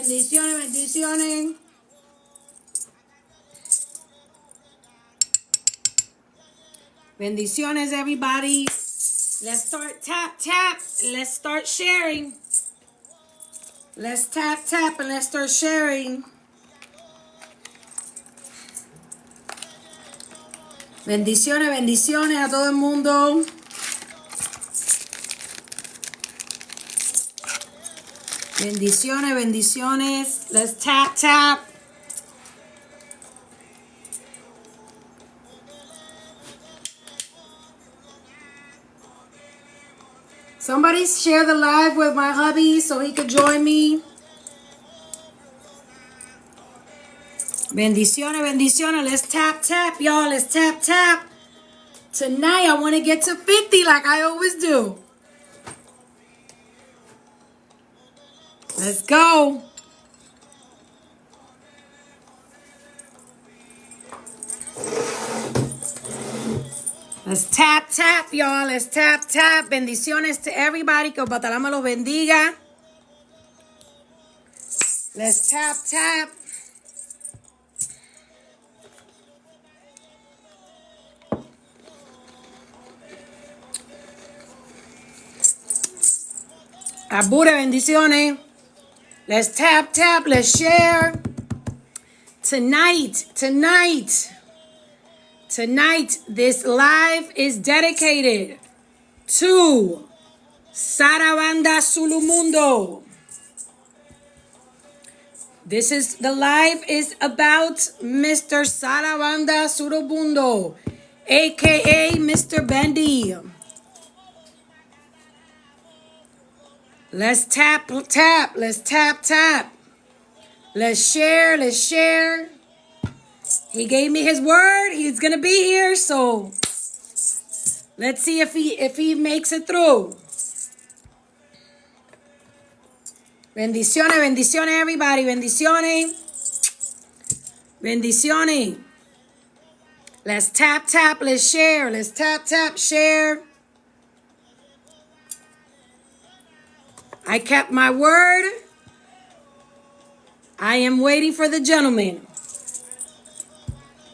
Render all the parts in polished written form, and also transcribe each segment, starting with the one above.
Bendiciones, bendiciones. Bendiciones, everybody. Let's start tap. Let's start sharing. Let's tap and let's start sharing. Bendiciones, bendiciones a todo el mundo. Bendiciones, bendiciones. Let's tap. Somebody share the live with my hubby so he could join me. Bendiciones, bendiciones. Let's tap, y'all. Let's tap. Tonight, I want to get to 50 like I always do. Let's go. Let's tap, y'all. Let's tap. Bendiciones to everybody. Que Batalá me los bendiga. Let's tap. Abure bendiciones. Let's tap. Let's share. Tonight, this live is dedicated to Sarabanda Sulumundo. The live is about Mr. Sarabanda Sulumundo, aka Mr. Bendy. Let's tap. Let's tap. Let's share. He gave me his word. He's gonna be here, so let's see if he makes it through. Bendiciones, everybody. Bendiciones. Let's tap. Let's share. Let's tap. Share. I kept my word. I am waiting for the gentleman.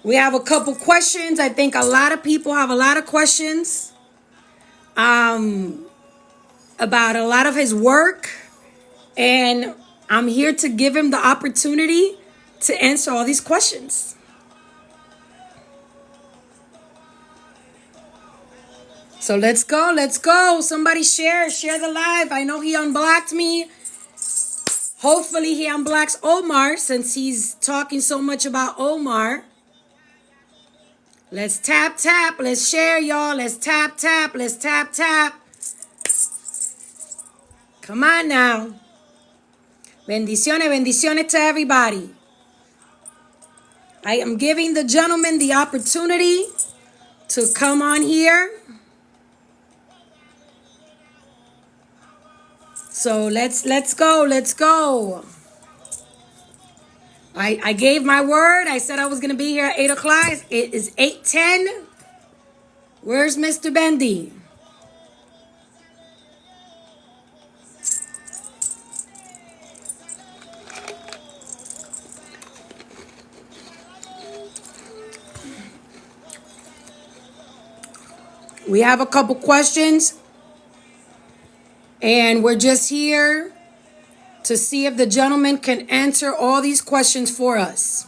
We have a couple questions. I think a lot of people have a lot of questions about a lot of his work. And I'm here to give him the opportunity to answer all these questions. So let's go. Somebody share the live. I know he unblocked me. Hopefully he unblocks Omar since he's talking so much about Omar. Let's tap. Let's share, y'all. Let's tap. Let's tap. Come on now. Bendiciones to everybody. I am giving the gentleman the opportunity to come on here. So let's go. I gave my word. I said I was going to be here at 8 o'clock. It is 8:10. Where's Mr. Bendy? We have a couple questions. And we're just here to see if the gentleman can answer all these questions for us.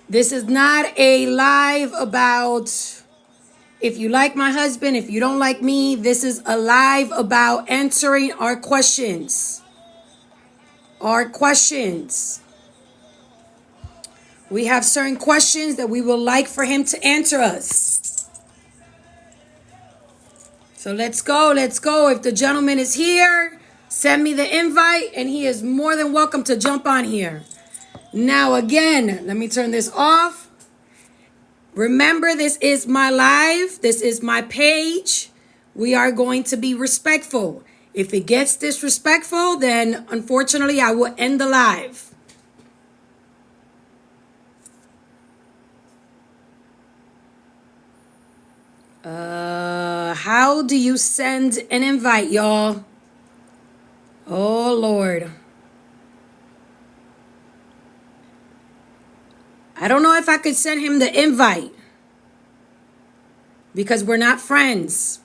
This is not a live about if you like my husband, if you don't like me. This is a live about answering our questions. We have certain questions that we would like for him to answer us. So let's go. If the gentleman is here, send me the invite, and he is more than welcome to jump on here. Now, again, let me turn this off. Remember, this is my live. This is my page. We are going to be respectful. If it gets disrespectful, then unfortunately, I will end the live. How do you send an invite, y'all? Oh, Oh, Lord. I don't know if I could send him the invite because we're not friends.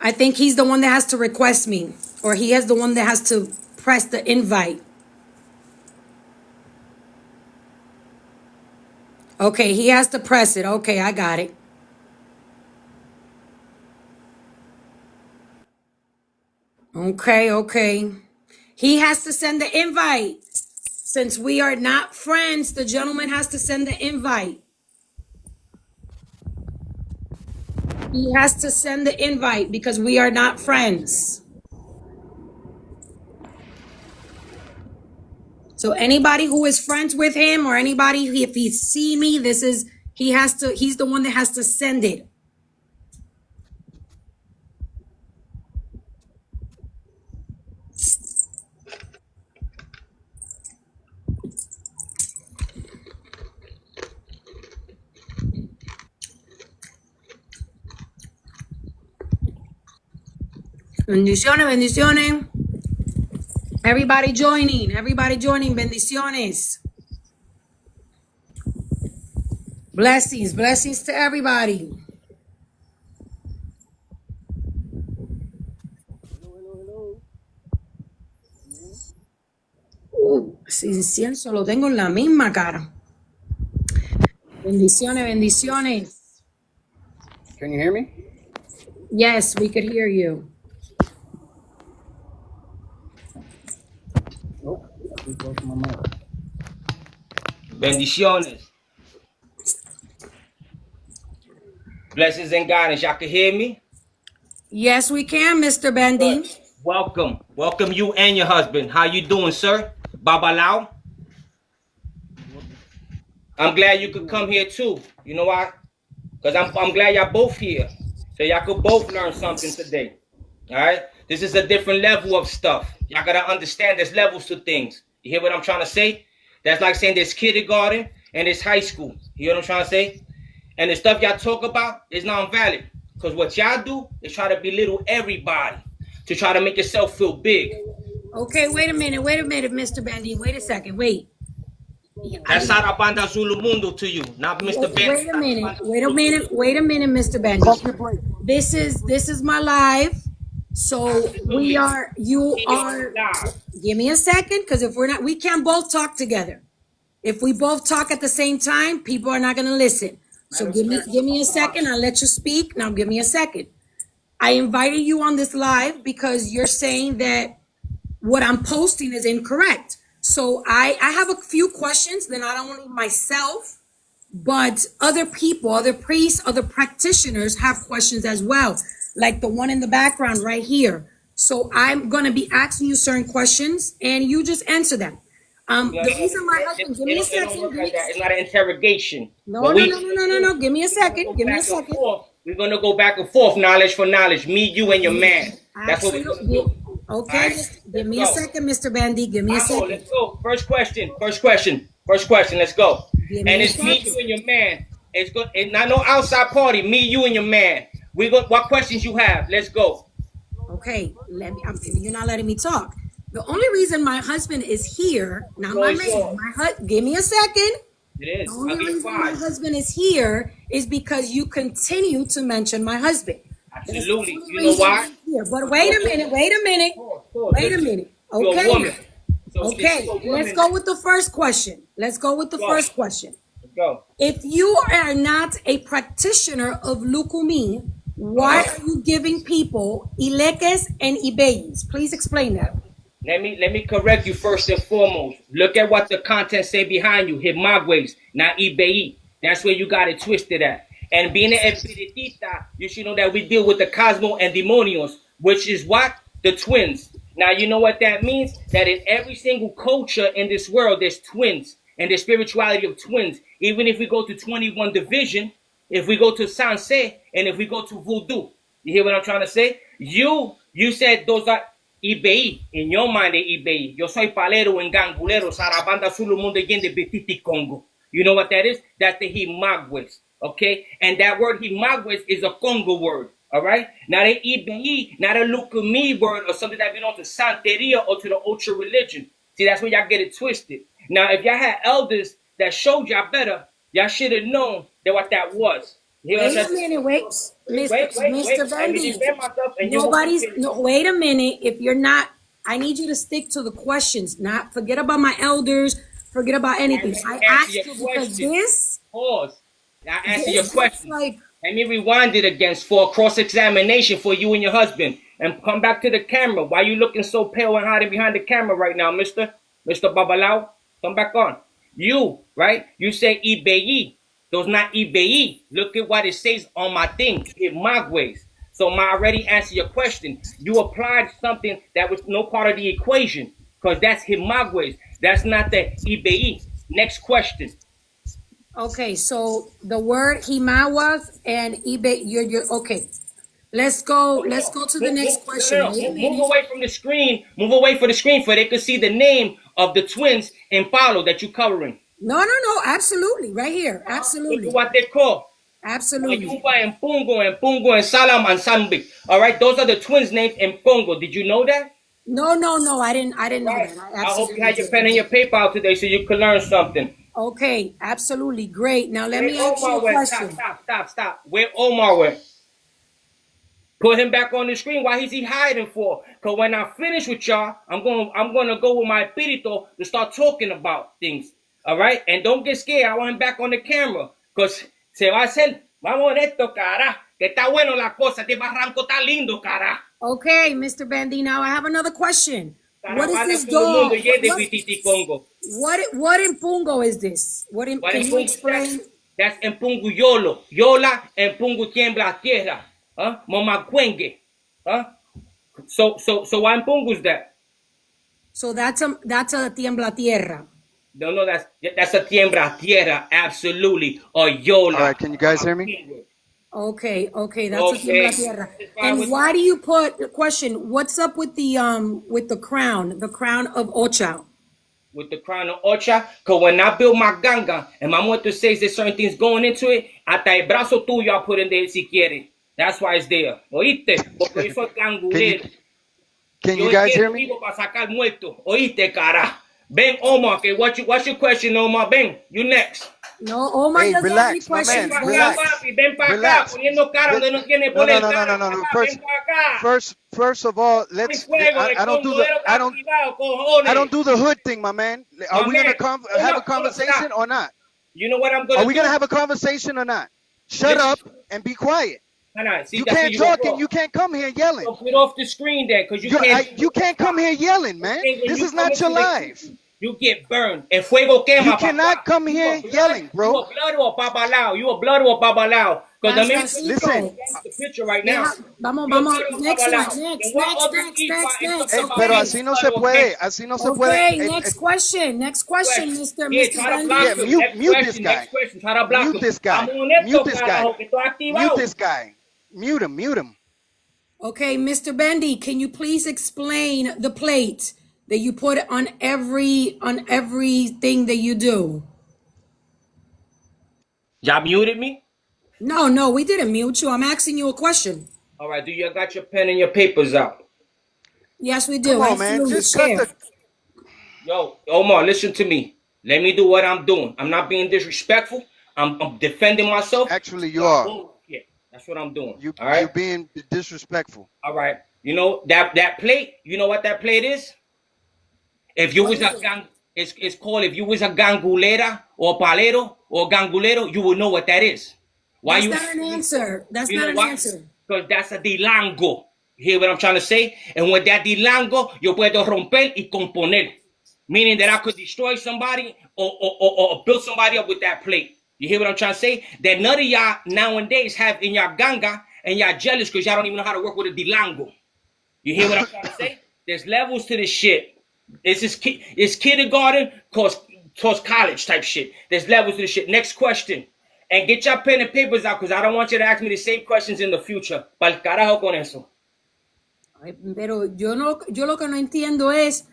I think he's the one that has to request me, or he is the one that has to press the invite. Okay, he has to press it. Okay, I got it. Okay. He has to send the invite. Since we are not friends, the gentleman has to send the invite. He has to send the invite because we are not friends. So anybody who is friends with him, or anybody, if he see me, he's the one that has to send it. Bendiciones. Everybody joining, bendiciones. Blessings to everybody. Incienso lo tengo en la misma cara. Bendiciones. Can you hear me? Yes, we could hear you. Oh, too close to my mic. Bendiciones. Blessings and guidance. Y'all can hear me? Yes, we can, Mr. Bendy. Good. Welcome you and your husband. How you doing, sir? Babalao? I'm glad you could come here too. You know why? Because I'm glad y'all both here. So y'all could both learn something today. All right? This is a different level of stuff. Y'all got to understand there's levels to things. You hear what I'm trying to say? That's like saying there's kindergarten and there's high school. You hear what I'm trying to say? And the stuff y'all talk about is non-valid. Because what y'all do is try to belittle everybody to try to make yourself feel big. Okay, wait a minute, Mr. Bendy. Wait a second, wait. That's Sarabanda Zulu Mundo to you, not Mr. Bendy. Wait a minute, Mr. Bendy. This is my live. So you are give me a second, because if we can't both talk together. If we both talk at the same time, people are not gonna listen. So give me a second, I'll let you speak. Now give me a second. I invited you on this live because you're saying that what I'm posting is incorrect. So I have a few questions that not only myself, but other people, other priests, other practitioners have questions as well, like the one in the background right here. So I'm going to be asking you certain questions and you just answer them. The reason my husband, give me a second. It's not an interrogation. No. Give me a second. We're going to go back and forth, knowledge for knowledge. Me, you, and your man. That's what we're going to do. Okay, right. Give me a second, Mr. Bandy. Give me a second. Let's go. First question. Let's go. And it's me, you, and your man. It's good. It's not no outside party. Me, you, and your man. What questions you have? Let's go. Okay, you're not letting me talk. The only reason my husband is here, not my man. Give me a second. It is. The only reason my husband is here is because you continue to mention my husband. Absolutely. You know why? But wait a minute. Okay. Let's go with the first question. Let's go. If you are not a practitioner of Lukumi, why are you giving people ileques and ibeyis? Please explain that. Let me correct you first and foremost. Look at what the content say behind you. Himagwes, not ibeyi. That's where you got it twisted at. And being an espiritista, you should know that we deal with the cosmo and demonios, which is what? The twins. Now, you know what that means? That in every single culture in this world, there's twins and the spirituality of twins. Even if we go to 21 division, if we go to Sanse, and if we go to voodoo. You hear what I'm trying to say? You said those are Ibei. In your mind, they're Ibei. Yo soy palero en gangulero, sarabanda sulu mundo yende betiti Congo. You know what that is? That's the Himagwes. Okay? And that word Himagwes is a Congo word. All right. Now the IBE, not a look at me word or something that belongs to Santeria or to the ultra religion. See, that's where y'all get it twisted. Now, if y'all had elders that showed y'all better, y'all should have known that what that was. You know what Wait I'm a saying? minute, wait, Mr. Let me Bendy. defend myself and you will Nobody's continue. no. Wait a minute. If you're not, I need you to stick to the questions. Not forget about my elders. Forget about I anything. already I answered asked your you because question. Pause. I answer your this looks question. like. Let me rewind it again for cross-examination for you and your husband. And come back to the camera. Why you looking so pale and hiding behind the camera right now, Mr. Babalao? Come back on. You, right? You say Ibeyi. Those not Ibeyi. Look at what it says on my thing. It Magways. So I already answered your question. You applied something that was no part of the equation. Because that's Himagways. That's not the Ibeyi. Next question. Okay, so the word himawas and eBay. You're okay. Let's go. Let's go to the next question. Wait a Move minute. away from the screen. Move away from the screen so they could see the name of the twins in Palo that you're covering. No. Absolutely, right here. Look at Absolutely, what they call. absolutely. Mayumba and Pungo and Salam and Sambi. All right, those are the twins' names in Congo. Did you know that? No. I didn't. I didn't know Right. that. I I hope you absolutely had your pen didn't. and your paper out today so you could learn something. Okay, absolutely great. Now let Where me ask you Omar a went? question. Stop. Where Omar went? Put him back on the screen. Why is he hiding for? Cause when I finish with y'all, I'm gonna go with my espirito to start talking about things. All right, and don't get scared. I want him back on the camera. Cause se va a hacer. Vamos esto, cara. Que está bueno la cosa. Este barranco está lindo, cara. Okay, Mr. Bandy. Now I have another question. What is Caravana this todo el mundo dog? y es de Bititi Congo. What in Pungo is this? What Can in you Pungu? explain? That's en Pungu Yolo. Yola en Pungu tiembla tierra. Huh? Momacuengue. Huh? So why in Pungu is that? So that's a tiembla tierra. No, that's a tiembra tierra, absolutely. Or All right, Yola. can you guys hear me? Okay, that's a tiembla Okay. tierra. And why do you put the question? What's up with the crown of Ocha? With the crown of Ocha, because when I build my ganga, and my mother says there's certain things going into it, hasta el brazo tuyo I put in there si quiere. That's why it's there. ¿Oíste? Porque yo soy Can you cangurero. can Yo you guys hear entiendo me? vivo para sacar muerto. ¿Oíste, cara? Ben, Omar, okay, what's your question, Omar? Ben, you next. No, Omar Hey, doesn't have any relax, my Ven questions. man. para acá, Relax. papi, ven para acá, Relax. poniendo cara donde no tiene No, poner no, no, no, cara, no, no, no. papá, ven para acá. First of all, Mi let's. fuego, el I don't do the. congolero I está don't. activado, I don't cojones. do the hood thing, my man. Are My we man, gonna hold have a up, conversation stop. or not? You know what I'm Are gonna we do? gonna have a conversation or not? Shut Listen. up and be quiet. Nah, see, You that's where can't you go talk and wrong. you can't come here yelling. So get off the screen then, because you can't. You can't come here yelling, man. When This you is come not your into the- life. You get burned. El fuego quema, You papá. cannot come You here a blood- yelling, bro. You a blood or a babalao. You a blood or a babalao. Because the minute you Listen. the picture right now. Vamos. You're a blood or a Next babalao. one. And what other Next. people in Hey, talking pero about así no blood se or puede. gay? Así no se puede. Okay, next question, Mr. Yeah, Mr. try to Bendy. block Yeah, him. mute Next this question, guy. next question. Try to block Mute him. this guy. I'm on esto, Mute this guy. carajo, que estoy activado. Mute this guy. Mute him. Okay, Mr. Bendy, can you please explain the plate that you put on everything that you do? Y'all muted me? No, we didn't mute you. I'm asking you a question. All right, do you got your pen and your papers out? Yes, we do. Come on, man. Absolutely. Just cut Share. the. Yo, Omar, listen to me. Let me do what I'm doing. I'm not being disrespectful. I'm defending myself. Actually, you are. Yeah, that's what I'm doing. You all right? you're being disrespectful. All right. You know that plate? You know what that plate is? If you was a gang, it's called, if you was a gangulera or palero or gangulero, you would know what that is. Why That's you? not an answer. That's You not know an why? answer. Because that's a dilango. You hear what I'm trying to say? And with that dilango, yo puedo romper y componer. Meaning that I could destroy somebody or build somebody up with that plate. You hear what I'm trying to say? That none of y'all nowadays have in y'all ganga and y'all jealous because y'all don't even know how to work with a dilango. You hear what I'm trying to say? There's levels to this shit. It's kindergarten towards college type shit. There's levels to this shit. Next question. And get your pen and papers out because I don't want you to ask me the same questions in the future. Pa'l carajo con eso. Pero yo lo que no entiendo es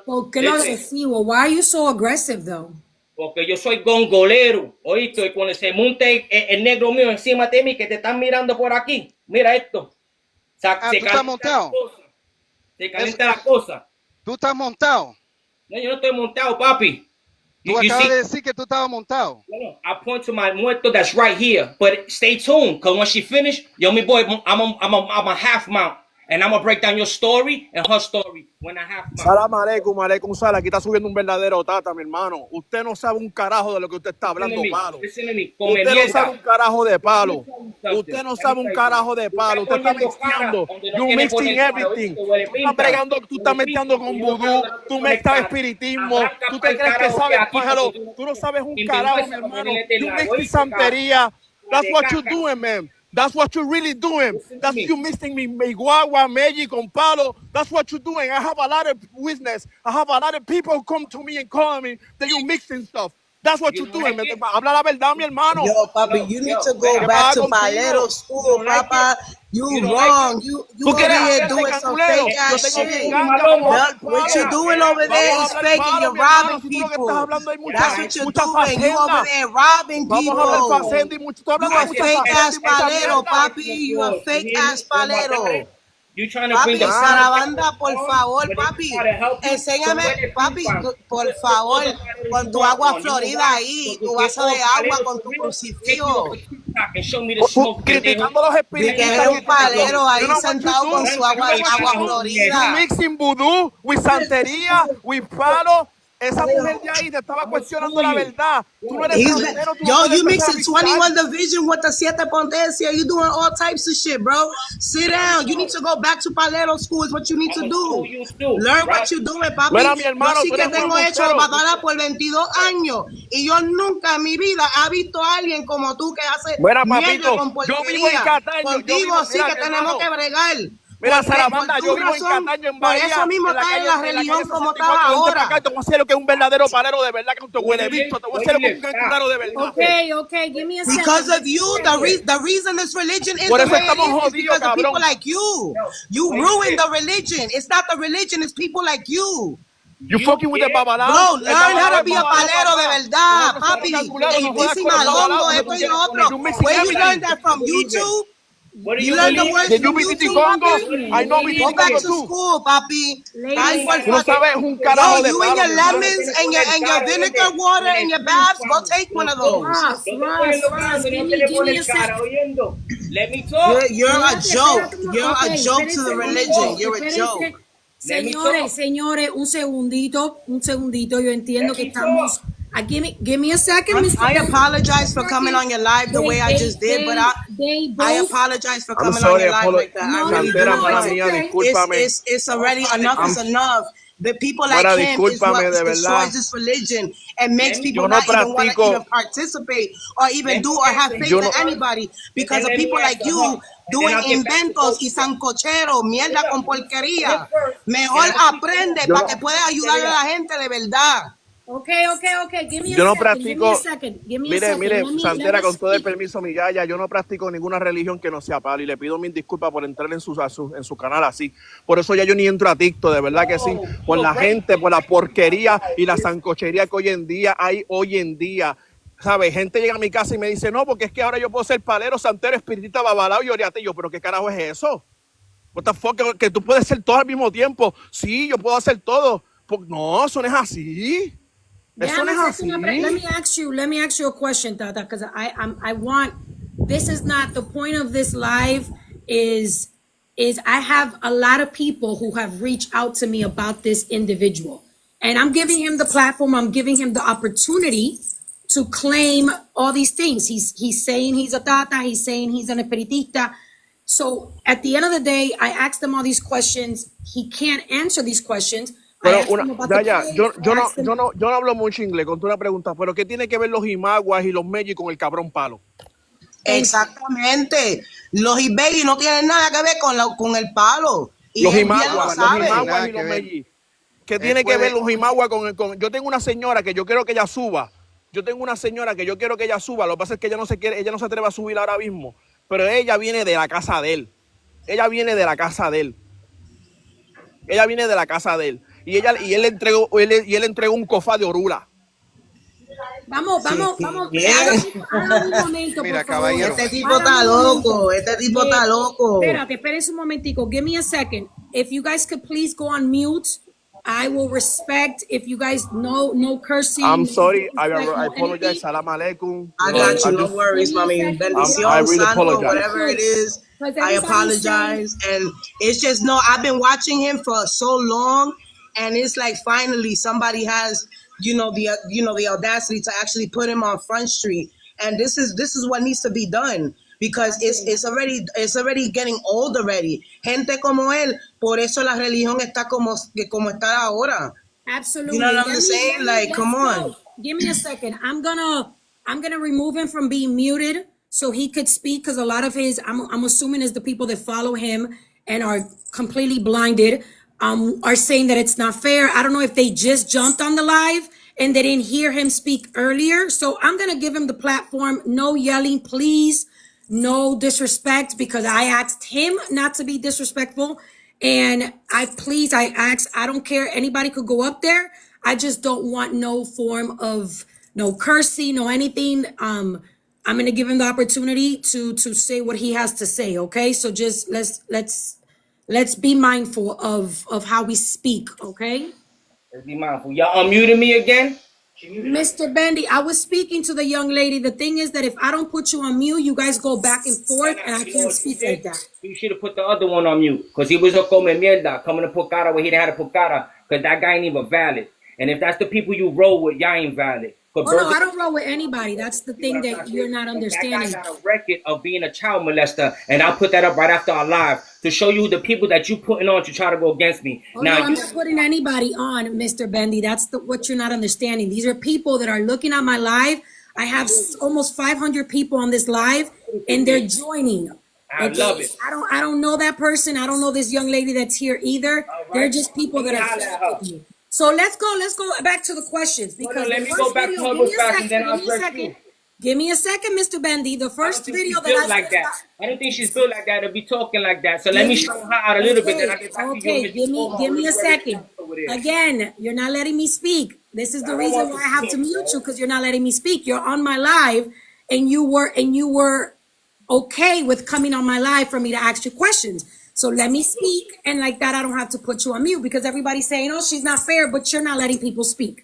¿por qué lo Listen. agresivo? Why are you so aggressive though? Porque yo soy gongolero, oíste, y cuando se monte el negro mío encima de mí, que te están mirando por aquí, mira esto, Ah, se tú estás calienta la montado. cosa, se calienta la cosa. Tú estás montado. No, yo no estoy montado, papi. Tú You acabas see, de decir que tú estabas montado. I point to my muerto that's right here, but stay tuned, because when she finish, yo, mi boy, I'm a half mount, and I'm going to break down your story and her story when I half mount. Salam aleikum, sala. Aquí está subiendo un verdadero Tata, mi hermano. Usted no sabe un carajo de lo que usted está hablando, Palo. Listen to me, Usted no sabe un carajo de Palo. Something. Usted no sabe un carajo de Palo. Usted está mezclando. You mixing everything. Tú estás mezclando con vudú. Tú mezclas espiritismo. Tú te crees que sabes, pájaro. Tú no sabes un carajo, mi hermano. You mixing santería. That's what you doing, man. That's what you're really doing. That's you mixing me guagua, Meji con Palo. That's what you're doing. I have a lot of witness. I have a lot of people come to me and call me that you mixing stuff. That's what you're doing. Habla la verdad, mi hermano. Yo, papi, you need to go back to Palo school, papa. You wrong. You over here doing some fake ass shit. What you doing over there is fake and you're robbing people. That's what you're doing. You over there robbing people. You a fake ass palero, papi. You a fake ass palero. You trying to Papi, bring the Sarabanda, por favor, papi. Enséñame, papi, por favor, con tu agua florida ahí, tu vaso de agua con tu crucifijo. Criticando los Y espíritus. que eres un palero ahí sentado con su agua florida. You mixing voodoo with santería, with Palo. Esa mujer de ahí te estaba cuestionando la verdad. Tú no eres santero, tú no Yo, puedes you mixing empezar a 21 division with the siete potencia. You doing all types of shit, bro. Sit down. You need to go back to Palero school is what you need to do. Learn what you doing, papi. Mira, mi hermano, Yo sí tú que eres tengo un hecho embustero. batalla por 22 años y yo nunca en mi vida he visto a alguien como tú que hace Mira, mierda papito, con yo vivo en porquería. Cataño. Contigo sí que tenemos que bregar. Mira, Por Sarabanda, tu yo vivo en razón, Cataño, en por Bahía. eso mismo en la está en calle- la en la religión calle como 64. estaba Vente para ahora. acá, te voy a decir lo que es un verdadero palero de verdad, que te huele bicho. Te voy a decir lo que es un gangstero de verdad. Okay, give me a second. Because of you, the reason this religion is Por the eso way it estamos is jodidos, because of people cabrón. like you. You ruined the religion. It's not the religion, it's people like you. You fucking with the babalao. Bro, learn how to be a palero de verdad, papi. And this is malongo, esto y lo otro. Where you learned that from? YouTube? You learned the words Did you from visit YouTube, Congo? papi? I know we Go did back Congo to too. school, papi. Ay, por Tú no favor. sabes un carajo Yo, de you and palo. your lemons and your vinegar water and your baths, go take one of those. Ross, give me a second. Let me talk. You're a joke. You're a Okay, joke to the religion. You're a espérense. joke. Señores, un segundito. Yo entiendo que estamos. Give me a second, Mr. I apologize for coming on your live the way I just did, but I apologize for coming on your live like that. I really do. No, it's mía, okay. discúlpame. It's already enough is enough. The people like Mara, him is what discúlpame, de verdad. destroys this religion and makes people Yo no not even want to practico- even participate or even do or have faith Yo in no- anybody because of people like you doing inventos y sancochero, mierda con porquería. Mejor aprende para que puedas ayudar a la gente de verdad. Okay. Give me a Yo no second. Give me a practico. second. Give me a Mire, second. mire, Let me Santera, con todo el speak. permiso, mi yaya, yo no practico ninguna religión que no sea palo y le pido mil disculpas por entrar en su canal así. Por eso ya yo ni entro a TikTok, de verdad que sí. Por la gente, por la porquería y la sancochería que hoy en día hay ¿Sabes? Gente llega a mi casa y me dice, no, porque es que ahora yo puedo ser palero, santero, espiritista, babalao y oriate. Y yo, ¿pero qué carajo es eso? What the fuck, que tú puedes ser todo al mismo tiempo. Sí, yo puedo hacer todo. No, eso no es así. Eso no es así. Let me ask you a question, Tata, because I want. This is not the point of this live. Is I have a lot of people who have reached out to me about this individual, and I'm giving him the platform. I'm giving him the opportunity to claim all these things. He's saying he's a Tata. He's saying he's an espiritista. So at the end of the day, I asked him all these questions. He can't answer these questions. Pero yo no hablo mucho inglés, con una pregunta, pero ¿qué tiene que ver los imaguas y los Meji con el cabrón Palo? Exactamente. Los eBay no tienen nada que ver con el palo. Y Los él bien lo imaguas sabe. y los Meji. ¿Qué tiene que ver los imaguas con? Yo tengo una señora que yo quiero que ella suba. Lo que pasa es que ella no se atreve a subir ahora mismo. Pero ella viene de la casa de él. Y él le entregó un cofá de orula. Vamos. Yeah. Hagan un momento, Mira, por favor. caballero. Este tipo está loco. Este tipo está loco. Espérate un momentico. Give me a second. If you guys could please go on mute, I will respect. If you guys no cursing. I'm sorry. I no apologize. anything. Salam alaikum. I got you. No worries, Give me a mommy. second. Bendición, I really santo, apologize. whatever it is. Because I everybody's apologize. And it's just, no, I've been watching him for so long. And it's like, finally, somebody has, the audacity to actually put him on Front Street. And this is what needs to be done. Because it's already getting old already. Gente como él, por eso la religión está como está ahora. Absolutely. You know what I'm saying? Like, come on. Give me a second. I'm gonna remove him from being muted so he could speak, because a lot of his I'm assuming is the people that follow him and are completely blinded are saying that it's not fair. I don't know if they just jumped on the live and they didn't hear him speak earlier. So I'm gonna give him the platform. No yelling, please. No disrespect, because I asked him not to be disrespectful. And I don't care. Anybody could go up there. I just don't want no form of no cursing, no anything. I'm going to give him the opportunity to say what he has to say. Okay. So just let's be mindful of how we speak. Okay. Let's be mindful. Y'all unmuted me again? Mr. Bendy, I was speaking to the young lady. The thing is that if I don't put you on mute, you guys go back and forth, and I can't speak like that. You should have put the other one on mute, because he was a come mierda, coming to put cara where he didn't have to put cara, because that guy ain't even valid. And if that's the people you roll with, y'all ain't valid. Oh, no, I don't roll with anybody. That's the thing that you're not understanding. That guy got a record of being a child molester, and I'll put that up right after our live to show you the people that you putting on to try to go against me. Oh, now, no, I'm not putting anybody on, Mr. Bendy. That's what you're not understanding. These are people that are looking at my live. I have almost 500 people on this live, and they're joining. I love it. I don't know that person. I don't know this young lady that's here either. Right. They're just people that are with me. So let's go back to the questions, because let me go back to public fashion, then I'll address you. Give me a second, Mr. Bendy. The first video that I like that. I don't think she's built like that to be talking like that. So let me show her out a little bit. Then I get back to you. Give me a second. Again, you're not letting me speak. This is the reason why I have to mute you, because you're not letting me speak. You're on my live, and you were okay with coming on my live for me to ask you questions. So let me speak, and like that, I don't have to put you on mute, because everybody's saying, oh, she's not fair, but you're not letting people speak.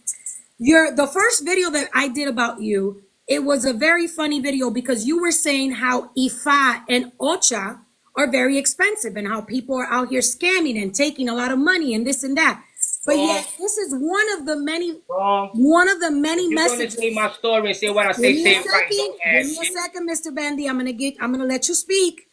The first video that I did about you, it was a very funny video, because you were saying how Ifa and Ocha are very expensive, and how people are out here scamming and taking a lot of money and this and that. But yet, this is one of the many messages. You're going to say my story and say what I say. Say it right. Give me a second, Mr. Bendy. I'm gonna let you speak.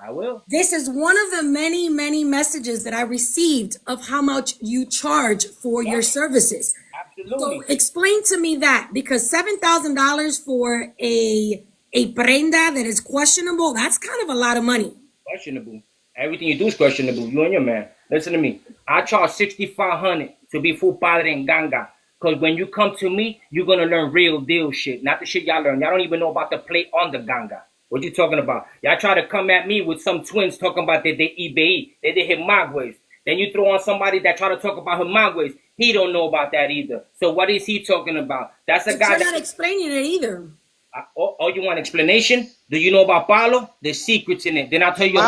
I will. This is one of the many messages that I received of how much you charge for your services. Absolutely. So explain to me that, because $7,000 for a prenda that is questionable, that's kind of a lot of money. Questionable. Everything you do is questionable. You and your man. Listen to me. I charge $6,500 to be full padre in ganga. Because when you come to me, you're going to learn real deal shit. Not the shit y'all learn. Y'all don't even know about the play on the ganga. What you talking about? Y'all try to come at me with some twins talking about that they eBay, they did Himagwes. Then you throw on somebody that try to talk about Himagwes. He don't know about that either. So what is he talking about? That's a guy. You're not explaining it either. Oh, you want explanation? Do you know about Palo? There's secrets in it. Then I'll tell you.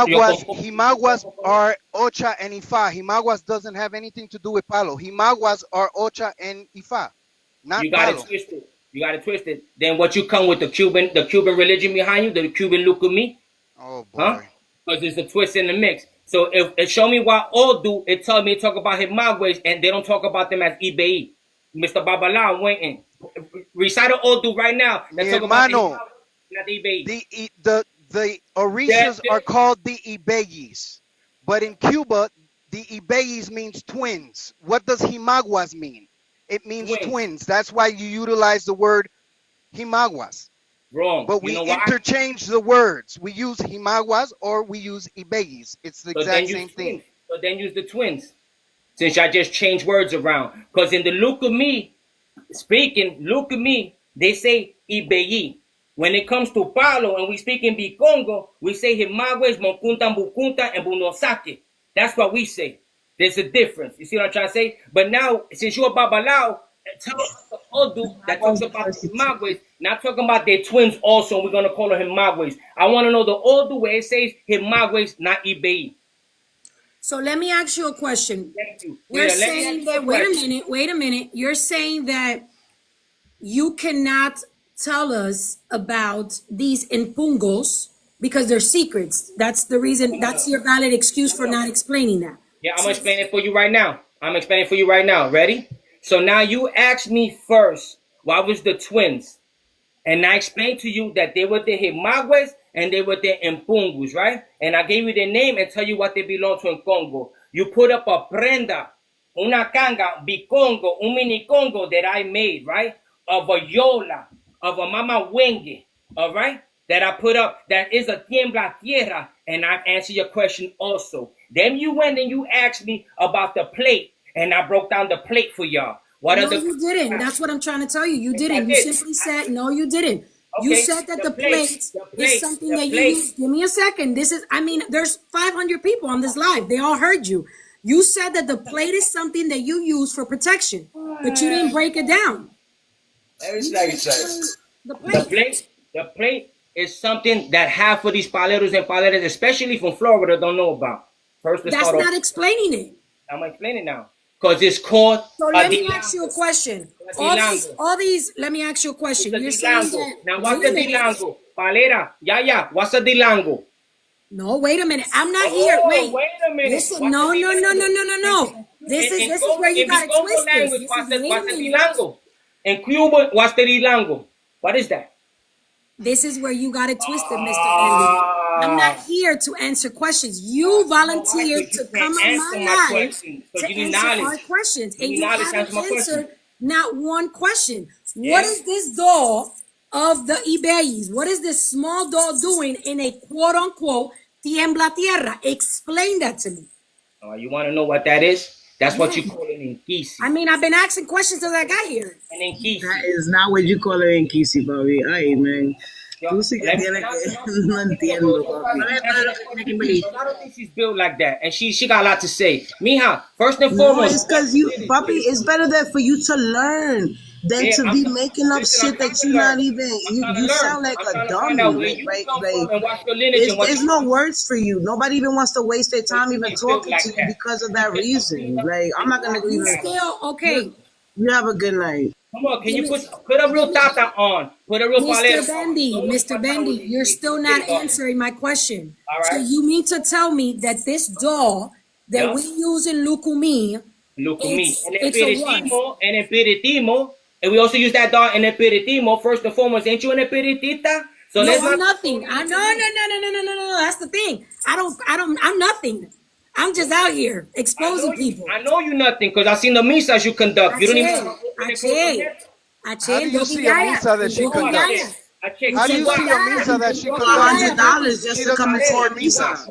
Himaguas are Ocha and Ifa. Himaguas doesn't have anything to do with Palo. Himaguas are Ocha and Ifa, not You got Palo. it twisted. You got it twisted. Then what you come with the Cuban religion behind you, the Cuban look at me? Oh boy. Huh? Because there's a twist in the mix. So if show me why all do it tell me to talk about Himagwes and they don't talk about them as eBay. Mr. Babala, I'm waiting. Recite all do right now. Let's talk about not eBay. The Orishas are called the Ibeyis. But in Cuba, the Ibeyis means twins. What does Himaguas mean? It means twins. That's why you utilize the word Himaguas. Wrong. But we interchange the words. We use Himaguas or we use Ibeyis. It's the exact same thing. So then use the twins. Since I just changed words around. Because in the look of me, look at me, they say Ibeyi. When it comes to Palo and we speak in Bicongo, we say Himagwes, Monkunta, Bukunta, and Bunosake. That's what we say. There's a difference. You see what I'm trying to say? But now, since you're a Babalao, Tell us the Odu that talks about the Himagwes, not talking about their twins also, and we're going to call them Himagwes. I want to know the Odu where it says Himagwes, not Ibei. So let me ask you a question. Thank you. You're saying that, wait a minute. You're saying that you cannot tell us about these impungos because they're secrets. That's the reason, that's your valid excuse for not explaining that. Yeah, I'm going to explain it for you right now. Ready? So now you asked me first, what was the twins? And I explained to you that they were the Himagwes and they were the Impungus, right? And I gave you their name and tell you what they belong to in Congo. You put up a prenda, una canga, bicongo, un mini Congo that I made, right? Of a Yola, of a Mama Wenge, all right? That I put up, that is a tiembla tierra, and I answered your question also. Then you went and you asked me about the plate, and I broke down the plate for y'all. No, you didn't. That's what I'm trying to tell you. You didn't. You simply said, no, you didn't. Okay. You said that the plate is something that you use. Give me a second. This is, I mean, there's 500 people on this live. They all heard you. You said that the plate is something that you use for protection, but you didn't break it down. The plate is something that half of these paleros and paleras, especially from Florida, don't know about. First, that's not explaining it. I'm explaining now. Because it's called. So let me ask you a question. All these, let me ask you a question. You're saying that, now, what's the dilango? Palera, what's a dilango? No, wait a minute. I'm not here. Wait a minute. Listen, no. This is where you got to twist this. What's the dilango? In Cuba, what's the dilango? What is that? This is where you got it twisted, Mr. Andy. I'm not here to answer questions. You volunteered to come on my live to answer our questions, and you haven't answered not one question. What is this doll of the Ibeyes? What is this small doll doing in a quote-unquote tiembla tierra? Explain that to me. You want to know what that is? That's what you call it in Kisi. I mean, I've been asking questions since I got here. And in Kisi. That is not what you call it in Kisi, Bobby. Ay, man. Tú sí que tienes que... No entiendo, Bobby. I don't think she's built like that. And she got a lot to say. Mija, first and foremost... No, it's because you... Bobby, it's better that for you to learn than to be making up shit that you're not even... You sound like a dummy. Like, there's no words for you. Nobody even wants to waste their time even talking to you because of that reason. Like, I'm not going to even... Still, okay. You have a good night. Come on, can you put a real Tata on? Put a real Mr. Bendy, you're still not answering my question. Right. So you mean to tell me that this doll that we use in Lukumi, it's an aperitivo, and we also use that doll in aperitivo. First and foremost, ain't you an aperitita? So no, I'm nothing. No. That's the thing. I'm nothing. I'm just out here exposing people. I know you nothing because I seen the misas you conduct. You don't even know. How do you see a misa that she conducts? How do you see a misa that she conducts? $100 just to come into your misas.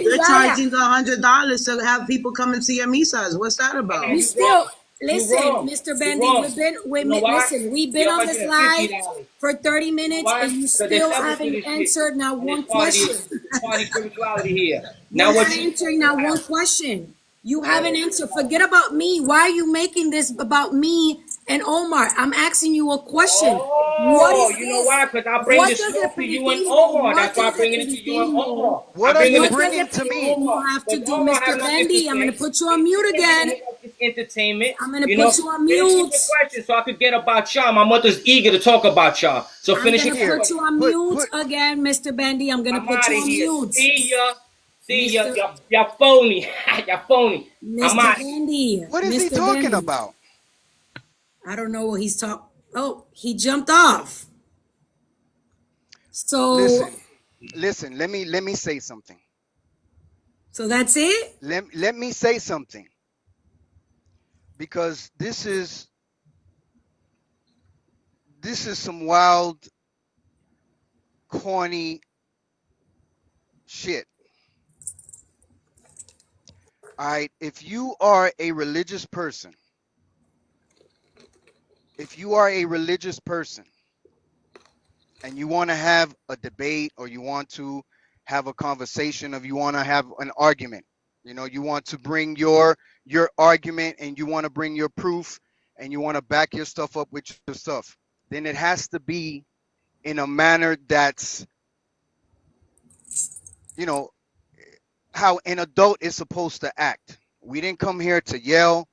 They're charging $100 to have people come into your misas. What's that about? We still... Listen, Mr. Bendy, we've been on this live for 30 minutes and you still haven't answered not one question. You're not answering not one question. You haven't answered. Forget about me. Why are you making this about me and Omar? I'm asking you a question. What is you know why? Because I bring this to you and Omar. That's why I'm bringing it to you and Omar. What are you bringing to me? You have to do, Mr. Bendy. I'm going to put you on mute again. Entertainment. I'm going to put you on mute. So I could get about y'all. My mother's eager to talk about y'all. So finish it here. I'm going to put you on mute again, Mr. Bendy. I'm going to put you on mute. See ya. You're phony. You're phony. Mr. Bendy. What is he talking about? I don't know what he's talking. Oh, he jumped off. So listen. Let me say something. So that's it? Let me say something. Because this is some wild, corny shit. All right, if you are a religious person, and you want to have a debate or you want to have a conversation or you want to have an argument, you know, you want to bring your argument and you want to bring your proof and you want to back your stuff up with your stuff, then it has to be in a manner that's, you know, how an adult is supposed to act. We didn't come here to yell.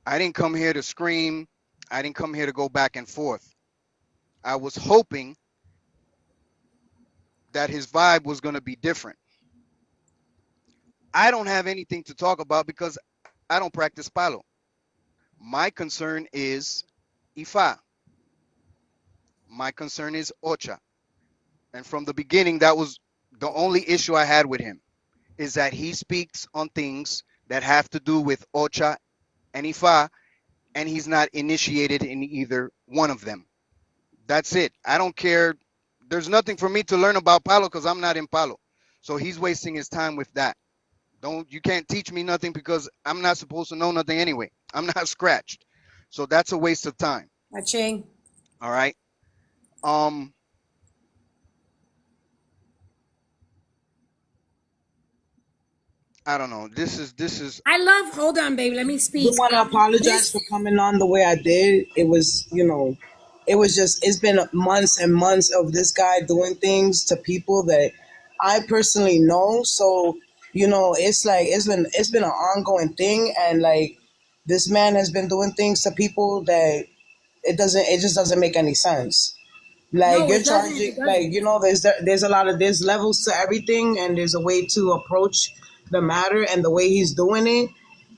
I didn't come here to scream. I didn't come here to go back and forth. I was hoping that his vibe was going to be different. I don't have anything to talk about because I don't practice Palo. My concern is Ifa. My concern is Ocha. And from the beginning, that was the only issue I had with him, is that he speaks on things that have to do with Ocha and Ifa, and he's not initiated in either one of them. That's it. I don't care. There's nothing for me to learn about Palo because I'm not in Palo. So he's wasting his time with that. You can't teach me nothing because I'm not supposed to know nothing anyway. I'm not scratched. So that's a waste of time. Aching. All right. I don't know. This is I love, hold on, baby. Let me speak. I want to apologize for coming on the way I did. It was, it was just, it's been months and months of this guy doing things to people that I personally know. So, it's like, it's been an ongoing thing. And like, this man has been doing things to people that it just doesn't make any sense. Like, No, you're it doesn't. charging, It doesn't. like, there's levels to everything, and there's a way to approach the matter, and the way he's doing it.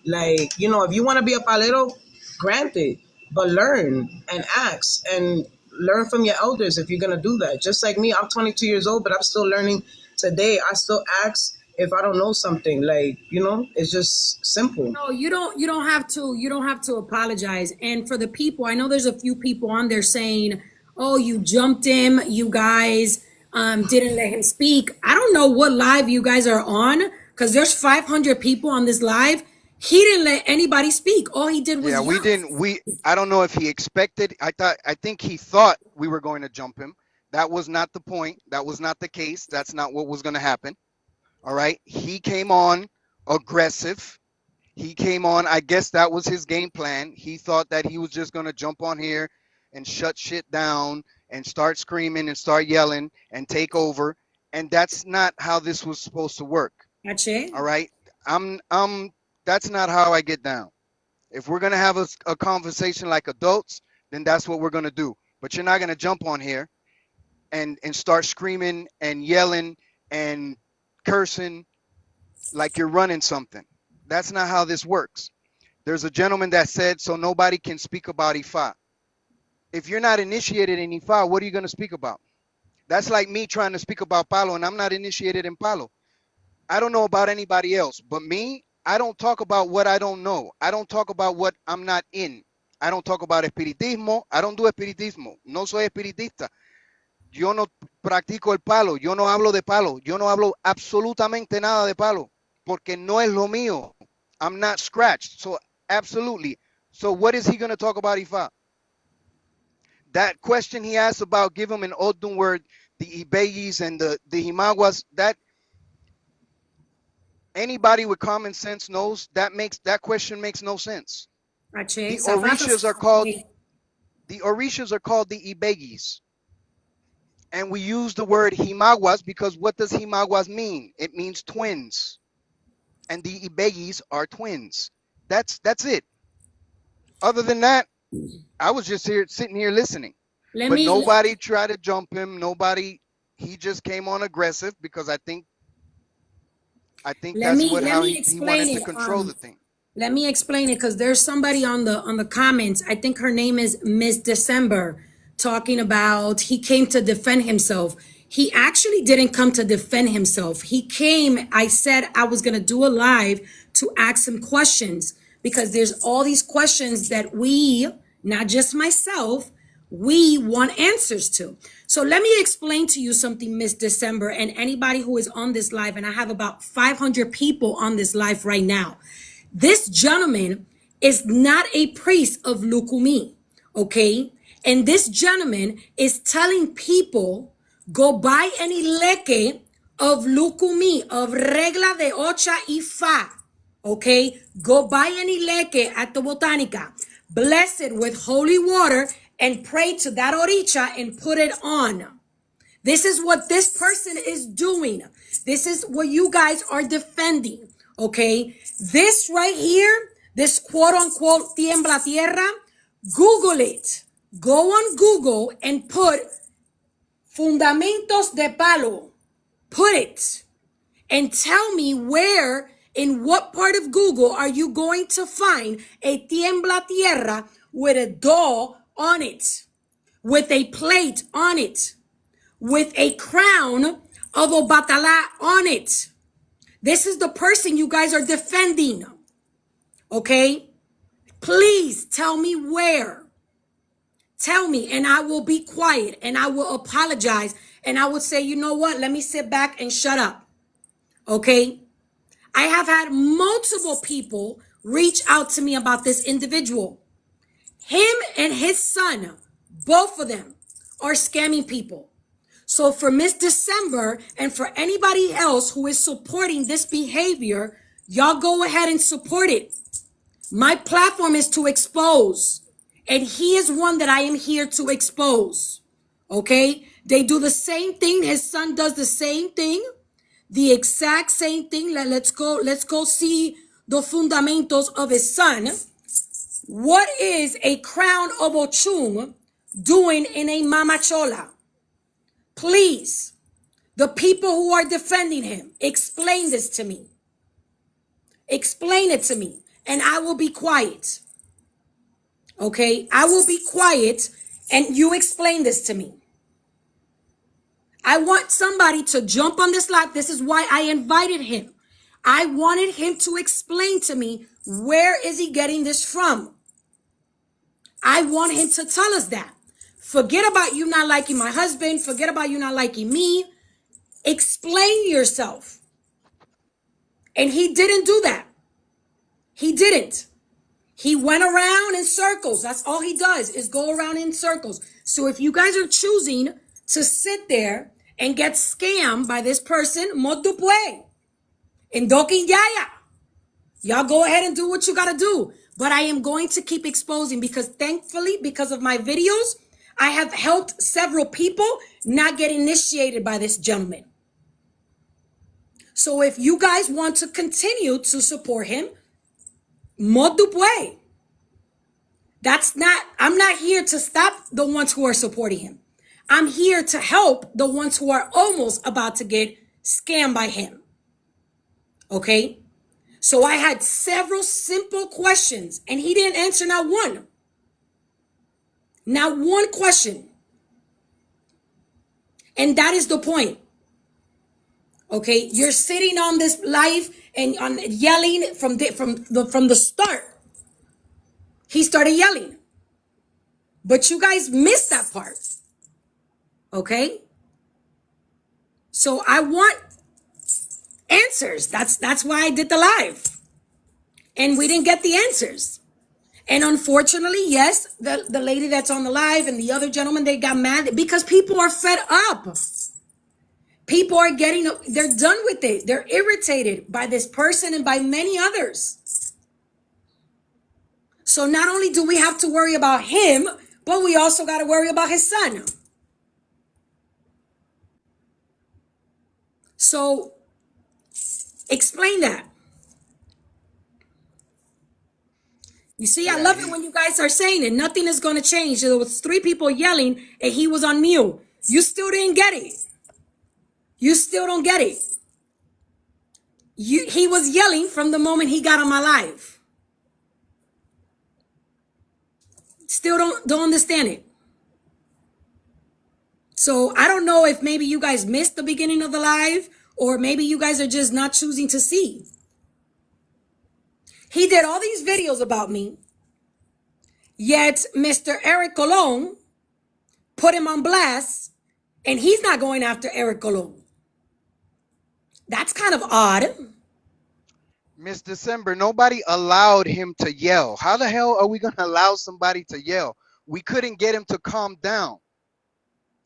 Like, if you want to be a palero, granted, but learn and ask and learn from your elders if you're gonna do that. Just like me, I'm 22 years old, but I'm still learning today. I still ask if I don't know something. Like, it's just simple. No, you don't have to apologize. And for the people, I know there's a few people on there saying, "Oh, you jumped him. You guys didn't let him speak." I don't know what live you guys are on, because there's 500 people on this live. He didn't let anybody speak. All he did was yeah. We didn't. I don't know if he expected. I think he thought we were going to jump him. That was not the point. That was not the case. That's not what was going to happen. All right. He came on aggressive. He came on. I guess that was his game plan. He thought that he was just going to jump on here and shut shit down and start screaming and start yelling and take over. And that's not how this was supposed to work. That's it. All right. That's not how I get down. If we're going to have a conversation like adults, then that's what we're going to do. But you're not going to jump on here and start screaming and yelling and cursing like you're running something. That's not how this works. There's a gentleman that said, so nobody can speak about Ifa. If you're not initiated in Ifa, what are you going to speak about? That's like me trying to speak about Palo, and I'm not initiated in Palo. I don't know about anybody else, but me, I don't talk about what I don't know. I don't talk about what I'm not in. I don't talk about espiritismo. I don't do espiritismo. No soy espiritista. Yo no practico el palo. Yo no hablo de palo. Yo no hablo absolutamente nada de palo, porque no es lo mío. I'm not scratched. So absolutely. So what is he going to talk about Ifa? That question he asked about, give him an Odun word, the Ibeyis and the Himaguas, that anybody with common sense knows that question makes no sense. The Orishas are called the Ibeyis. And we use the word Himaguas because what does Himaguas mean? It means twins. And the Ibeyis are twins. That's it. Other than that, I was just sitting here listening. Nobody tried to jump him. He just came on aggressive because I think how he wanted to control the thing. Let me explain it, because there's somebody on the comments. I think her name is Miss December, talking about he came to defend himself. He actually didn't come to defend himself. He came, I said I was going to do a live to ask him questions, because there's all these questions that we, not just myself, we want answers to. So let me explain to you something, Miss December, and anybody who is on this live, and I have about 500 people on this live right now. This gentleman is not a priest of Lukumi, okay? And this gentleman is telling people, go buy any leke of Lukumi, of regla de ocha y fa, okay? Go buy any leke at the Botanica. bless it with holy water, and pray to that Orisha and put it on. This is what this person is doing. This is what you guys are defending. Okay? This right here, this quote unquote tiembla tierra, Google it. Go on Google and put fundamentos de Palo. Put it. And tell me where, in what part of Google are you going to find a tiembla tierra with a doll on it, with a plate on it, with a crown of Obatala on it. This is the person you guys are defending. Okay? Please tell me where. Tell me, and I will be quiet, and I will apologize, and I will say, you know what? Let me sit back and shut up. Okay? I have had multiple people reach out to me about this individual. Him and his son, both of them, are scamming people. So for Miss December and for anybody else who is supporting this behavior, y'all go ahead and support it. My platform is to expose, and he is one that I am here to expose. Okay? They do the same thing. His son does the same thing. The exact same thing. Let's go see the fundamentos of his son. What is a crown of Ochum doing in a mamachola? Please, the people who are defending him, explain this to me. Explain it to me, and I will be quiet. Okay? I will be quiet, and you explain this to me. I want somebody to jump on this live. This is why I invited him. I wanted him to explain to me, where is he getting this from? I want him to tell us that. Forget about you not liking my husband. Forget about you not liking me. Explain yourself. And he didn't do that. He didn't. He went around in circles. That's all he does, is go around in circles. So if you guys are choosing to sit there and get scammed by this person, modupue, and doki yaya, y'all go ahead and do what you gotta do. But I am going to keep exposing, because thankfully, because of my videos, I have helped several people not get initiated by this gentleman. So if you guys want to continue to support him, modupue. I'm not here to stop the ones who are supporting him. I'm here to help the ones who are almost about to get scammed by him. Okay? So I had several simple questions, and he didn't answer not one. Not one question. And that is the point. Okay? You're sitting on this live and on yelling from the start. He started yelling. But you guys missed that part. Okay? So I want answers. That's why I did the live. And we didn't get the answers. And unfortunately, yes, the lady that's on the live and the other gentleman, they got mad because people are fed up. People are they're done with it. They're irritated by this person and by many others. So not only do we have to worry about him, but we also got to worry about his son. So explain that. You see, I love it when you guys are saying it. Nothing is going to change. There was 3 people yelling and he was on mute. You still didn't get it. You still don't get it. He was yelling from the moment he got on my live. Still don't understand it. So I don't know if maybe you guys missed the beginning of the live, or maybe you guys are just not choosing to see. He did all these videos about me, yet Mr. Eric Colon put him on blast, and he's not going after Eric Colon. That's kind of odd. Miss December, nobody allowed him to yell. How the hell are we going to allow somebody to yell? We couldn't get him to calm down.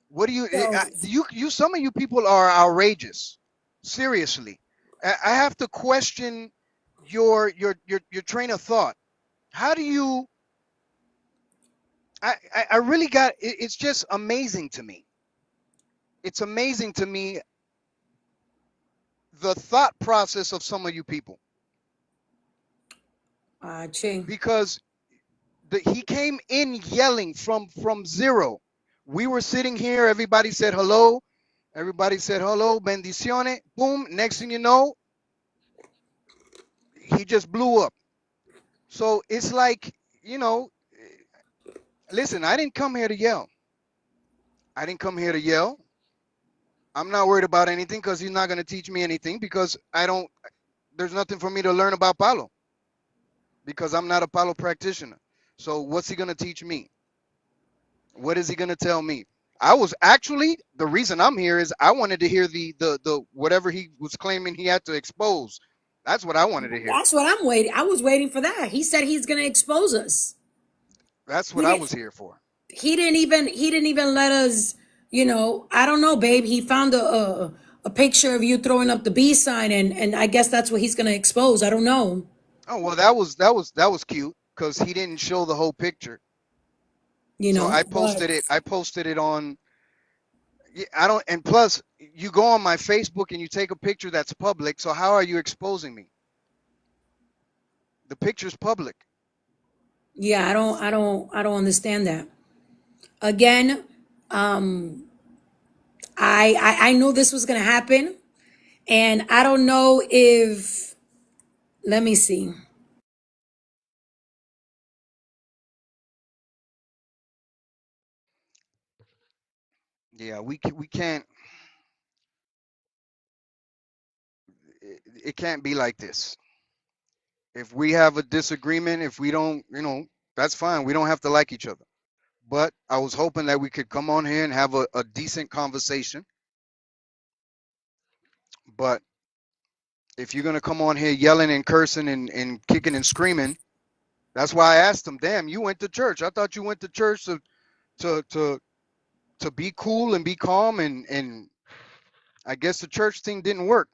What do you some of you people are outrageous. Seriously. I have to question your train of thought. How do you I really got it's just amazing to me. It's amazing to me the thought process of some of you people. Because he came in yelling from zero. We were sitting here, everybody said hello. Everybody said hello, bendiciones. Boom, next thing you know, he just blew up. So it's like, listen, I didn't come here to yell. I didn't come here to yell. I'm not worried about anything because he's not going to teach me anything because there's nothing for me to learn about Palo because I'm not a Palo practitioner. So what's he going to teach me? What is he going to tell me? I was actually, the reason I'm here is I wanted to hear the whatever he was claiming he had to expose. That's what I wanted to hear. That's what I'm waiting. I was waiting for that. He said he's going to expose us. That's what I was here for. He didn't even let us, I don't know, babe. He found a picture of you throwing up the B sign and I guess that's what he's going to expose. I don't know. Oh, well, that was cute because he didn't show the whole picture. So I posted it. I posted it on. And plus, you go on my Facebook and you take a picture that's public. So how are you exposing me? The picture's public. Yeah, I don't understand that. Again, I knew this was gonna happen, and I don't know if. Let me see. Yeah, we can't. It can't be like this. If we have a disagreement, if we don't, that's fine. We don't have to like each other. But I was hoping that we could come on here and have a decent conversation. But if you're gonna come on here yelling and cursing and kicking and screaming, that's why I asked him, damn, you went to church. I thought you went to church to be cool and be calm, and I guess the church thing didn't work.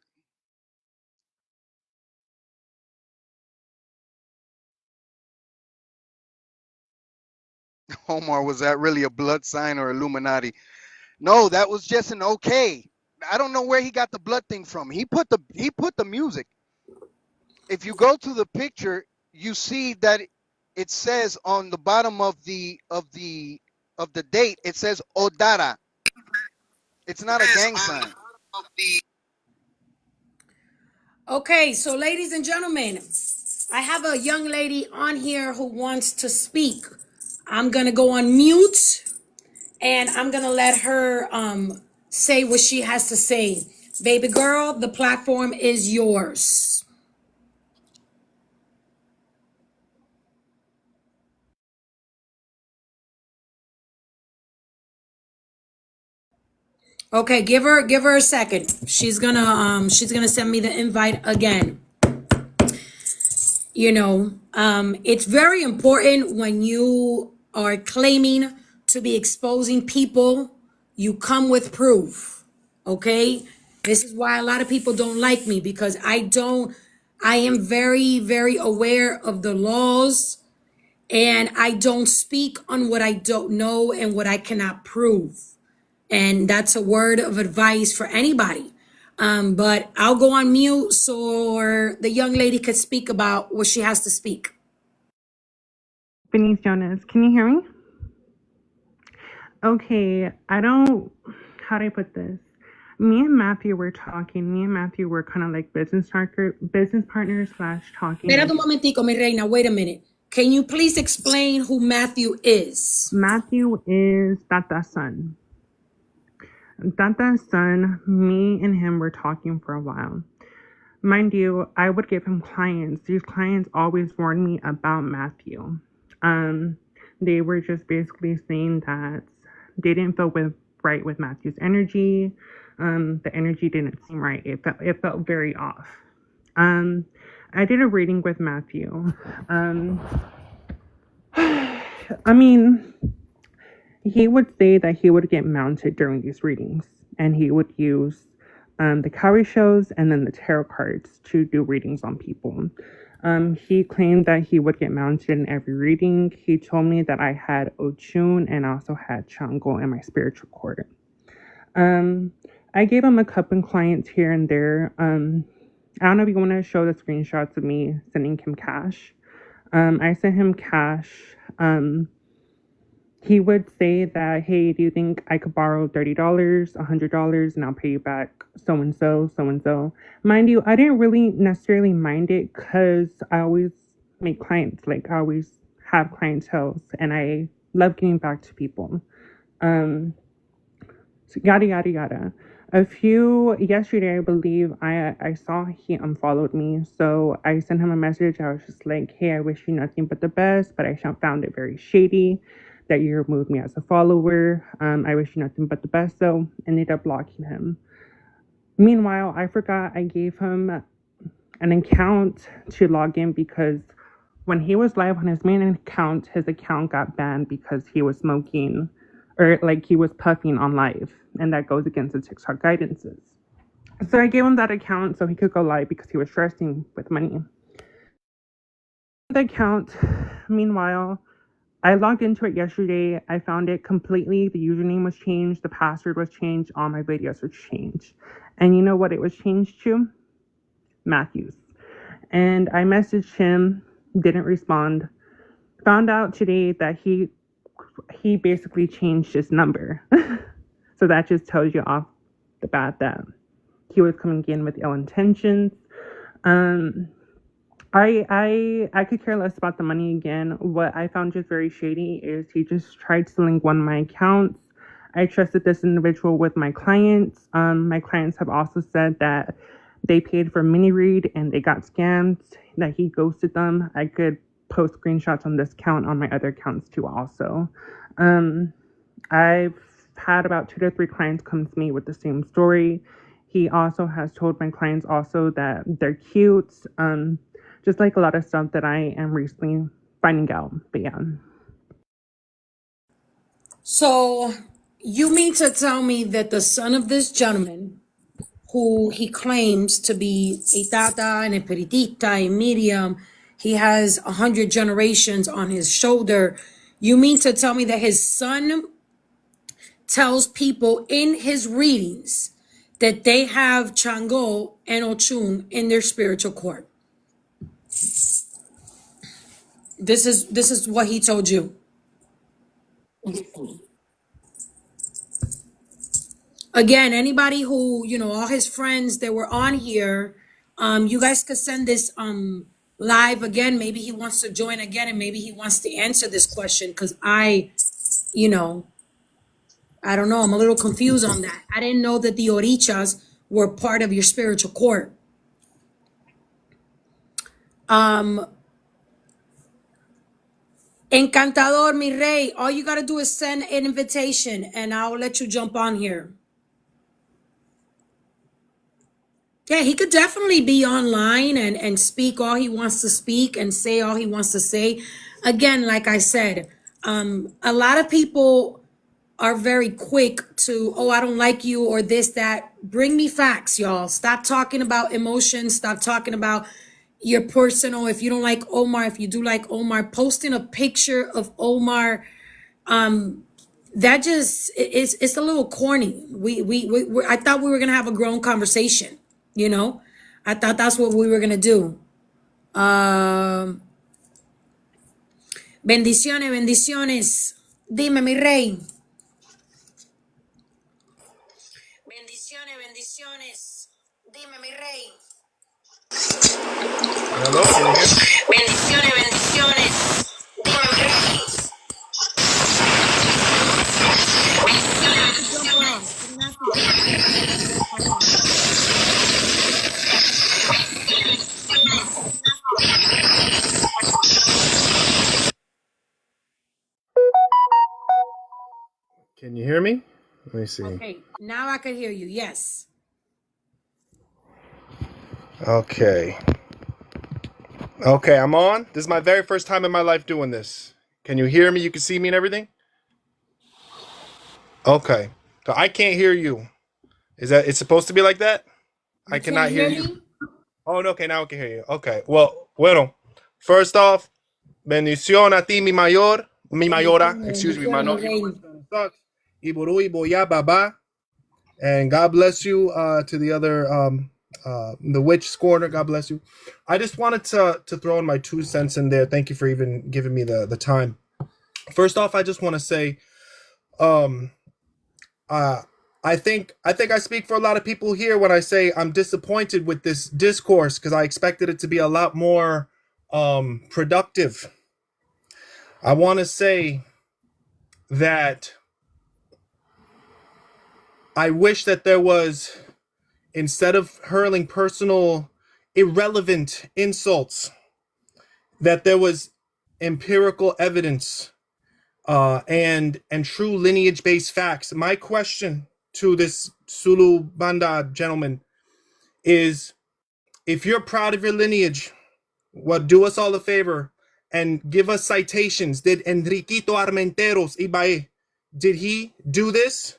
Omar, was that really a blood sign or Illuminati? No, that was just an okay. I don't know where he got the blood thing from. He put the music. If you go to the picture, you see that it says on the bottom of the date, it says Odara. It's not a gang sign. Okay, so ladies and gentlemen, I have a young lady on here who wants to speak. I'm gonna go on mute and I'm gonna let her say what she has to say. Baby girl, the platform is yours. Okay, give her a second. She's gonna send me the invite again. It's very important when you are claiming to be exposing people, you come with proof. Okay? This is why a lot of people don't like me because I am very, very aware of the laws and I don't speak on what I don't know and what I cannot prove. And that's a word of advice for anybody. But I'll go on mute so the young lady could speak about what she has to speak. Denise Jonas, can you hear me? Okay, how do I put this? Me and Matthew were talking. Me and Matthew were kind of like business partners / talking. Espera un momentico, mi reina. Wait a minute. Can you please explain who Matthew is? Matthew is Tata's son. Tata's son, me and him were talking for a while. Mind you, I would give him clients. These clients always warned me about Matthew. They were just basically saying that they didn't feel right with Matthew's energy. The energy didn't seem right. It felt very off. I did a reading with Matthew. He would say that he would get mounted during these readings, and he would use the cowrie shows and then the tarot cards to do readings on people. He claimed that he would get mounted in every reading. He told me that I had Ochun and also had Chango in my spiritual court. I gave him a couple clients here and there. I don't know if you want to show the screenshots of me sending him cash. I sent him cash. He would say that, hey, do you think I could borrow $30, $100, and I'll pay you back so-and-so, so-and-so. Mind you, I didn't really necessarily mind it because I always make clients. Like, I always have clientele, and I love getting back to people. So yada, yada, yada. Yesterday, I believe, I saw he unfollowed me. So I sent him a message. I was just like, hey, I wish you nothing but the best, but I found it very shady that you removed me as a follower. I wish you nothing but the best, so ended up blocking him. Meanwhile, I forgot I gave him an account to log in because when he was live on his main account, his account got banned because he was smoking or like he was puffing on live, and that goes against the TikTok guidances. So I gave him that account so he could go live because he was stressing with money. The account, meanwhile, I logged into it yesterday. I found it completely. The username was changed. The password was changed. All my videos were changed. And you know what it was changed to? Matthews. And I messaged him, didn't respond. Found out today that he basically changed his number. So that just tells you off the bat that he was coming in with ill intentions. I could care less about the money again. What I found just very shady is he just tried to link one of my accounts. I trusted this individual with my clients. My clients have also said that they paid for mini read and they got scammed, that he ghosted them. I could post screenshots on this account on my other accounts too also. I've had about 2 to 3 clients come to me with the same story. He also has told my clients also that they're cute. Just like a lot of stuff that I am recently finding out. But yeah. So you mean to tell me that the son of this gentleman, who he claims to be a Tata and a Peritita, a medium, he has 100 generations on his shoulder. You mean to tell me that his son tells people in his readings that they have Chango and Ochun in their spiritual court? This is what he told you. Again, anybody who, all his friends that were on here, you guys could send this live again. Maybe he wants to join again, and maybe he wants to answer this question, because I don't know. I'm a little confused on that. I didn't know that the Orishas were part of your spiritual court. Encantador, mi rey, all you gotta do is send an invitation and I'll let you jump on here. Yeah, he could definitely be online and speak all he wants to speak and say all he wants to say. Again, like I said, a lot of people are very quick to, oh, I don't like you or this, that. Bring me facts, y'all. Stop talking about emotions. Stop talking about your personal. If you don't like Omar, if you do like Omar, posting a picture of Omar, that just it's a little corny. I thought we were gonna have a grown conversation. I thought that's what we were gonna do. Bendiciones, bendiciones. Dime, mi rey. Bendiciones, bendiciones. Dime, mi rey. Hello, can you hear me? Bendiciones, bendiciones. Dime, mi rey. Can you hear me? Let me see. Okay, now I can hear you. Yes. Okay, I'm on. This is my very first time in my life doing this. Can you hear me? You can see me and everything? Okay. So I can't hear you. Is that it's supposed to be like that? I cannot hear you. Oh, no, okay, now I can hear you. Okay. Well, Bueno, first off, bendición a ti, mi mayora, excuse me, my Spanish sucks. Iburui boya baba. And God bless you to the other, the witch scorner. God bless you. I just wanted to throw in my 2 cents in there. Thank you for even giving me the time. First off, I just want to say, I think I speak for a lot of people here when I say I'm disappointed with this discourse because I expected it to be a lot more productive. I want to say that I wish that there was, instead of hurling personal, irrelevant insults, that there was empirical evidence and true lineage-based facts. My question to this Sulu Banda gentleman is, if you're proud of your lineage, do us all a favor and give us citations. Did Enriquito Armenteros Ibae, did he do this?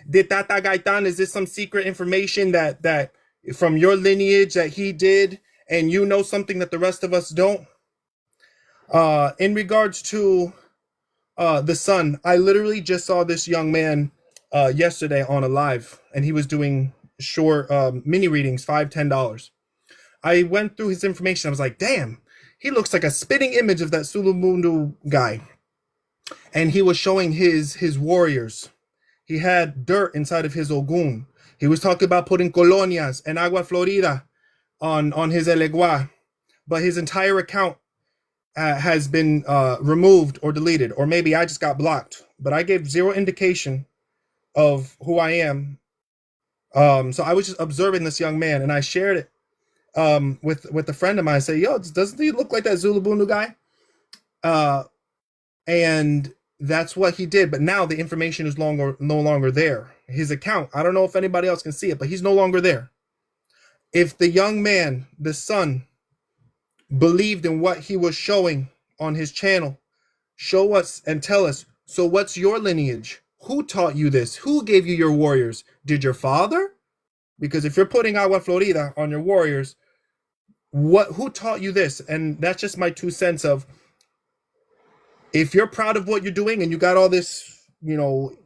Did Tata Gaitan, is this some secret information that from your lineage that he did, and you know something that the rest of us don't? In regards to the son, I literally just saw this young man yesterday on a live, and he was doing short mini readings, $5-10. I went through his information. I was like, damn, he looks like a spitting image of that Sulumundu guy. And he was showing his warriors. He had dirt inside of his Ogun. He was talking about putting colonias and agua florida on his Elegua. But his entire account has been removed or deleted. Or maybe I just got blocked. But I gave zero indication of who I am. So I was just observing this young man, and I shared it with a friend of mine. I say, yo, doesn't he look like that Zulubundu guy? And that's what he did. But now the information is no longer there. His account, I don't know if anybody else can see it, but he's no longer there. If the young man, the son, believed in what he was showing on his channel, show us and tell us, so what's your lineage? Who taught you this? Who gave you your warriors? Did your father? Because if you're putting agua florida on your warriors, who taught you this? And that's just my 2 cents of, if you're proud of what you're doing and you got all this,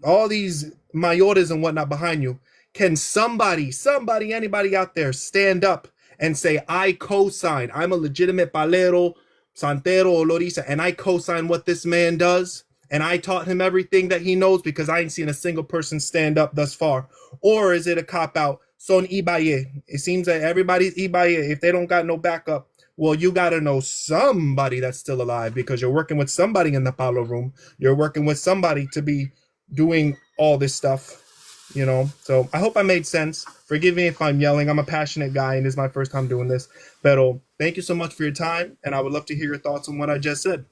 all these mayores and whatnot behind you, can somebody, anybody out there stand up and say, I co-sign, I'm a legitimate palero, santero, or lorisa, and I co-sign what this man does, and I taught him everything that he knows, because I ain't seen a single person stand up thus far? Or is it a cop-out? Son Ibaye. It seems that everybody's Ibaye. If they don't got no backup, well, you got to know somebody that's still alive, because you're working with somebody in the Palo room. You're working with somebody to be doing all this stuff, So I hope I made sense. Forgive me if I'm yelling. I'm a passionate guy, and this is my first time doing this. Pero thank you so much for your time, and I would love to hear your thoughts on what I just said.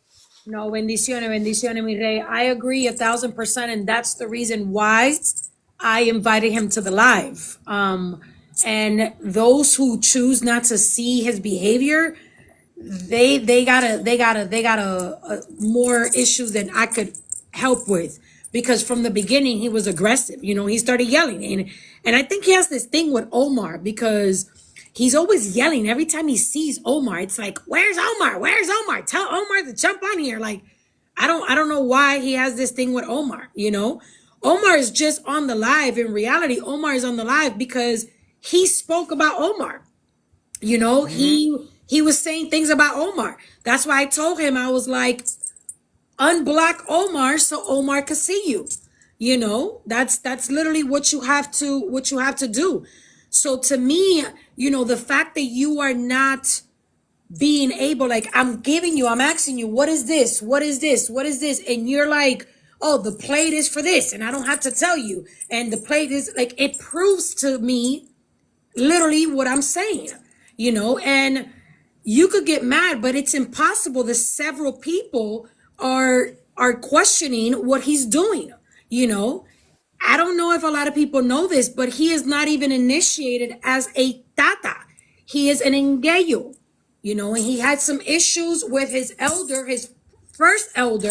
No, bendiciones, mi rey. I agree 1,000%, and that's the reason why I invited him to the live. And those who choose not to see his behavior, they got more issues than I could help with, because from the beginning he was aggressive. He started yelling, and I think he has this thing with Omar, because he's always yelling every time he sees Omar. It's like, where's Omar? Where's Omar? Tell Omar to jump on here. Like, I don't know why he has this thing with Omar. Omar is just on the live. In reality, Omar is on the live because he spoke about Omar. He was saying things about Omar. That's why I told him, I was like, unblock Omar so Omar could see you. That's literally what you have to do. So to me, the fact that you are not being able, like, I'm asking you, what is this? What is this? What is this? And you're like, oh, the plate is for this, and I don't have to tell you. And the plate is like, it proves to me literally what I'm saying, and you could get mad, but it's impossible that several people are questioning what he's doing. I don't know if a lot of people know this, but he is not even initiated as a Tata. He is an Engayo, and he had some issues with his elder, his first elder.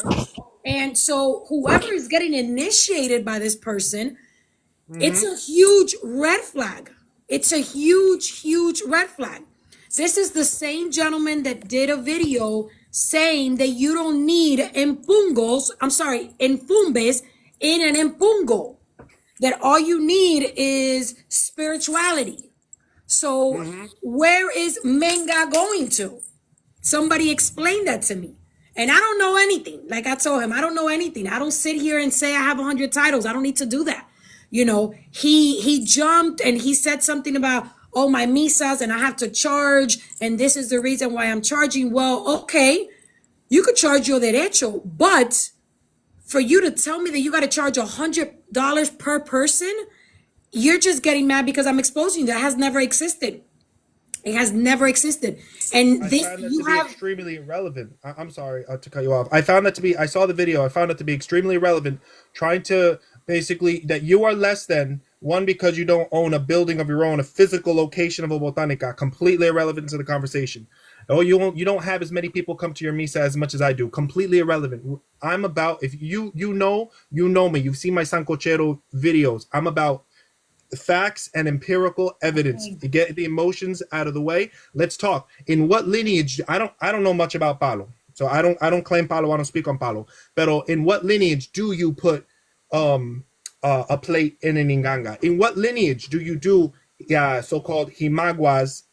And so whoever is getting initiated by this person, it's a huge red flag. It's a huge, huge red flag. This is the same gentleman that did a video saying that you don't need enfumbes in an empungo. That all you need is spirituality. So where is Menga going to? Somebody explain that to me. And I don't know anything. Like I told him, I don't know anything. I don't sit here and say I have 100 titles. I don't need to do that. You know, he jumped and he said something about, oh, my misas and I have to charge. And this is the reason why I'm charging. Well, okay, you could charge your derecho, but for you to tell me that you got to charge $100 per person, you're just getting mad because I'm exposing you. That has never existed. It has never existed. And I this, found that you to be have, extremely irrelevant. I'm sorry to cut you off. I found that to be, I saw the video. I found it to be extremely irrelevant, trying to basically that you are less than one because you don't own a building of your own, a physical location of a botanica, completely irrelevant to the conversation. Oh, you don't have as many people come to your misa as much as I do. Completely irrelevant. I'm about, if you know me. You've seen my Sancochero videos. I'm about facts and empirical evidence to get the emotions out of the way. Let's talk. In what lineage? I don't know much about Palo, so I don't claim Palo. I don't speak on Palo. But in what lineage do you put a plate in an inganga? In what lineage do you do so-called himaguas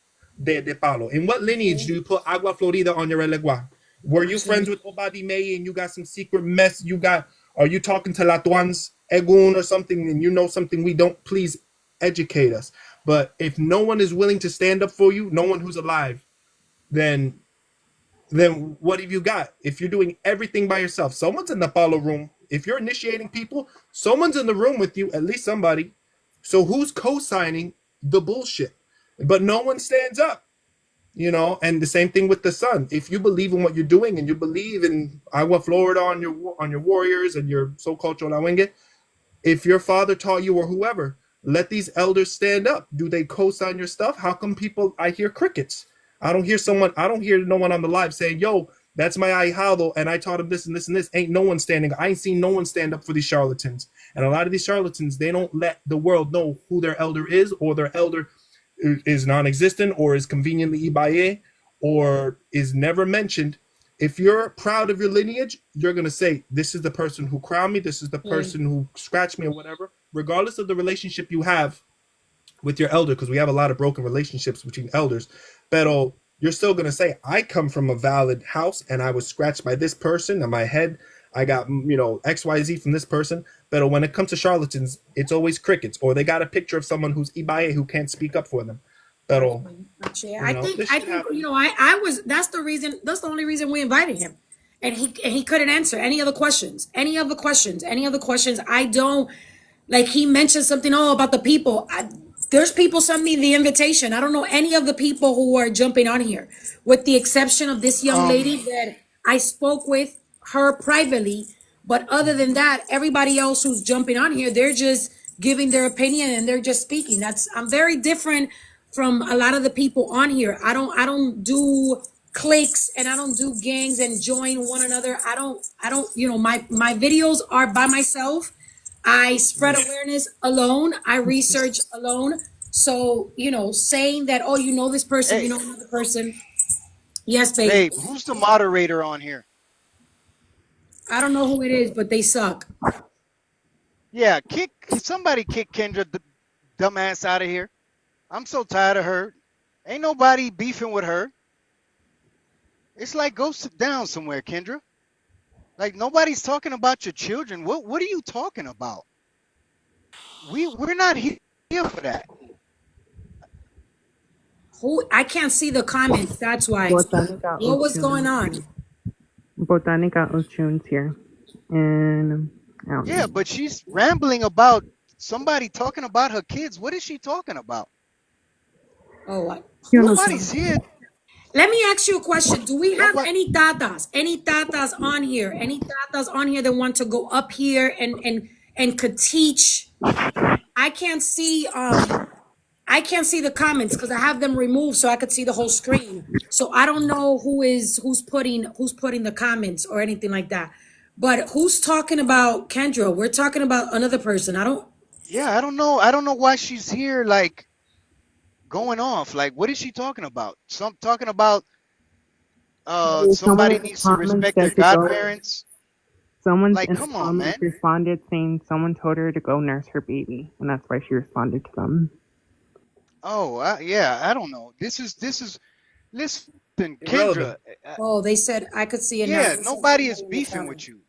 de Palo? In what lineage do you put agua florida on your elegua? Were you friends with Obadi May and you got some secret mess? Are you talking to Latuans Egun or something and you know something we don't? Please educate us. But if no one is willing to stand up for you, no one who's alive, then what have you got? If you're doing everything by yourself, someone's in the Palo room. If you're initiating people, someone's in the room with you, at least somebody. So who's co-signing the bullshit? But no one stands up. You know, and the same thing with the sun. If you believe in what you're doing and you believe in Agua Florida on your warriors and your so-called Cholawenge, if your father taught you or whoever, let these elders stand up. Do they co-sign your stuff? How come I hear crickets? I don't hear no one on the live saying, yo, that's my ahijado and I taught him this and this and this. Ain't no one standing. I ain't seen no one stand up for these charlatans. And a lot of these charlatans, they don't let the world know who their elder is, or their elder is non-existent, or is conveniently Ibaye, or is never mentioned. If you're proud of your lineage, you're going to say, this is the person who crowned me, this is the person who scratched me, or whatever, regardless of the relationship you have with your elder, because we have a lot of broken relationships between elders. But you're still going to say, I come from a valid house and I was scratched by this person on my head. I got, XYZ from this person. But when it comes to charlatans, it's always crickets, or they got a picture of someone who's Ibaye who can't speak up for them. But I think that's the only reason we invited him. And he couldn't answer any of the questions. I don't, like, he mentioned something about the people. There's people sent me the invitation. I don't know any of the people who are jumping on here, with the exception of this young lady that I spoke with her privately. But other than that, everybody else who's jumping on here, they're just giving their opinion and they're just speaking. I'm very different from a lot of the people on here. I don't do cliques and I don't do gangs and join one another. I don't, my videos are by myself. I spread awareness alone. I research alone. So, saying that, oh, this person, another person. Yes, baby. Hey, who's the moderator on here? I don't know who it is, but they suck. Yeah, somebody kick Kendra the dumbass out of here. I'm so tired of her. Ain't nobody beefing with her. It's like, go sit down somewhere, Kendra. Like, nobody's talking about your children. What are you talking about? We're not here for that. I can't see the comments. That's why. What was going on? Botanica Ochun's here. And yeah, but she's rambling about somebody talking about her kids. What is she talking about? Oh, what? Nobody's here. Let me ask you a question. Do we have any tatas? Any tatas on here? Any tatas on here that want to go up here and could teach? I can't see the comments because I have them removed so I could see the whole screen. So I don't know who's putting the comments or anything like that. But who's talking about Kendra? We're talking about another person. I don't know. Yeah, I don't know. I don't know why she's here, like, going off. Like, what is she talking about? Talking about Someone somebody in the needs to comments respect their said to go. godparents. Someone Like, in the come on, comments man. responded saying someone told her to go nurse her baby, and that's why she responded to them. Oh, yeah, I don't know. This is listen, Kendra. Irrelevant. Oh, they said I could see it now. Yeah, They said nobody is somebody in the beefing comments. with you.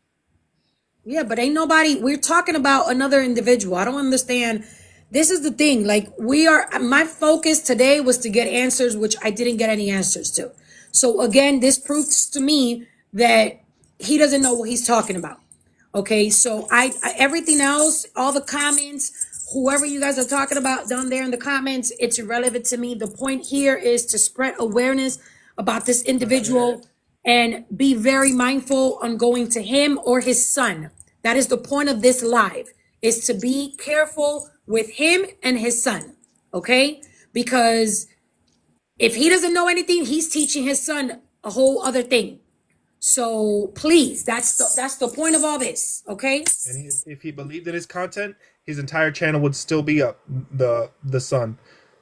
Yeah, but ain't nobody. We're talking about another individual. I don't understand. This is the thing. Like, we are. My focus today was to get answers, which I didn't get any answers to. So again, this proves to me that he doesn't know what he's talking about. Okay, so I everything else, all the comments, whoever you guys are talking about down there in the comments, it's irrelevant to me. The point here is to spread awareness about this individual and be very mindful on going to him or his son. That is the point of this live, is to be careful with him and his son. Okay, because if he doesn't know anything, he's teaching his son a whole other thing. So please, that's the point of all this, okay? And if he believed in his content, his entire channel would still be up. The son,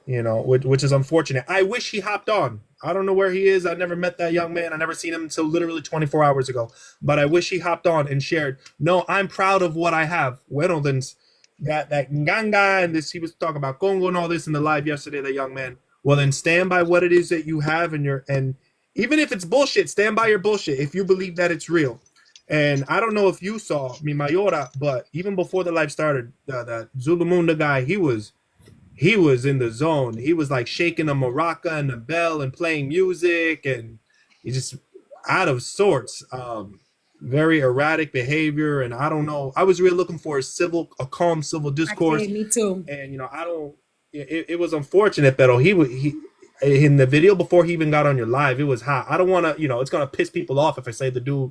which is unfortunate. I wish he hopped on. I don't know where he is. I never met that young man. I never seen him until literally 24 hours ago. But I wish he hopped on and shared. No, I'm proud of what I have. Bueno, then that Nganga and this, he was talking about Congo and all this in the live yesterday, that young man. Well, then stand by what it is that you have, and even if it's bullshit, stand by your bullshit if you believe that it's real. And I don't know if you saw Mi Mayora, but even before the live started, that Zulumunda guy, he was in the zone. He was like shaking a maraca and a bell and playing music, and he's just out of sorts. Very erratic behavior, and I don't know. I was really looking for a calm civil discourse. Me too. And I don't. It was unfortunate, but he in the video before he even got on your live, it was hot. I don't want to. It's gonna piss people off if I say the dude.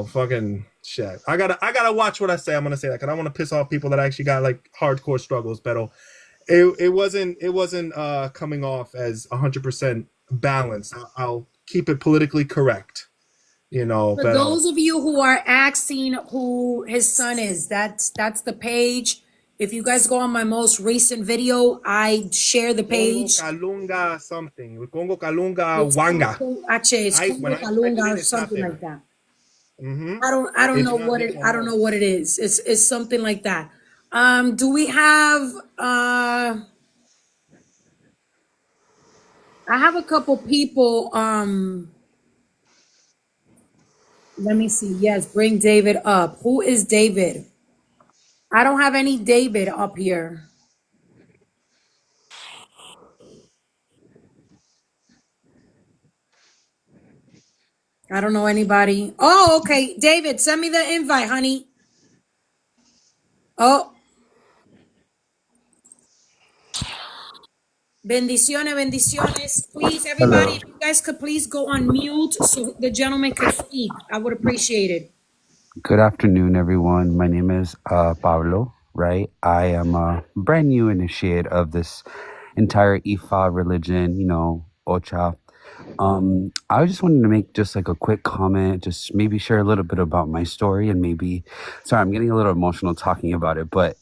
Fucking shit. I gotta watch what I say. I'm gonna say that because I want to piss off people that actually got like hardcore struggles. But it wasn't coming off as 100% balanced. I'll keep it politically correct. For those of you who are asking who his son is, that's the page. If you guys go on my most recent video, I share the page. Congo Kalunga something. Congo Kalunga Wanga. It's Congo Kalunga or something like that. Mm-hmm. I don't know what it is. It's something like that. Do we have I have a couple people. Let me see. Yes, bring David up. Who is David? I don't have any David up here. I don't know anybody. Oh, okay. David, send me the invite, honey. Oh. Bendiciones. Please, everybody, if you guys could please go on mute so the gentleman could speak. I would appreciate it. Good afternoon, everyone. My name is Pablo, right? I am a brand new initiate of this entire Ifa religion, Ocha. I just wanted to make just like a quick comment, just maybe share a little bit about my story and sorry, I'm getting a little emotional talking about it, but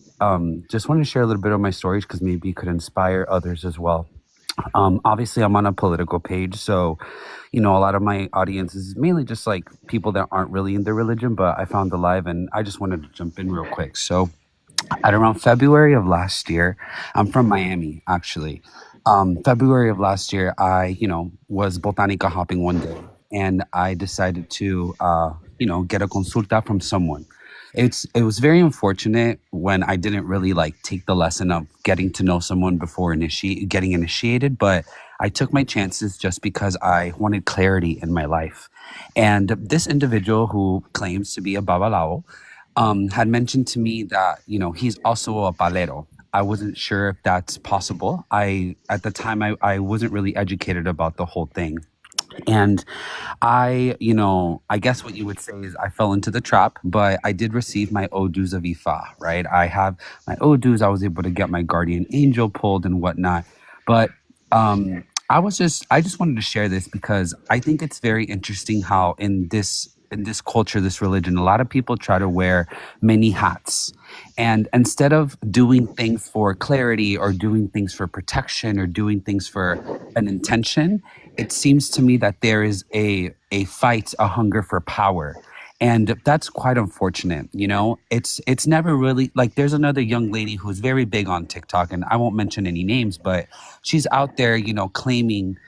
just want to share a little bit of my stories because maybe it could inspire others as well. Obviously, I'm on a political page, so a lot of my audience is mainly just like people that aren't really in their religion, but I found the live and I just wanted to jump in real quick. So at around February of last year, I'm from Miami, actually. February of last year, I, was botanica hopping one day and I decided to, get a consulta from someone. It was very unfortunate when I didn't really like take the lesson of getting to know someone before getting initiated, but I took my chances just because I wanted clarity in my life. And this individual who claims to be a babalao had mentioned to me that, he's also a palero. I wasn't sure if that's possible. At the time, I wasn't really educated about the whole thing. And I guess what you would say is I fell into the trap, but I did receive my Odus of Ifa, right? I have my Odus. I was able to get my guardian angel pulled and whatnot. But I just wanted to share this because I think it's very interesting how in this this culture, this religion, a lot of people try to wear many hats. And instead of doing things for clarity or doing things for protection or doing things for an intention, it seems to me that there is a fight, a hunger for power. And that's quite unfortunate. It's never really like there's another young lady who's very big on TikTok, and I won't mention any names, but she's out there, claiming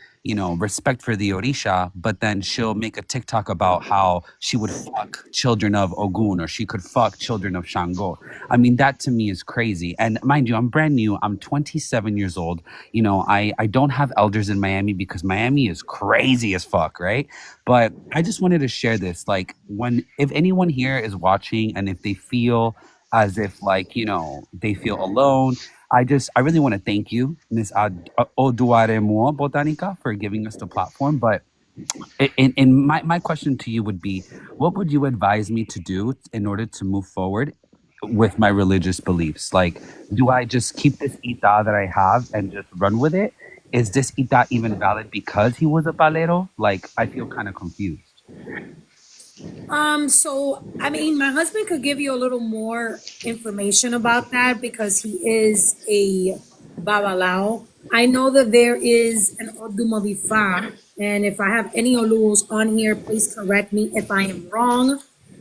respect for the Orisha, but then she'll make a TikTok about how she would fuck children of Ogun or she could fuck children of Shango. I mean, that to me is crazy. And mind you, I'm brand new. I'm 27 years old. I don't have elders in Miami because Miami is crazy as fuck, right? But I just wanted to share this. Like, if anyone here is watching and if they feel as if they feel alone, I really want to thank you, Ms. Oduaremo Botanica, for giving us the platform. But my question to you would be, what would you advise me to do in order to move forward with my religious beliefs? Like, do I just keep this ita that I have and just run with it? Is this ita even valid because he was a palero? Like, I feel kind of confused. So I mean, my husband could give you a little more information about that because he is a babalao. I know that there is an odumavifa, and if I have any olus on here, please correct me if I am wrong.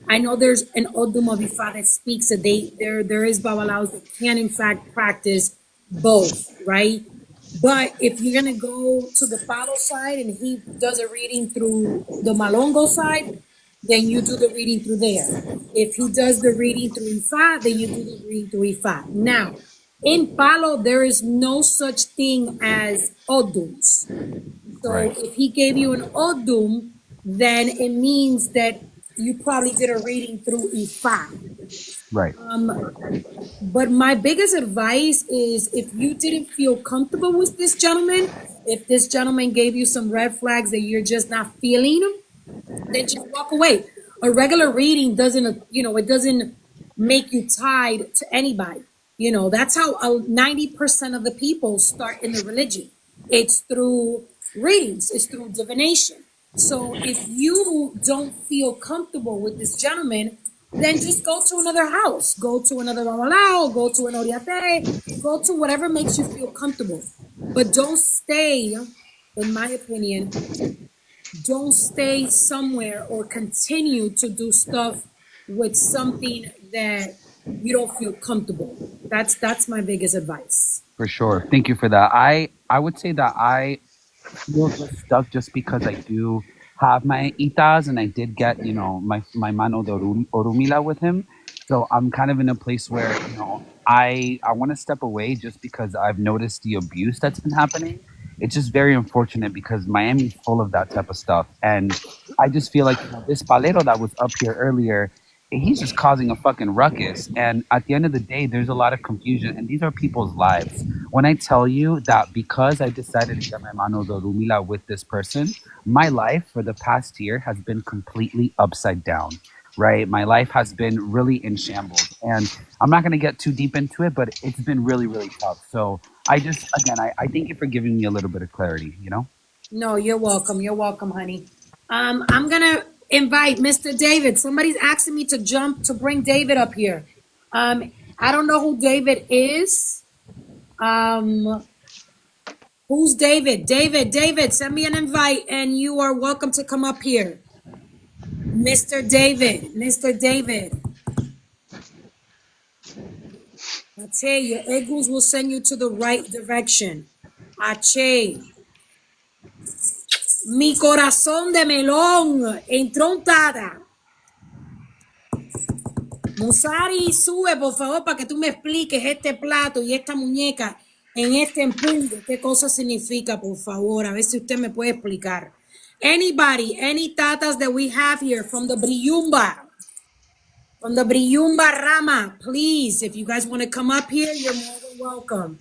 I know there's an odumavifa that speaks that there is babalaos that can in fact practice both, right? But if you're gonna go to the Palo side and he does a reading through the Malongo side, then you do the reading through there. If he does the reading through Ifa, then you do the reading through Ifa. Now, in Palo, there is no such thing as Odums. So Right. if he gave you an Odum, then it means that you probably did a reading through Ifa. Right. But my biggest advice is if you didn't feel comfortable with this gentleman, if this gentleman gave you some red flags that you're just not feeling, then just walk away. A regular reading doesn't, it doesn't make you tied to anybody. That's how 90% of the people start in the religion. It's through readings, it's through divination. So if you don't feel comfortable with this gentleman, then just go to another house, go to another babalao, go to an oriate, go to whatever makes you feel comfortable. But don't stay, in my opinion, don't stay somewhere or continue to do stuff with something that you don't feel comfortable. That's my biggest advice. For sure. Thank you for that. I would say that I feel just stuck just because I do have my itas and I did get, my mano de orumila with him. So I'm kind of in a place where, I want to step away just because I've noticed the abuse that's been happening. It's just very unfortunate because Miami's full of that type of stuff. And I just feel like this palero that was up here earlier, he's just causing a fucking ruckus. And at the end of the day, there's a lot of confusion, and these are people's lives. When I tell you that because I decided to get my mano de rumila with this person, my life for the past year has been completely upside down, right? My life has been really in shambles. And I'm not going to get too deep into it, but it's been really, really tough. So I thank you for giving me a little bit of clarity. No, you're welcome. You're welcome, honey. I'm gonna invite Mr. David. Somebody's asking me to bring David up here. I don't know who David is. Who's David? David, send me an invite and you are welcome to come up here. Mr. David. Ache, your eagles will send you to the right direction. Ache. Mi corazón de melón entrontada. Musari, sube por favor para que tú me expliques este plato y esta muñeca en este empunde. ¿Qué cosa significa, por favor? A ver si usted me puede explicar. Anybody, any tatas that we have here from the Briyumba Rama, please, if you guys want to come up here, you're more than welcome.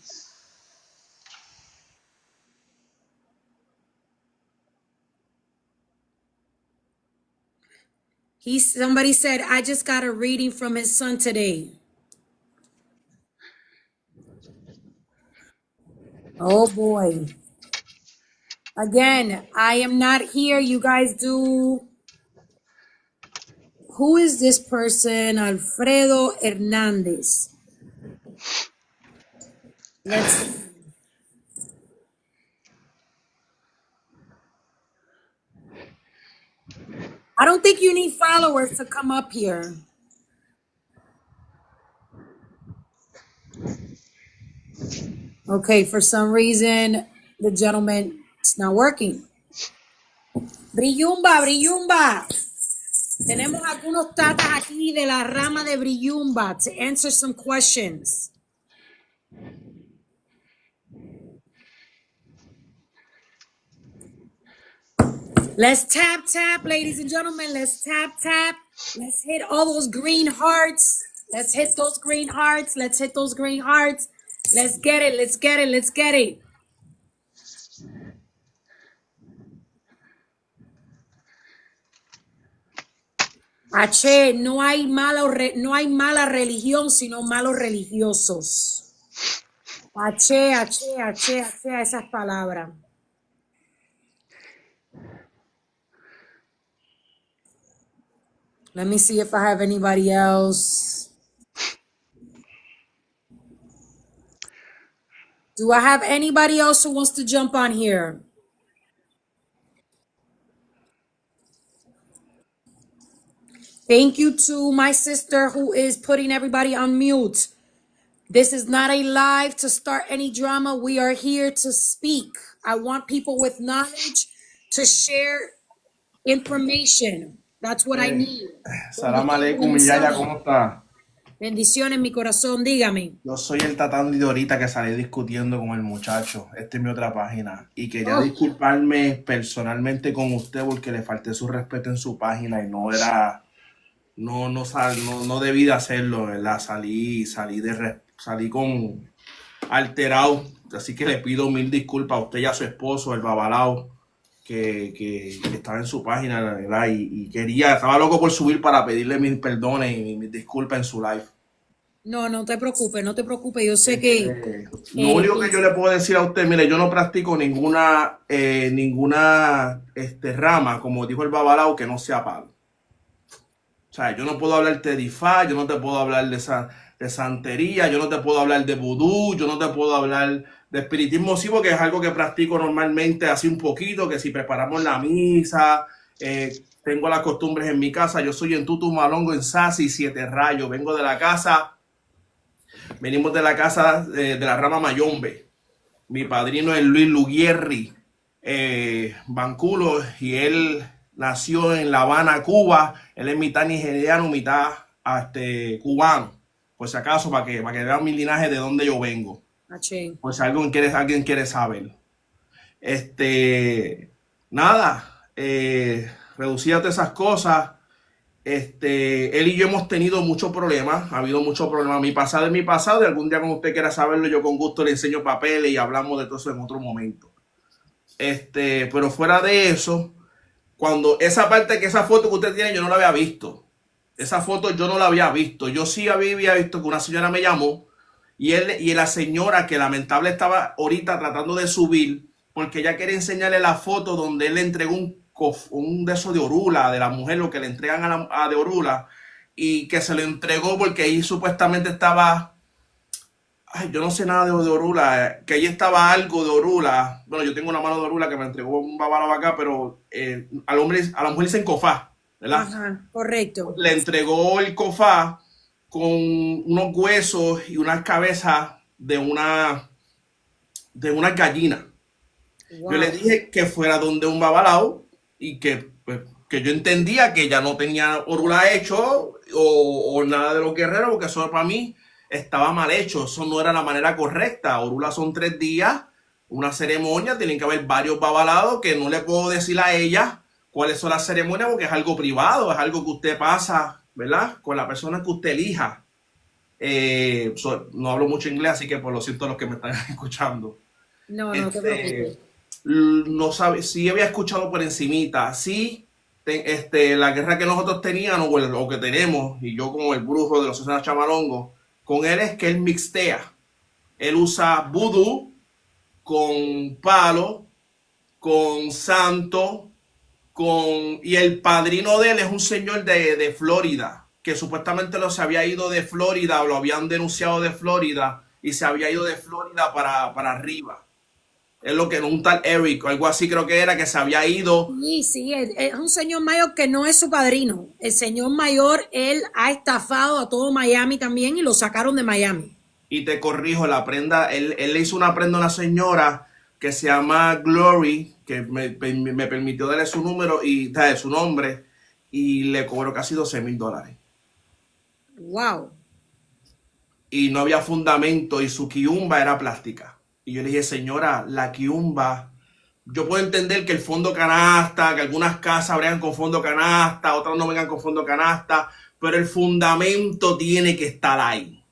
Somebody said, I just got a reading from his son today. Oh boy. Again, I am not here. You guys do Who is this person? Alfredo Hernandez. Let's see. I don't think you need followers to come up here. Okay, for some reason, the gentleman, it's not working. Brillumba, Brillumba. Tenemos algunos tatas aquí de la rama de Brillumba to answer some questions. Let's tap, ladies and gentlemen. Let's tap. Let's hit all those green hearts. Let's hit those green hearts. Let's hit those green hearts. Let's get it. Let's get it. Let's get it. Ache, no hay mala religión, sino malos religiosos. Ache, esas palabras. Let me see if I have anybody else. Do I have anybody else who wants to jump on here? Thank you to my sister who is putting everybody on mute. This is not a live to start any drama. We are here to speak. I want people with knowledge to share information. That's what I need. Salam aleikum, Yaya, ¿cómo está? Bendiciones, mi corazón, dígame. Yo soy el Tata de ahorita que salí discutiendo con el muchacho. Esta es mi otra página. Y quería disculparme personalmente con usted porque le falté su respeto en su página y no debí de hacerlo, ¿verdad? Salí con alterado. Así que le pido mil disculpas a usted y a su esposo, el babalao, que estaba en su página, ¿verdad? Y estaba loco por subir para pedirle mis perdones y mis disculpas en su live. No te preocupes, yo sé que... Lo único que yo le puedo decir a usted, mire, yo no practico ninguna rama, como dijo el babalao, que no sea palo. O sea, yo no puedo hablarte de difá, yo no te puedo hablar de santería, yo no te puedo hablar de vudú, yo no te puedo hablar de espiritismo sí, porque es algo que practico normalmente así un poquito, que si preparamos la misa, tengo las costumbres en mi casa, yo soy en Tutumalongo, en Sasi, 7 Rayos, venimos de la casa de la rama Mayombe. Mi padrino es Luis Luguierri Banculo y él nació en La Habana, Cuba. Él es mitad nigeriano, mitad cubano. Por si acaso, para que vean mi linaje de dónde yo vengo. Por si alguien quiere saber. Nada, reducida todas esas cosas. Él y yo hemos tenido muchos problemas. Ha habido muchos problemas. Mi pasado es mi pasado. Y algún día, como usted quiera saberlo, yo con gusto le enseño papeles y hablamos de todo eso en otro momento. Pero fuera de eso, cuando esa foto que usted tiene, yo no la había visto. Esa foto yo no la había visto. Yo sí había visto que una señora me llamó y la señora que lamentable estaba ahorita tratando de subir porque ella quería enseñarle la foto donde él le entregó un de esos de Orula, de la mujer, lo que le entregan a de Orula, y que se lo entregó porque ahí supuestamente estaba, yo no sé nada de Orula, que ahí estaba algo de Orula. Bueno, yo tengo una mano de Orula que me entregó un babalo acá, pero a la mujer dicen cofá, ¿verdad? Ajá, correcto. Le entregó el cofá con unos huesos y unas cabezas de una gallina. Wow. Yo le dije que fuera donde un babalao y que yo entendía que ya no tenía Orula hecho o nada de los guerreros, porque eso para mí estaba mal hecho. Eso no era la manera correcta. Orula son 3 días, una ceremonia, tienen que haber varios babalados que no le puedo decir a ella cuáles son las ceremonias porque es algo privado, es algo que usted pasa, ¿verdad? Con la persona que usted elija. No hablo mucho inglés, así que por lo siento a los que me están escuchando. No te preocupes. No sabe, sí había escuchado por encimita, sí, la guerra que nosotros teníamos o que tenemos, y yo como el brujo de los 60 chamalongos, con él es que él mixtea. Él usa vudú con palo, con santo, y el padrino de él es un señor de Florida, que supuestamente se había ido de Florida, o lo habían denunciado de Florida, y se había ido de Florida para arriba. Es lo que un tal Eric, o algo así creo que era, que se había ido. Sí, es un señor mayor que no es su padrino. El señor mayor, él ha estafado a todo Miami también y lo sacaron de Miami. Y te corrijo, la prenda, él le hizo una prenda a una señora que se llama Glory, que me permitió darle su número y su nombre, y le cobró casi $12,000. Wow. Y no había fundamento, y su quiumba era plástica. Y yo le dije, señora, la quiumba, yo puedo entender que el fondo canasta, que algunas casas vengan con fondo canasta, otras no vengan con fondo canasta, pero el fundamento tiene que estar ahí.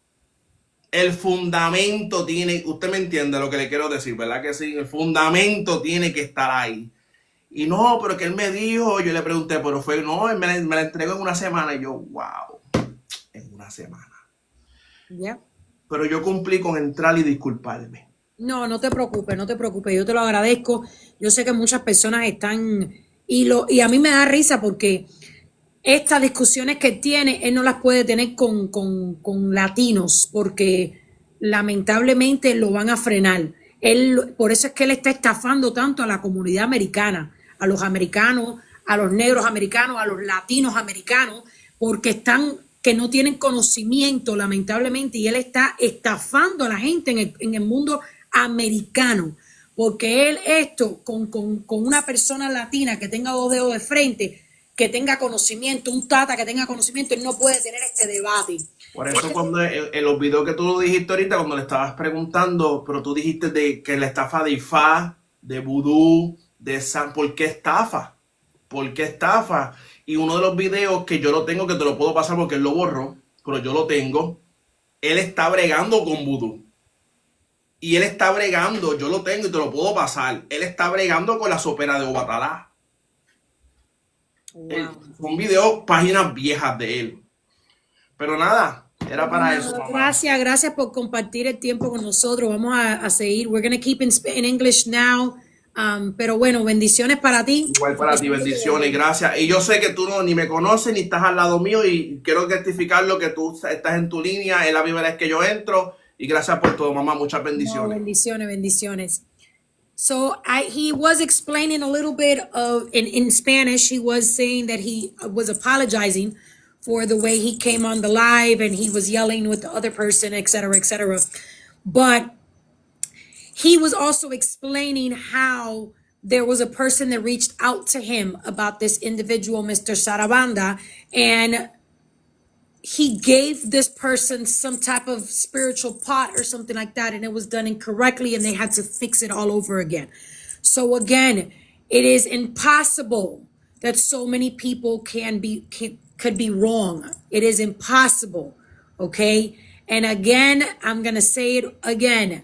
El fundamento tiene, usted me entiende lo que le quiero decir, ¿verdad que sí? El fundamento tiene que estar ahí. Y no, pero que él me dijo, yo le pregunté, pero fue, no, él me la entregó en una semana. Y yo, wow, en una semana. Yeah. Pero yo cumplí con entrar y disculparme. No, no te preocupes, no te preocupes, yo te lo agradezco. Yo sé que muchas personas están, y a mí me da risa porque estas discusiones que tiene, él no las puede tener con latinos, porque lamentablemente lo van a frenar. Por eso es que él está estafando tanto a la comunidad americana, a los americanos, a los negros americanos, a los latinos americanos, porque están que no tienen conocimiento, lamentablemente, y él está estafando a la gente en el mundo americano, porque él con una persona latina que tenga 2 dedos de frente, que tenga conocimiento, un Tata que tenga conocimiento, él no puede tener este debate. Por eso cuando en los videos que tú lo dijiste ahorita, cuando le estabas preguntando, pero tú dijiste de que la estafa de Ifá, de vudú, de San, ¿por qué estafa? ¿Por qué estafa? Y uno de los videos que yo lo tengo, que te lo puedo pasar porque él lo borró, pero yo lo tengo, él está bregando con vudú. Y él está bregando, yo lo tengo y te lo puedo pasar, él está bregando con la sopera de Obatalá. Wow. Son videos, páginas viejas de él. Pero nada, era para eso. Mamá. Gracias por compartir el tiempo con nosotros. Vamos a seguir. We're going to keep in English now. Pero bueno, bendiciones para ti. Igual para ti, bendiciones, gracias. Y yo sé que tú ni me conoces ni estás al lado mío y quiero certificarlo que tú estás en tu línea, es la primera vez que yo entro y gracias por todo, mamá, muchas bendiciones. No, bendiciones. So he was explaining a little bit of, in Spanish, he was saying that he was apologizing for the way he came on the live and he was yelling with the other person, etc., etc. But he was also explaining how there was a person that reached out to him about this individual, Mr. Sarabanda, and he gave this person some type of spiritual pot or something like that, and it was done incorrectly, and they had to fix it all over again. So again, it is impossible that so many people could be wrong. It is impossible, okay? And again, I'm going to say it again.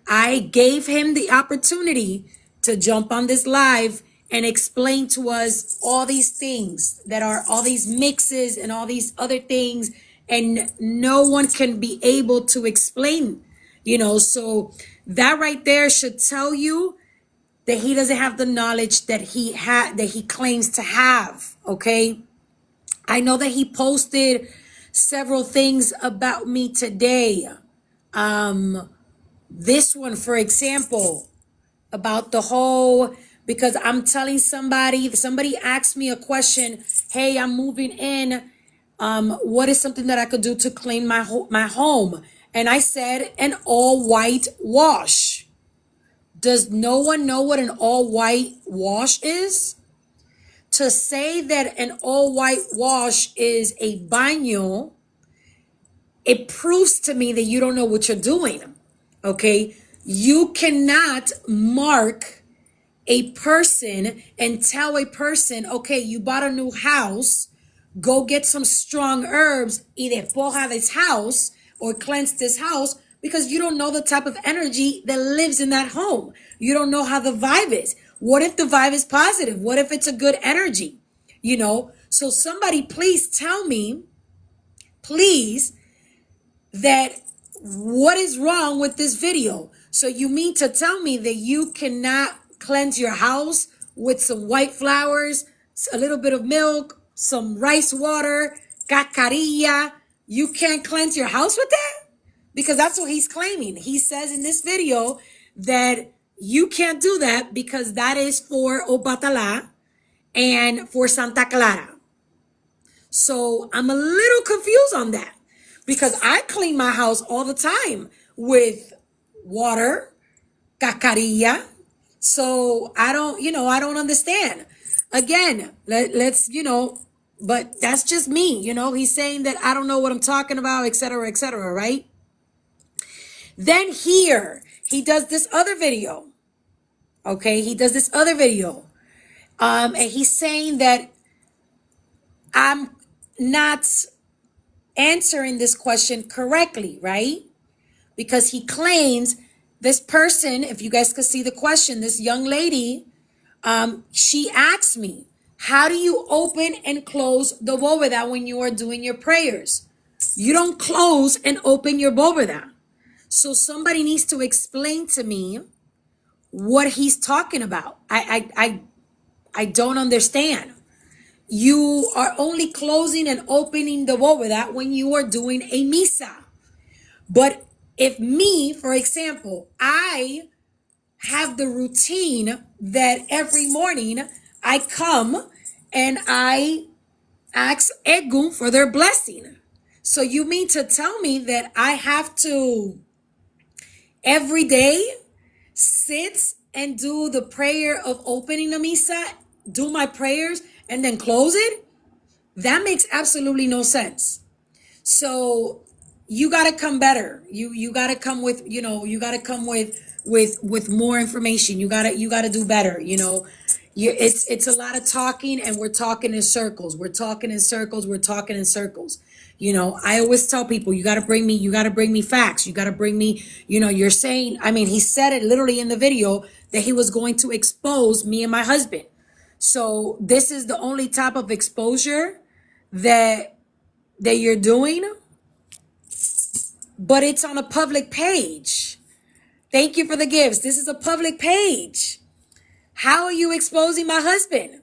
I gave him the opportunity to jump on this live and explain to us all these things that are all these mixes and all these other things, and no one can be able to explain, so that right there should tell you that he doesn't have the knowledge that he claims to have. Okay, I know that he posted several things about me today. This one, for example, about the whole, because I'm telling somebody asked me a question, hey, I'm moving in, what is something that I could do to clean my home? And I said, an all-white wash. Does no one know what an all-white wash is? To say that an all-white wash is a baño, it proves to me that you don't know what you're doing, okay? You cannot mark a person and tell a person, okay, you bought a new house, go get some strong herbs y despoja this house or cleanse this house, because you don't know the type of energy that lives in that home. You don't know how the vibe is. What if the vibe is positive? What if it's a good energy? So somebody please tell me, please, that what is wrong with this video? So you mean to tell me that you cannot cleanse your house with some white flowers, a little bit of milk, some rice water, cascarilla. You can't cleanse your house with that? Because that's what he's claiming. He says in this video that you can't do that because that is for Obatala and for Santa Clara. So I'm a little confused on that because I clean my house all the time with water, cascarilla. So I don't understand. Again, let's, but that's just me, he's saying that I don't know what I'm talking about, etc., etc., right? Then here, he does this other video. Okay, he does this other video. And he's saying that I'm not answering this question correctly, right? Because he claims this person, if you guys could see the question, this young lady, she asked me, how do you open and close the bóveda when you are doing your prayers? You don't close and open your bóveda. So somebody needs to explain to me what he's talking about. I don't understand. You are only closing and opening the bóveda when you are doing a misa. But if me, for example, I have the routine that every morning I come and I ask Egun for their blessing. So you mean to tell me that I have to every day sit and do the prayer of opening the misa, do my prayers, and then close it? That makes absolutely no sense. So you got to come better. You got to come with, you got to come with more information. You got to do better. It's a lot of talking, and we're talking in circles. We're talking in circles. I always tell people, you got to bring me facts. You got to bring me, you're saying, he said it literally in the video that he was going to expose me and my husband. So this is the only type of exposure that you're doing, but it's on a public page. Thank you for the gifts. This is a public page. How are you exposing my husband?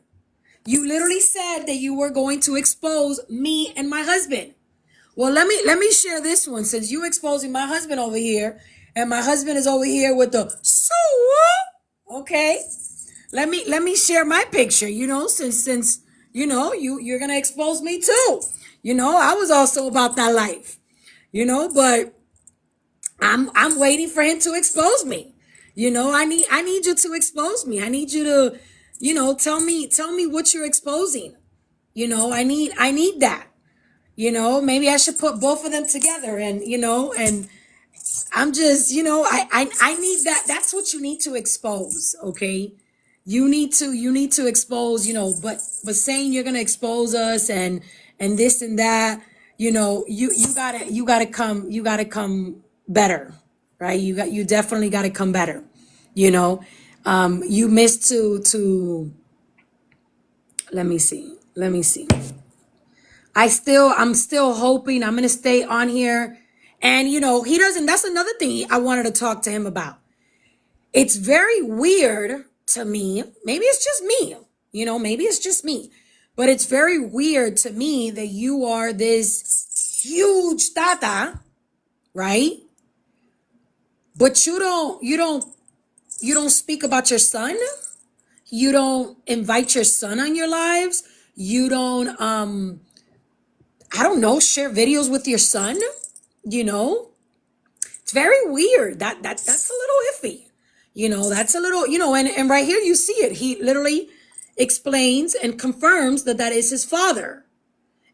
You literally said that you were going to expose me and my husband. Well, let me share this one, since you exposing my husband over here, and my husband is over here with the so what? Okay. Let me share my picture, since you're gonna expose me too. I was also about that life, but I'm waiting for him to expose me. I need you to expose me. I need you to, tell me what you're exposing. I need that. Maybe I should put both of them together, and I'm just, I need that. That's what you need to expose. Okay. You need to expose, but saying you're going to expose us and this and that, you gotta come better, right? You definitely gotta come better. You missed to, let me see. I'm still hoping I'm going to stay on here. And, he doesn't, that's another thing I wanted to talk to him about. It's very weird to me. Maybe it's just me, but it's very weird to me that you are this huge Tata, right? But you don't speak about your son. You don't invite your son on your lives. You don't, I don't know, share videos with your son. It's very weird. That's a little iffy. That's a little, and right here you see it. He literally explains and confirms that is his father.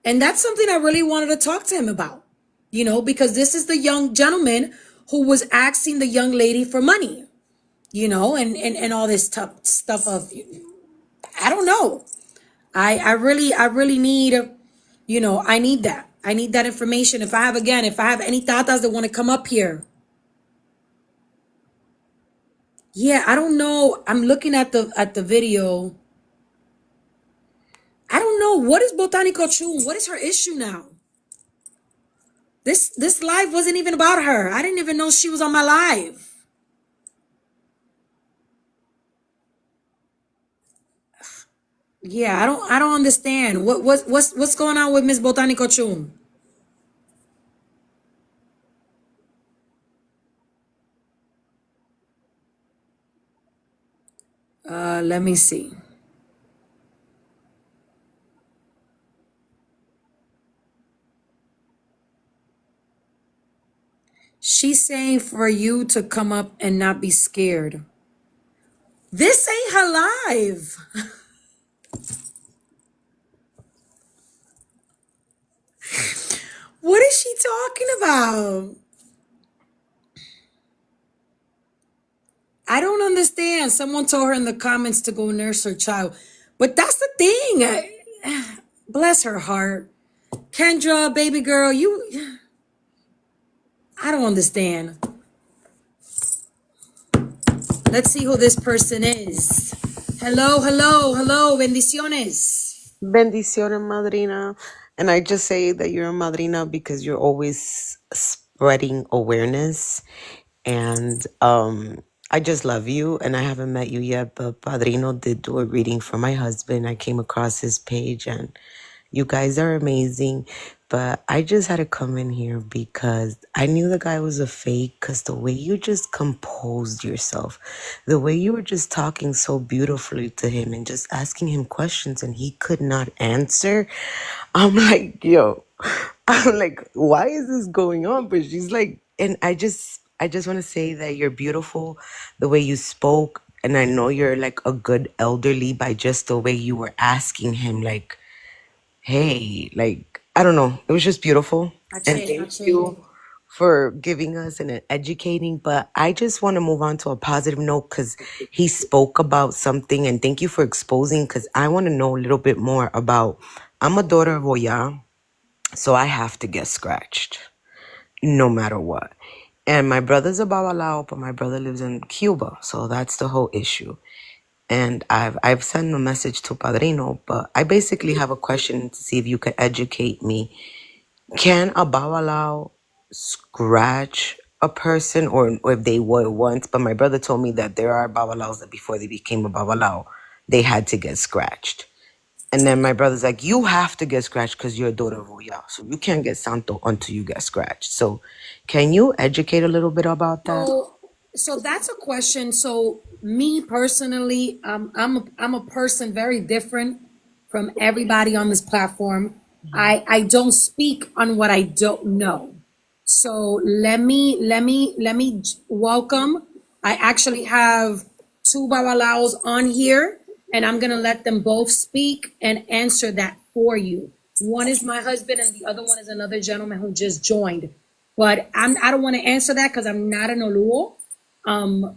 And that's something I really wanted to talk to him about, because this is the young gentleman who was asking the young lady for money, and all this tough stuff of, I don't know. I really need, I need that. I need that information. If I have any tatas that want to come up here. Yeah, I don't know. I'm looking at the video. I don't know. What is Botanico Chun? What is her issue now? This live wasn't even about her. I didn't even know she was on my live. Yeah, I don't understand. What's going on with Miss Botanico Chum? Let me see. She's saying for you to come up and not be scared. This ain't her live. What is she talking about? I don't understand. Someone told her in the comments to go nurse her child. But that's the thing. Bless her heart. Kendra, baby girl, I don't understand. Let's see who this person is. Hello, hello, hello, bendiciones. Bendiciones, madrina. And I just say that you're a madrina because you're always spreading awareness. And I just love you. And I haven't met you yet, but Padrino did do a reading for my husband. I came across his page and you guys are amazing. But I just had to come in here because I knew the guy was a fake because the way you just composed yourself, the way you were just talking so beautifully to him and just asking him questions and he could not answer. I'm like, yo, I'm like, why is this going on? But she's like, and I just want to say that you're beautiful, the way you spoke. And I know you're like a good elderly by just the way you were asking him, like, hey, like, I don't know. It was just beautiful. And thank you for giving us and educating. But I just want to move on to a positive note because he spoke about something. And thank you for exposing because I want to know a little bit more about. I'm a daughter of Oya, so I have to get scratched no matter what. And my brother's a Babalao, but my brother lives in Cuba. So that's the whole issue. And I've sent a message to Padrino, but I basically have a question to see if you could educate me. Can a Babalao scratch a person or if they were once? But my brother told me that there are Babalaos that before they became a Babalao, they had to get scratched. And then my brother's like, you have to get scratched because you're a daughter of Oya. So you can't get Santo until you get scratched. So can you educate a little bit about that? So that's a question. So me personally, I'm a person very different from everybody on this platform. I don't speak on what I don't know. So let me welcome. I actually have two Babalaos on here, and I'm gonna let them both speak and answer that for you. One is my husband, and the other one is another gentleman who just joined. But I don't want to answer that because I'm not an Oluo.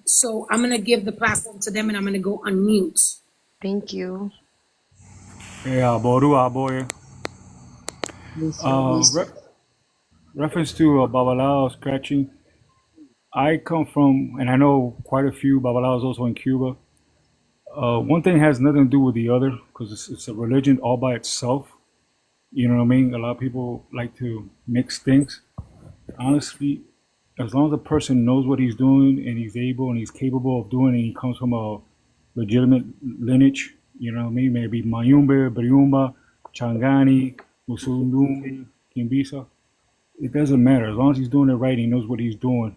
So I'm gonna give the platform to them, and I'm gonna go on mute. Thank you. Yeah, Boru Aboye. Reference to Babalao scratching. I come from, and I know quite a few Babalaos also in Cuba. One thing has nothing to do with the other because it's a religion all by itself. You know what I mean? A lot of people like to mix things. Honestly, as long as the person knows what he's doing and he's able and he's capable of doing it, and he comes from a legitimate lineage, you know what I mean? Maybe Mayumbe, Briumba, Changani, Musundumi, Kimbisa. It doesn't matter. As long as he's doing it right, he knows what he's doing.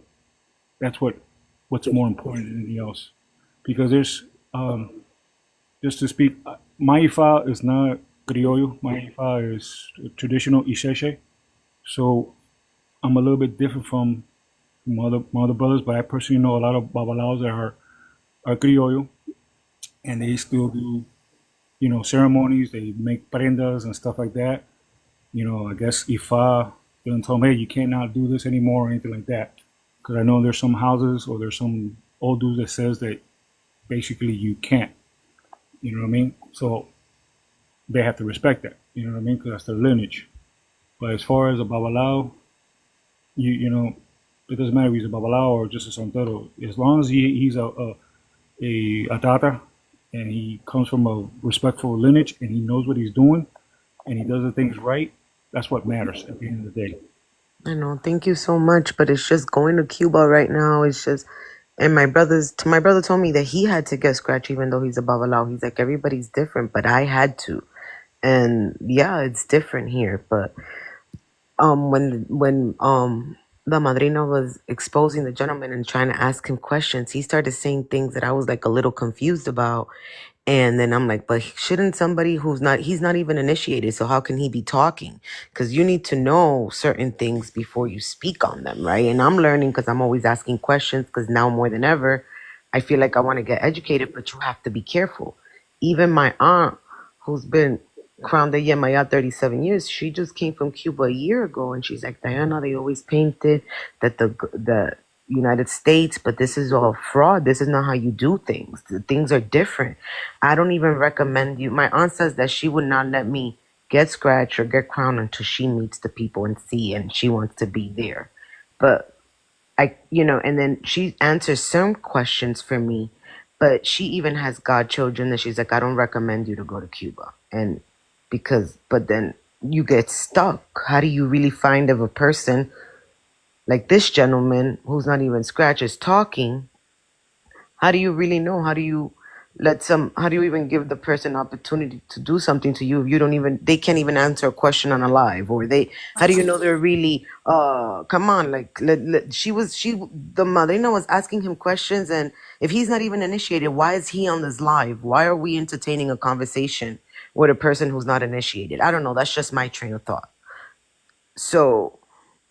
That's what's more important than anything else. Because there's, just to speak, my Ifa is not criollo. My Ifa is traditional Isheshe. So I'm a little bit different from my other brothers, but I personally know a lot of Babalaos that are criollo, and they still do, you know, ceremonies. They make prendas and stuff like that. You know, I guess Ifa didn't tell them, hey, you can't not do this anymore or anything like that. Because I know there's some houses or there's some old dudes that says that basically you can't. You know what I mean? So they have to respect that. You know what I mean? Because that's their lineage. But as far as a Babalao, you know, it doesn't matter if he's a Babalao or just a Santero. As long as he's a Tata and he comes from a respectful lineage and he knows what he's doing and he does the things right, that's what matters at the end of the day. I know. Thank you so much. But it's just going to Cuba right now. It's just, And my brother told me that he had to get scratched even though he's a babalao. He's like, everybody's different, but I had to. And yeah, it's different here. But when the madrina was exposing the gentleman and trying to ask him questions, he started saying things that I was like a little confused about. And then I'm like, but shouldn't somebody he's not even initiated, so how can he be talking? Because you need to know certain things before you speak on them, right? And I'm learning because I'm always asking questions, because now more than ever, I feel like I want to get educated, but you have to be careful. Even my aunt, who's been crowned de Yemaya 37 years, she just came from Cuba a year ago, and she's like, Diana, they always painted that the United States, but this is all fraud. This is not how you do things. The things are different. I don't even recommend you. My aunt says that she would not let me get scratched or get crowned until she meets the people and see, and she wants to be there. But and then she answers some questions for me, but she even has godchildren that she's like, I don't recommend you to go to Cuba. And but then you get stuck. How do you really find of a person like this gentleman who's not even scratched is talking? How do you really know? How do you even give the person opportunity to do something to you if they can't even answer a question on a live, or how do you know they're really, come on, like, the madrina was asking him questions, and if he's not even initiated, why is he on this live? Why are we entertaining a conversation with a person who's not initiated? I don't know. That's just my train of thought. So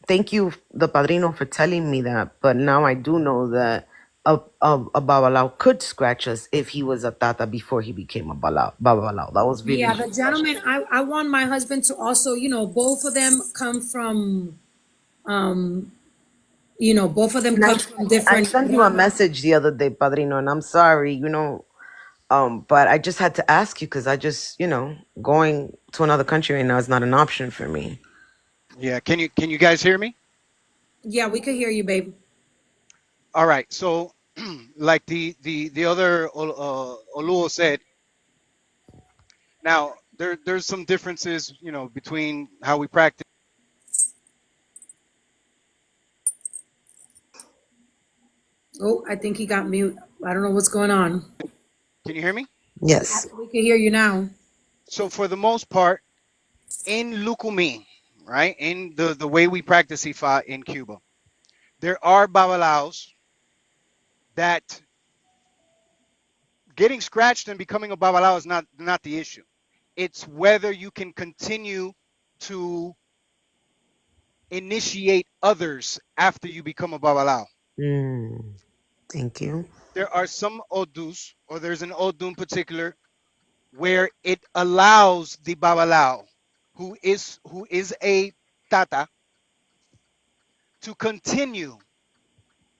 thank you, the padrino, for telling me that. But now I do know that a babalao could scratch us if he was a tata before he became a babalao. That was really The gentleman. I want my husband to also, both of them come from, both of them come from I different. sent you a message the other day, padrino, and I'm sorry, but I just had to ask you because I just, going to another country right now is not an option for me. Yeah, can you guys hear me? Yeah, we could hear you, babe. All right. So, like the other Oluo said, now there's some differences, between how we practice. Oh, I think he got mute. I don't know what's going on. Can you hear me? Yes. We can hear you now. So for the most part, in Lukumi, right, in the way we practice Ifa in Cuba, there are babalaos that getting scratched and becoming a babalao is not the issue. It's whether you can continue to initiate others after you become a babalao. Thank you. There are some odus, or there's an odu in particular, where it allows the babalao, who is a tata, to continue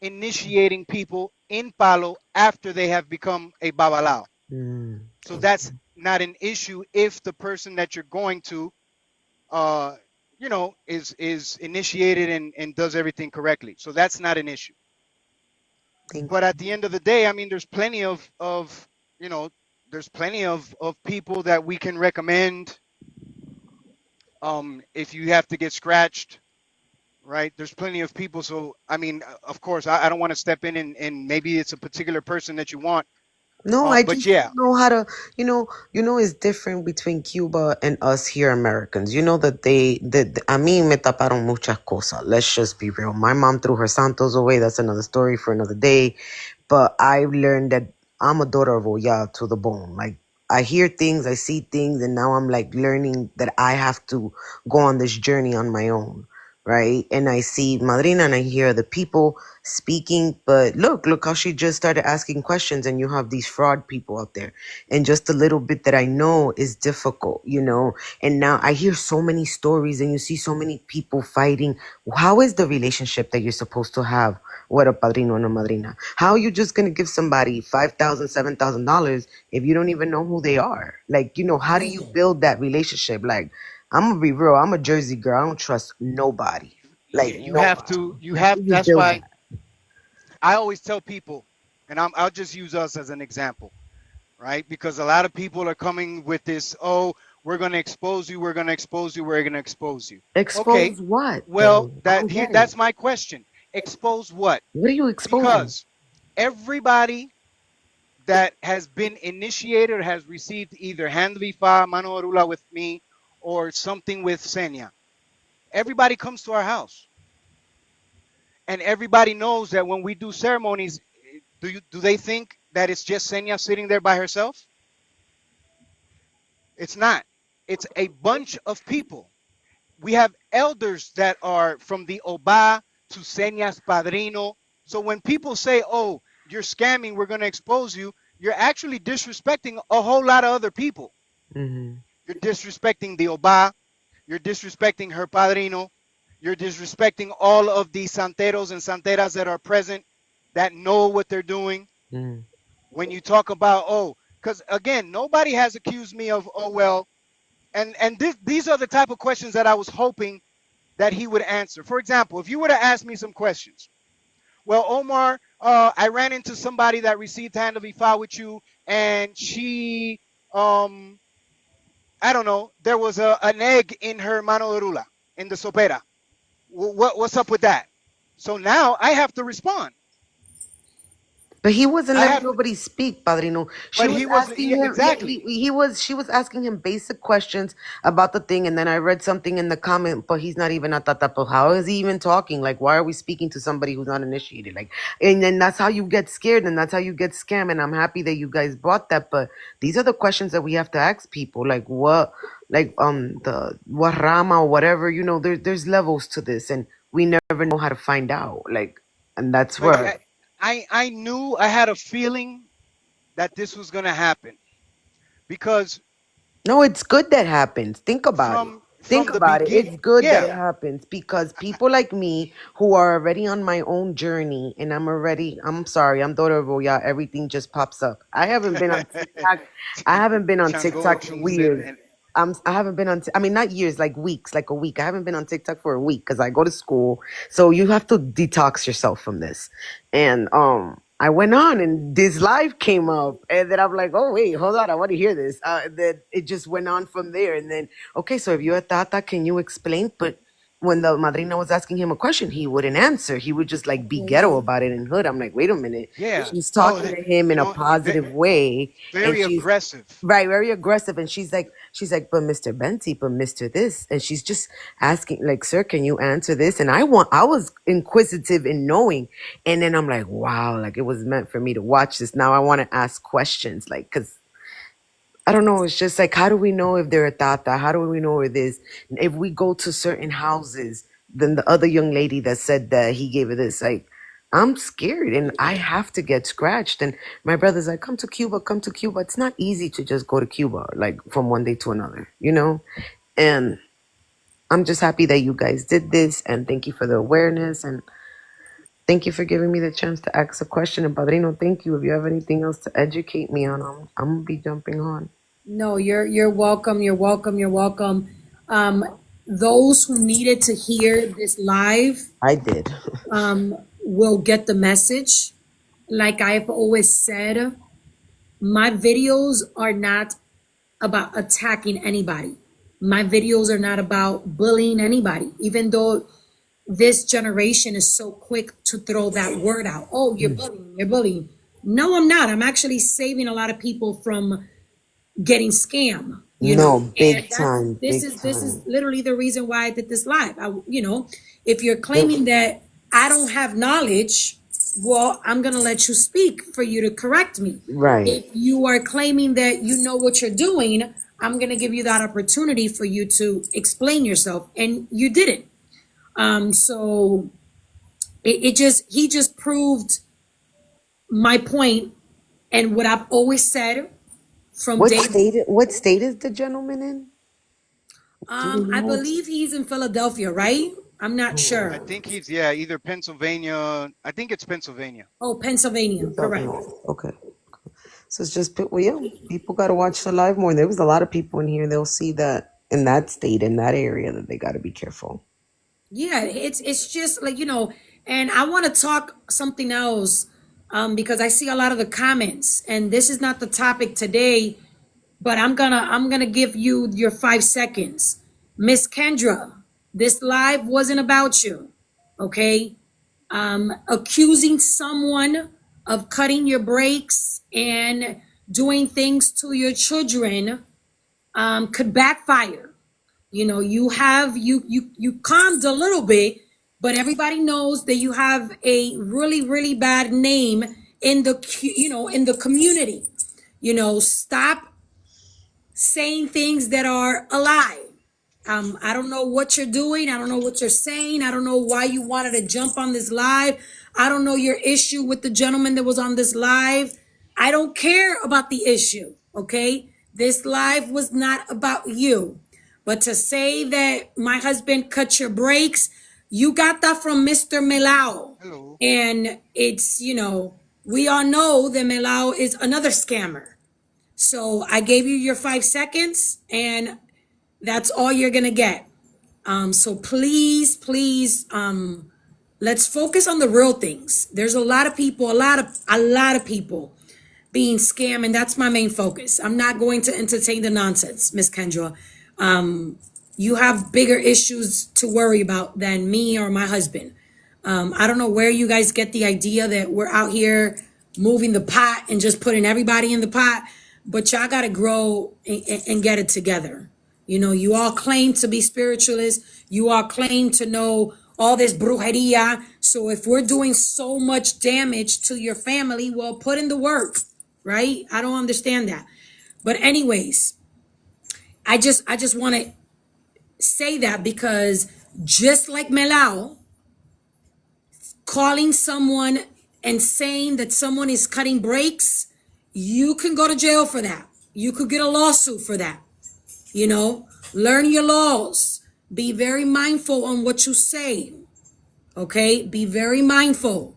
initiating people in Palo after they have become a babalao. So that's not an issue if the person that you're going to, is initiated and does everything correctly. So that's not an issue. But at the end of the day, I mean, there's plenty of people that we can recommend. If you have to get scratched, right? There's plenty of people. So, I mean, of course, I don't want to step in and maybe it's a particular person that you want. No, I but just yeah, don't know how to, it's different between Cuba and us here Americans. You know that a mí me taparon muchas cosas. Let's just be real. My mom threw her santos away. That's another story for another day. But I learned that I'm a daughter of Oya to the bone. Like, I hear things, I see things, and now I'm like learning that I have to go on this journey on my own, right? And I see Madrina and I hear the people speaking, but look how she just started asking questions, and you have these fraud people out there. And just a little bit that I know is difficult, and now I hear so many stories and you see so many people fighting. How is the relationship that you're supposed to have with a padrino and a madrina? How are you just going to give somebody $5,000, $7,000 if you don't even know who they are? Like, how do you build that relationship? Like, I'm gonna be real, I'm a Jersey girl, I don't trust nobody. Like, you have nobody. to, How do you that's build why that? I always tell people, and I'll just use us as an example, right? Because a lot of people are coming with this, oh, we're going to expose you, we're going to expose you, we're going to expose you. Okay, Expose what well, though? I don't get it. that's my question. Expose what? What are you exposing? Because Everybody that has been initiated or has received either hand vifa, mano orula with me, or something with Senya, everybody comes to our house. And everybody knows that when we do ceremonies, do they think that it's just Senya sitting there by herself? It's not. It's a bunch of people. We have elders that are from the Oba to Senya's Padrino. So when people say, oh, you're scamming, we're going to expose you, you're actually disrespecting a whole lot of other people. Mm-hmm. You're disrespecting the Oba. You're disrespecting her Padrino. You're disrespecting all of the Santeros and Santeras that are present that know what they're doing. Mm-hmm. When you talk about, oh, because again, nobody has accused me of, oh, well, and these are the type of questions that I was hoping that he would answer. For example, if you were to ask me some questions, well, Omar, I ran into somebody that received hand of Ifa with you, and she, I don't know, there was an egg in her mano de rula, in the sopera. What's up with that? So now I have to respond. But he wasn't I letting have, nobody speak, Padrino. She but was he was, asking yeah, him. Yeah, exactly. she was asking him basic questions about the thing, and then I read something in the comment. But he's not even a Tata. How is he even talking? Like, why are we speaking to somebody who's not initiated? Like, and then that's how you get scared, and that's how you get scammed. And I'm happy that you guys brought that. But these are the questions that we have to ask people. Like, what, like the what rama or whatever. You know, there's levels to this, and we never know how to find out. Like, and that's But where. I knew, I had a feeling that this was going to happen because No, it's good that happens. Think about it. Think from the about it. beginning, It's good that yeah. it happens because people like me who are already on my own journey and I'm sorry, I'm daughter of Roya, everything just pops up. I haven't been on TikTok. I haven't been on Chango TikTok in years. Chungsen. I haven't been on, I mean, not years, like weeks, like a week. I haven't been on TikTok for a week because I go to school. So you have to detox yourself from this. And, I went on and this live came up and then I'm like, oh wait, hold on, I want to hear this. Then it just went on from there. And then, okay, so if you're a Tata, can you explain? But when the madrina was asking him a question, he wouldn't answer. He would just like be ghetto about it in hood. I'm like, wait a minute. Yeah. She's Oh, talking to him in a positive way. And very she's aggressive. right, very aggressive. And she's like, but Mr. Benty, but Mr. This. And she's just asking, like, sir, can you answer this? And I was inquisitive in knowing. And then I'm like, wow, like it was meant for me to watch this. Now I want to ask questions, like, because I don't know. It's just like, how do we know if they're a Tata? How do we know it is? If we go to certain houses, then the other young lady that said that he gave her this, like, I'm scared and I have to get scratched. And my brother's like, come to Cuba, come to Cuba. It's not easy to just go to Cuba, like from one day to another, you know? And I'm just happy that you guys did this. And thank you for the awareness. And thank you for giving me the chance to ask a question. And Padrino, thank you. If you have anything else to educate me on, I'm going to be jumping on. No, you're welcome. You're welcome. You're welcome. Those who needed to hear this live I did. will get the message. Like I've always said, my videos are not about attacking anybody. My videos are not about bullying anybody, even though this generation is so quick to throw that word out. Oh, you're bullying, you're bullying. No, I'm not. I'm actually saving a lot of people from getting scammed. You know, No, and big time, this big is time. literally the reason why I did this live. If you're claiming that I don't have knowledge, well, I'm gonna let you speak for you to correct me. Right. If you are claiming that you know what you're doing, I'm gonna give you that opportunity for you to explain yourself, and you didn't. So he just proved my point and what I've always said from What day. state is the gentleman in? Do we I know? believe he's in Philadelphia, right? I'm not I sure. think he's, yeah, either Pennsylvania. I think it's Pennsylvania. Oh, Pennsylvania, He's up correct. north. Okay. So it's just well, yeah, people gotta watch the live more. There was a lot of people in here, they'll see that in that state, in that area, that they gotta be careful. Yeah, it's just like, and I want to talk something else, because I see a lot of the comments, and this is not the topic today, but I'm gonna give you your 5 seconds. Miss Kendra, this live wasn't about you, okay? Accusing someone of cutting your breaks and doing things to your children could backfire. You know, you calmed a little bit, but everybody knows that you have a really bad name in the in the community. You know, stop saying things that are a lie. I don't know what you're doing. I don't know what you're saying. I don't know why you wanted to jump on this live. I don't know your issue with the gentleman that was on this live. I don't care about the issue, okay? This live was not about you. But to say that my husband cut your brakes, you got that from Mr. Melao. Hello. And it's, we all know that Melao is another scammer. So I gave you your 5 seconds, and that's all you're gonna get. So please, let's focus on the real things. There's a lot of people, a lot of people being scammed, and that's my main focus. I'm not going to entertain the nonsense, Miss Kendra. You have bigger issues to worry about than me or my husband. I don't know where you guys get the idea that we're out here moving the pot and just putting everybody in the pot, but y'all got to grow and get it together. You know, you all claim to be spiritualists. You all claim to know all this brujeria. So if we're doing so much damage to your family, well, put in the work, right? I don't understand that. But anyways, I just want to say that because just like Melao, calling someone and saying that someone is cutting brakes, you can go to jail for that. You could get a lawsuit for that. You know, learn your laws. Be very mindful on what you say. Okay? Be very mindful.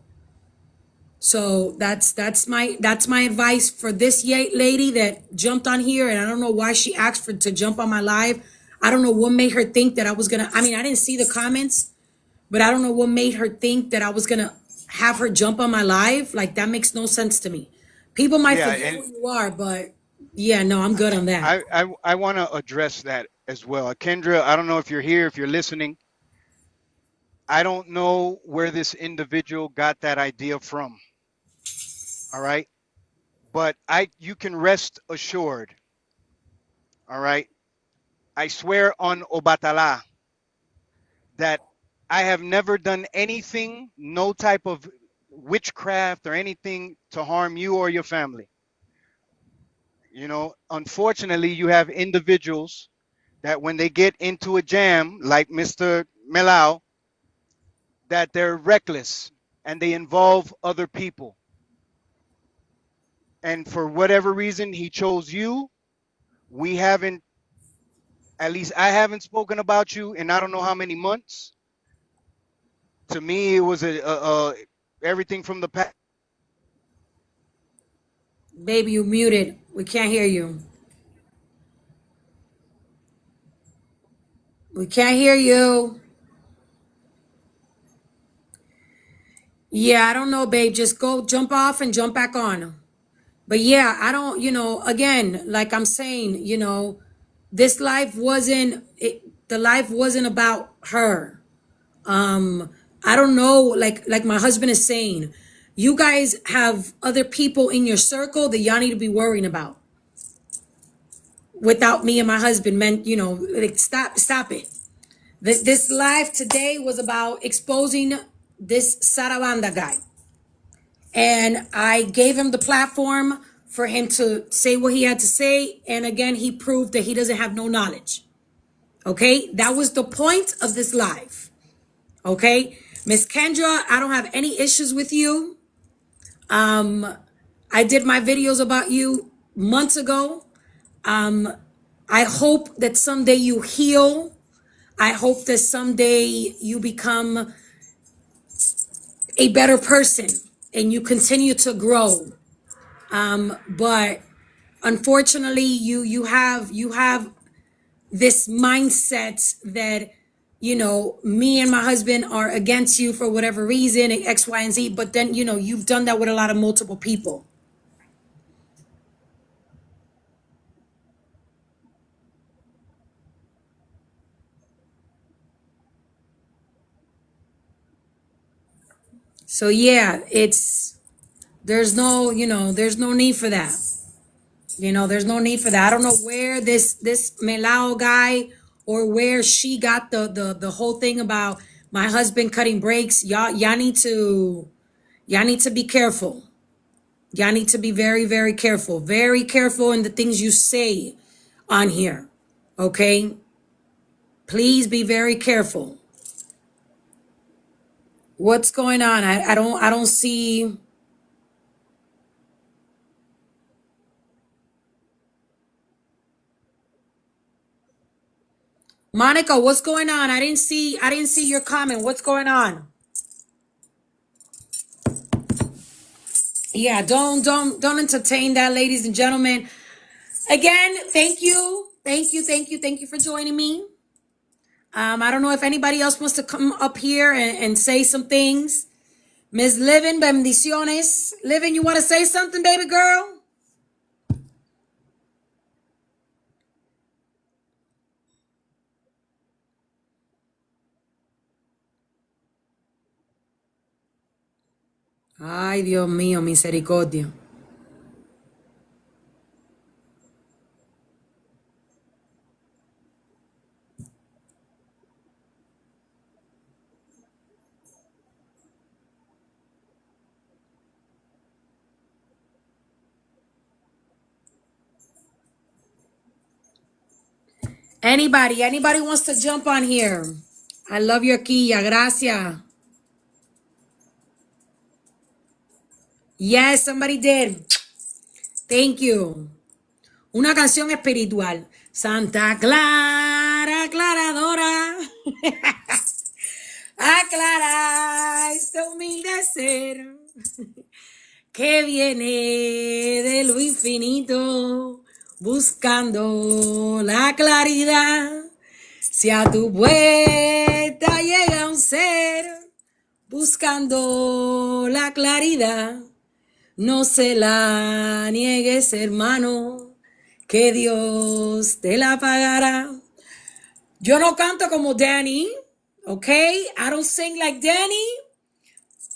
So that's my advice for this lady that jumped on here, and I don't know why she asked to jump on my live. I don't know what made her think that I was gonna. I mean, I didn't see the comments, but I don't know what made her think that I was gonna have her jump on my live. Like, that makes no sense to me. People might forget who you are, but yeah, no, I'm good on that. I want to address that as well. Kendra, I don't know if you're here, if you're listening. I don't know where this individual got that idea from. All right. But you can rest assured. All right. I swear on Obatala that I have never done anything, no type of witchcraft or anything to harm you or your family. You know, unfortunately, you have individuals that when they get into a jam, like Mr. Melao, that they're reckless and they involve other people. And for whatever reason, he chose you. We haven't, at least I haven't spoken about you in I don't know how many months. To me, it was everything from the past. Baby, you muted. We can't hear you. We can't hear you. Yeah, I don't know, babe. Just go jump off and jump back on. But yeah, I don't, again, like I'm saying, this life the life wasn't about her. I don't know, like my husband is saying, you guys have other people in your circle that y'all need to be worrying about. Without me and my husband, like, stop it. This live today was about exposing this Sarabanda guy. And I gave him the platform for him to say what he had to say. And again, he proved that he doesn't have no knowledge. Okay? That was the point of this live. Okay? Miss Kendra, I don't have any issues with you. I did my videos about you months ago. I hope that someday you heal. I hope that someday you become a better person and you continue to grow. But unfortunately, you have this mindset that me and my husband are against you for whatever reason, X, Y, and Z. But then you've done that with a lot of multiple people. So yeah, it's There's no, there's no need for that. There's no need for that. I don't know where this Melao guy or where she got the whole thing about my husband cutting brakes. Y'all need to be careful. Y'all need to be very, very careful. Very careful in the things you say on here. Okay? Please be very careful. What's going on? I don't see. Monica, what's going on? I didn't see your comment. What's going on? Yeah, don't entertain that, ladies and gentlemen. Again, thank you for joining me. I don't know if anybody else wants to come up here and say some things. Miss Living, bendiciones. Living, you want to say something, baby girl? Ay, Dios mío, misericordia. Anybody wants to jump on here? I love your quilla, gracias. Yes, somebody did. Thank you. Una canción espiritual. Santa Clara, aclaradora. Aclara este humilde ser que viene de lo infinito buscando la claridad. Si a tu puerta llega un ser buscando la claridad, no se la niegues, hermano, que Dios te la pagará. Yo no canto como Danny, okay? I don't sing like Danny,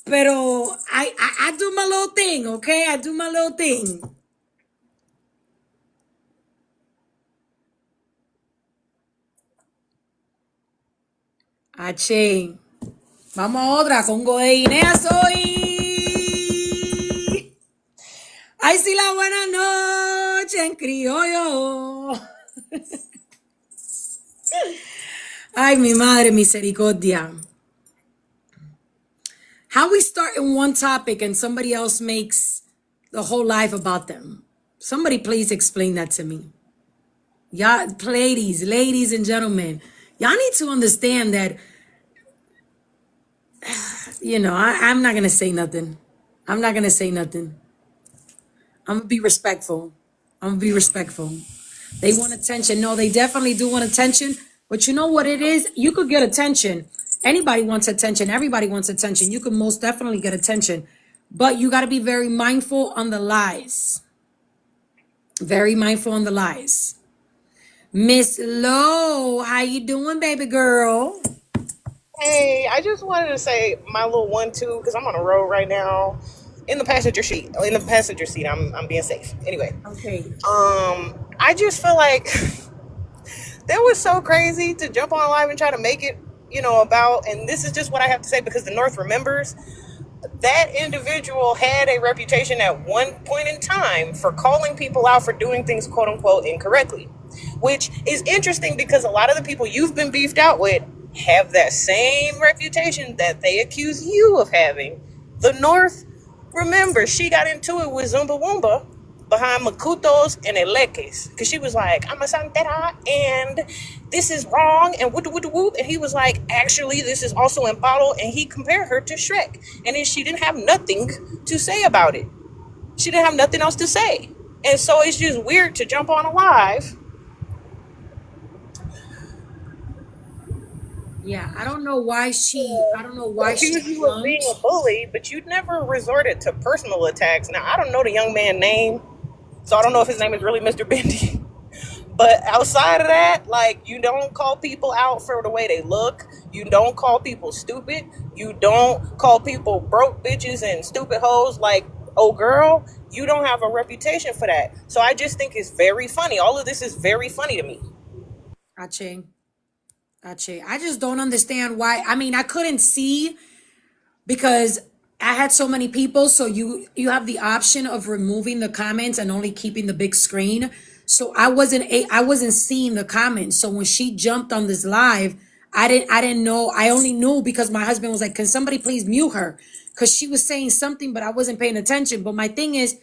pero I do my little thing, okay? I do my little thing. H. Vamos a otra, Congo de Guinea soy. Ay, sí, la buena noche en criollo. Ay, mi madre, misericordia. How we start in one topic and somebody else makes the whole life about them? Somebody please explain that to me. Y'all, ladies and gentlemen, y'all need to understand that, I'm not going to say nothing. I'm not going to say nothing. I'm going to be respectful. They want attention. No, they definitely do want attention. But you know what it is? You could get attention. Anybody wants attention. Everybody wants attention. You could most definitely get attention. But you got to be very mindful on the lies. Very mindful on the lies. Miss Lowe, how you doing, baby girl? Hey, I just wanted to say my little 1-2 because I'm on a road right now. In the passenger seat, I'm being safe. Anyway, Okay. I just feel like that was so crazy to jump on live and try to make it, about. And this is just what I have to say because the North remembers. That individual had a reputation at one point in time for calling people out for doing things quote unquote incorrectly, which is interesting because a lot of the people you've been beefed out with have that same reputation that they accuse you of having. The North, remember, she got into it with Zumba Wumba behind Makutos and Eleques because she was like, I'm a Santera and this is wrong and whoop whoop whoop, and he was like, actually this is also in Palo, and he compared her to Shrek, and then she didn't have nothing to say about it. She didn't have nothing else to say, and so it's just weird to jump on a live. Yeah, I don't know why she accused you of being a bully, but you'd never resorted to personal attacks. Now, I don't know the young man's name, so I don't know if his name is really Mr. Bendy. But outside of that, like, you don't call people out for the way they look. You don't call people stupid. You don't call people broke bitches and stupid hoes. Like, oh girl, you don't have a reputation for that. So I just think it's very funny. All of this is very funny to me. Ache. Ache. I just don't understand why. I mean, I couldn't see because I had so many people. So you have the option of removing the comments and only keeping the big screen. So I wasn't seeing the comments. So when she jumped on this live, I didn't know. I only knew because my husband was like, "Can somebody please mute her?" Because she was saying something, but I wasn't paying attention. But my thing is,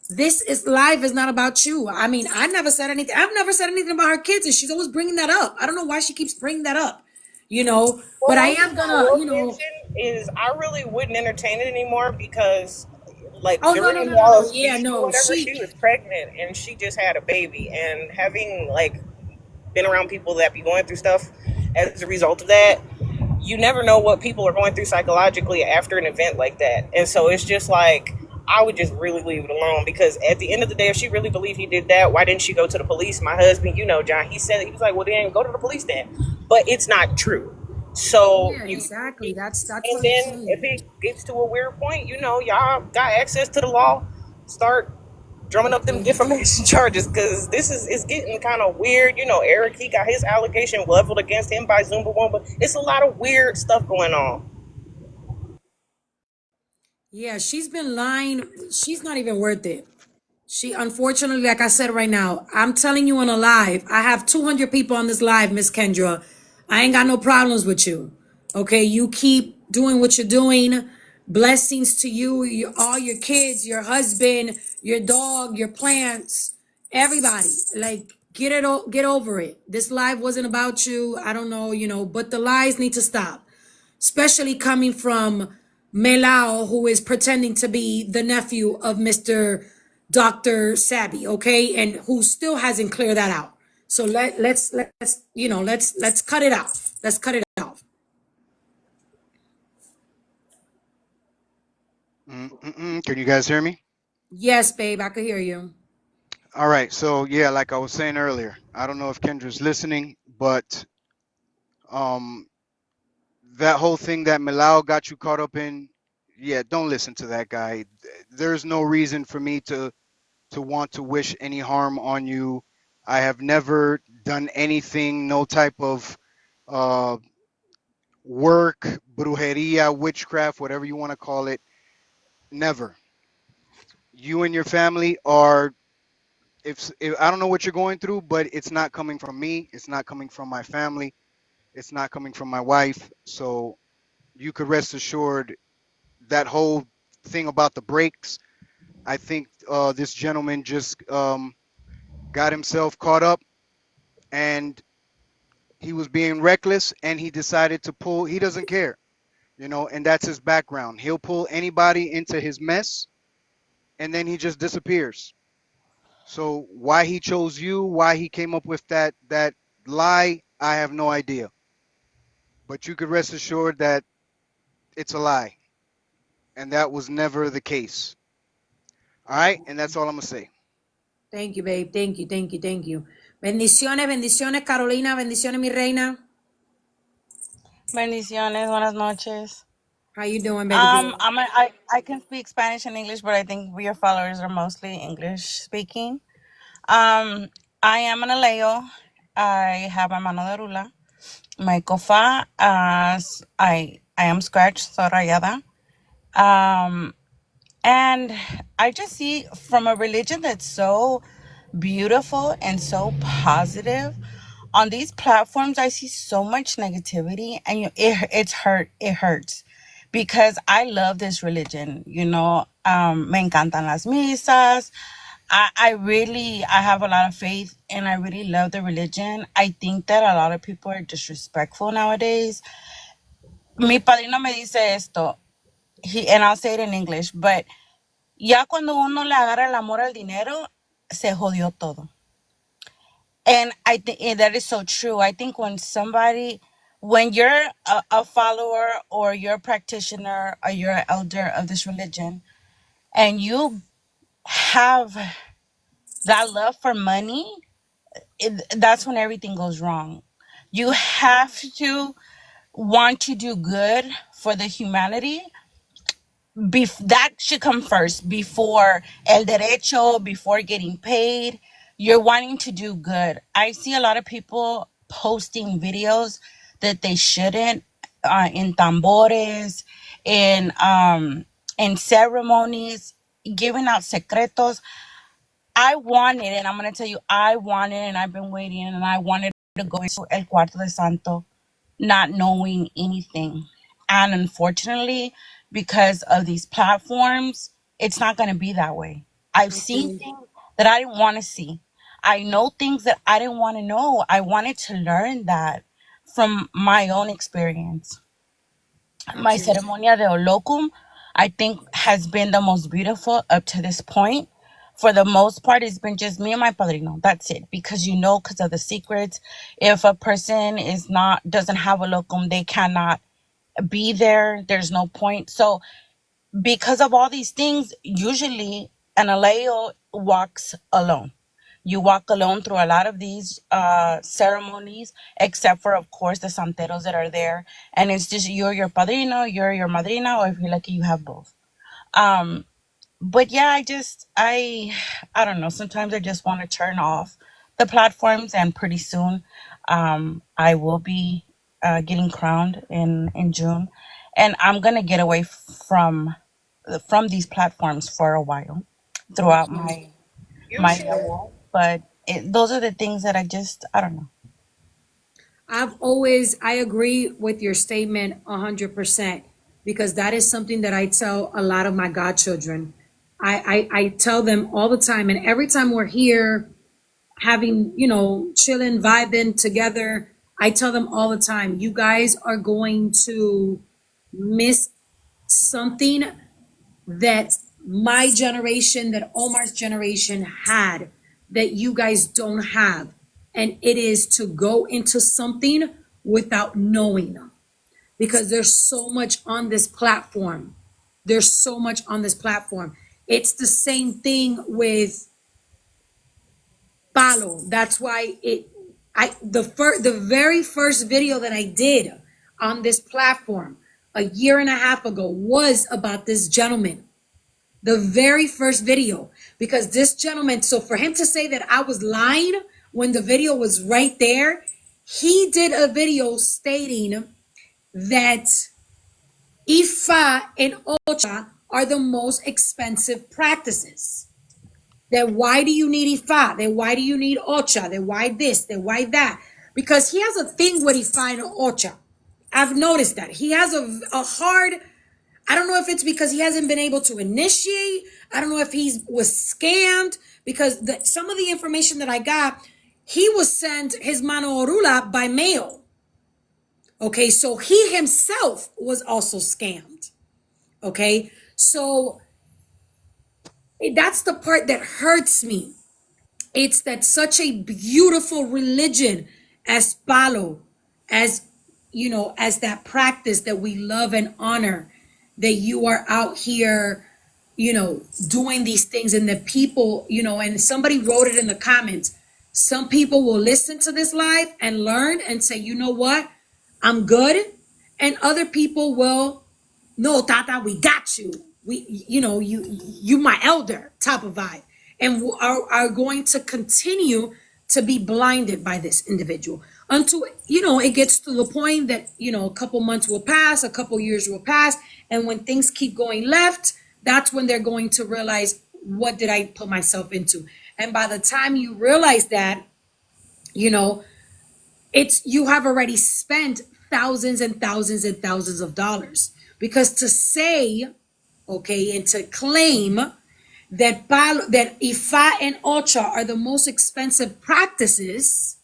this is live is not about you. I mean, I never said anything. I've never said anything about her kids, and she's always bringing that up. I don't know why she keeps bringing that up, you know. Well, But I one am thing I gonna, will mention is I really wouldn't entertain it anymore because, like, Oh no, no, during no, no, no. y'all's Yeah, issue or no. whatever, she was pregnant and she just had a baby. And having, like, been around people that be going through stuff as a result of that, you never know what people are going through psychologically after an event like that. And so it's just like, I would just really leave it alone because at the end of the day, if she really believed he did that, why didn't she go to the police? My husband, you know, John, he said, he was like, well, then go to the police then. But it's not true. So Yeah, you, exactly. That's and what I'm then if saying. it gets to a weird point, you know, y'all got access to the law, start drumming up them defamation charges because this is getting kind of weird. You know, Eric, he got his allegation leveled against him by Zumba Wumba. It's a lot of weird stuff going on. Yeah, she's been lying. She's not even worth it. She, unfortunately, like I said right now, I'm telling you on a live. I have 200 people on this live, Miss Kendra. I ain't got no problems with you. Okay, you keep doing what you're doing. Blessings to you, all your kids, your husband, your dog, your plants, everybody. Like, get over it. This live wasn't about you. I don't know, but the lies need to stop, especially coming from Melao, who is pretending to be the nephew of Mr. Dr. Sabi, okay, and who still hasn't cleared that out. So let's cut it out. Let's cut it out. Can you guys hear me? Yes, babe, I could hear you. All right. So yeah, like I was saying earlier, I don't know if Kendra's listening, but um, that whole thing that Milao got you caught up in, yeah, don't listen to that guy. There's no reason for me to want to wish any harm on you. I have never done anything, no type of uh, work, brujeria, witchcraft, whatever you want to call it. Never. You and your family are, if I don't know what you're going through, but it's not coming from me. It's not coming from my family. It's not coming from my wife. So you could rest assured that whole thing about the brakes, I think this gentleman just got himself caught up and he was being reckless and he decided to pull. He doesn't care, and that's his background. He'll pull anybody into his mess and then he just disappears. So why he chose you, why he came up with that lie, I have no idea. But you could rest assured that it's a lie, and that was never the case. All right, and that's all I'm gonna say. Thank you, babe. Thank you, thank you, thank you. Bendiciones, bendiciones, Carolina. Bendiciones, mi reina. Bendiciones, buenas noches. How you doing, baby girl? I can speak Spanish and English, but I think your followers are mostly English speaking. I am an Aleo. I have my mano de rula. My kofa, I am scratched, so rayada. And I just see from a religion that's so beautiful and so positive. On these platforms, I see so much negativity, and it hurts because I love this religion. Me encantan las misas. I have a lot of faith, and I really love the religion. I think that a lot of people are disrespectful nowadays. Mi padrino me dice esto, and I'll say it in English, but ya cuando uno le agarra el amor al dinero, se jodió todo. And I think that is so true. I think when you're a follower or you're a practitioner or you're an elder of this religion and you have that love for money, that's when everything goes wrong. You have to want to do good for the humanity, that should come first before el derecho, before getting paid. You're wanting to do good. I see a lot of people posting videos that they shouldn't, in tambores, in ceremonies, giving out secretos. I wanted, and I'm gonna tell you, I wanted, and I've been waiting, and I wanted to go into el cuarto de santo, not knowing anything. And unfortunately, because of these platforms, it's not going to be that way. I've seen things that I didn't want to see. I know things that I didn't want to know. I wanted to learn that from my own experience. My ceremonia de Olocum, I think, has been the most beautiful up to this point. For the most part, it's been just me and my padrino. That's it. Because because of the secrets, if a person doesn't have a locum, they cannot be there. There's no point. So because of all these things, usually an aleo walks alone. You walk alone through a lot of these ceremonies, except for, of course, the santeros that are there. And it's just you're your padrino, you're your madrina, or if you're lucky, you have both. But yeah, I don't know. Sometimes I just want to turn off the platforms, and pretty soon, I will be getting crowned in June, and I'm gonna get away from these platforms for a while throughout You my should. walk. But those are the things that I don't know. I agree with your statement 100%, because that is something that I tell a lot of my godchildren. I tell them all the time, and every time we're here having, chilling, vibing together, I tell them all the time, you guys are going to miss something that my generation, that Omar's generation had, that you guys don't have. And it is to go into something without knowing, because there's so much on this platform. There's so much on this platform. It's the same thing with Palo. That's why the very first video that I did on this platform a year and a half ago was about this gentleman. The very first video, because this gentleman, so for him to say that I was lying when the video was right there, he did a video stating that Ifa and Ocha are the most expensive practices. Then why do you need Ifa? Then why do you need Ocha? Then why this? Then why that? Because he has a thing with Ifa and Ocha. I've noticed that. He has a hard, I don't know if it's because he hasn't been able to initiate. I don't know if he was scammed, because some of the information that I got, he was sent his mano orula by mail. Okay, so he himself was also scammed. Okay, so that's the part that hurts me. It's that such a beautiful religion as Palo, as as that practice that we love and honor, that you are out here, doing these things, and the people, and somebody wrote it in the comments. Some people will listen to this live and learn and say, you know what, I'm good. And other people will, no, Tata, we got you. You my elder type of vibe, and are going to continue to be blinded by this individual until it gets to the point that a couple months will pass, a couple years will pass, and when things keep going left, that's when they're going to realize, what did I put myself into? And by the time you realize that, you have already spent thousands and thousands and thousands of dollars, because to say, okay, and to claim that Ifa and Ocha are the most expensive practices,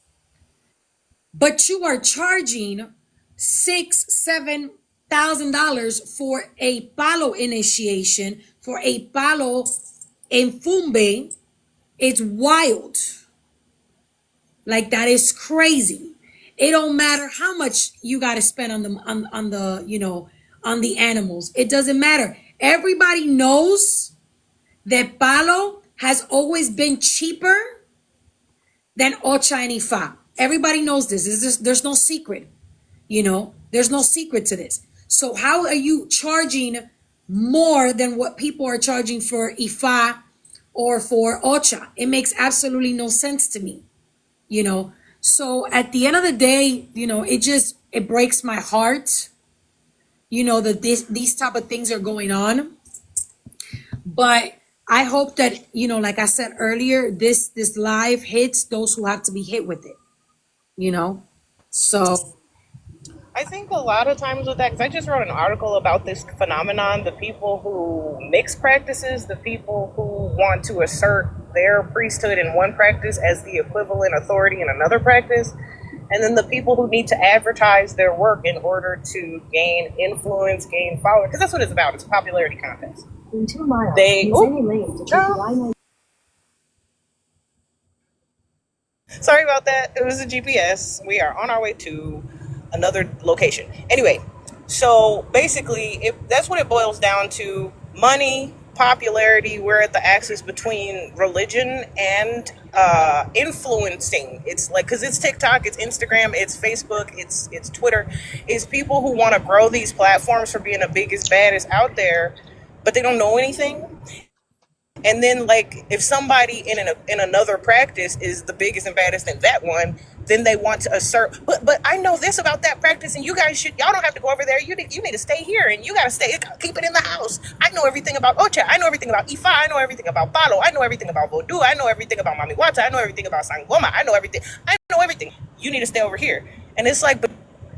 but you are charging $6,000-7,000 for a Palo initiation, for a Palo enfumbe, it's wild. Like, that is crazy. It don't matter how much you got to spend on the animals. It doesn't matter. Everybody knows that Palo has always been cheaper than Ocha and Ifa. Everybody knows this. There's no secret. There's no secret to this. So how are you charging more than what people are charging for IFA or for OCHA. It makes absolutely no sense to me, you know. So at the end of the day, you know, it breaks my heart, you know, that these type of things are going on. But I hope that, you know, like I said earlier, this live hits those who have to be hit with it, you know. So I think a lot of times with that, because I just wrote an article about this phenomenon, the people who mix practices, the people who want to assert their priesthood in one practice as the equivalent authority in another practice, and then the people who need to advertise their work in order to gain influence, gain followers, because that's what it's about. It's a popularity contest. In 2 miles, They, use any lane to take the Lineage. Sorry about that. It was a GPS. We are on our way to another location. Anyway, so basically, that's what it boils down to. Money, popularity, we're at the axis between religion and influencing. It's like, because it's TikTok, it's Instagram, it's Facebook, it's Twitter. It's people who want to grow these platforms for being the biggest, baddest out there, but they don't know anything. And then, like, if somebody in another practice is the biggest and baddest in that one, then they want to assert. But I know this about that practice, and y'all don't have to go over there. You need to stay here, and you gotta keep it in the house. I know everything about Ocha. I know everything about Ifa. I know everything about Palo. I know everything about Voodoo. I know everything about Mami Wata. I know everything about Sangoma. I know everything. You need to stay over here. And it's like, but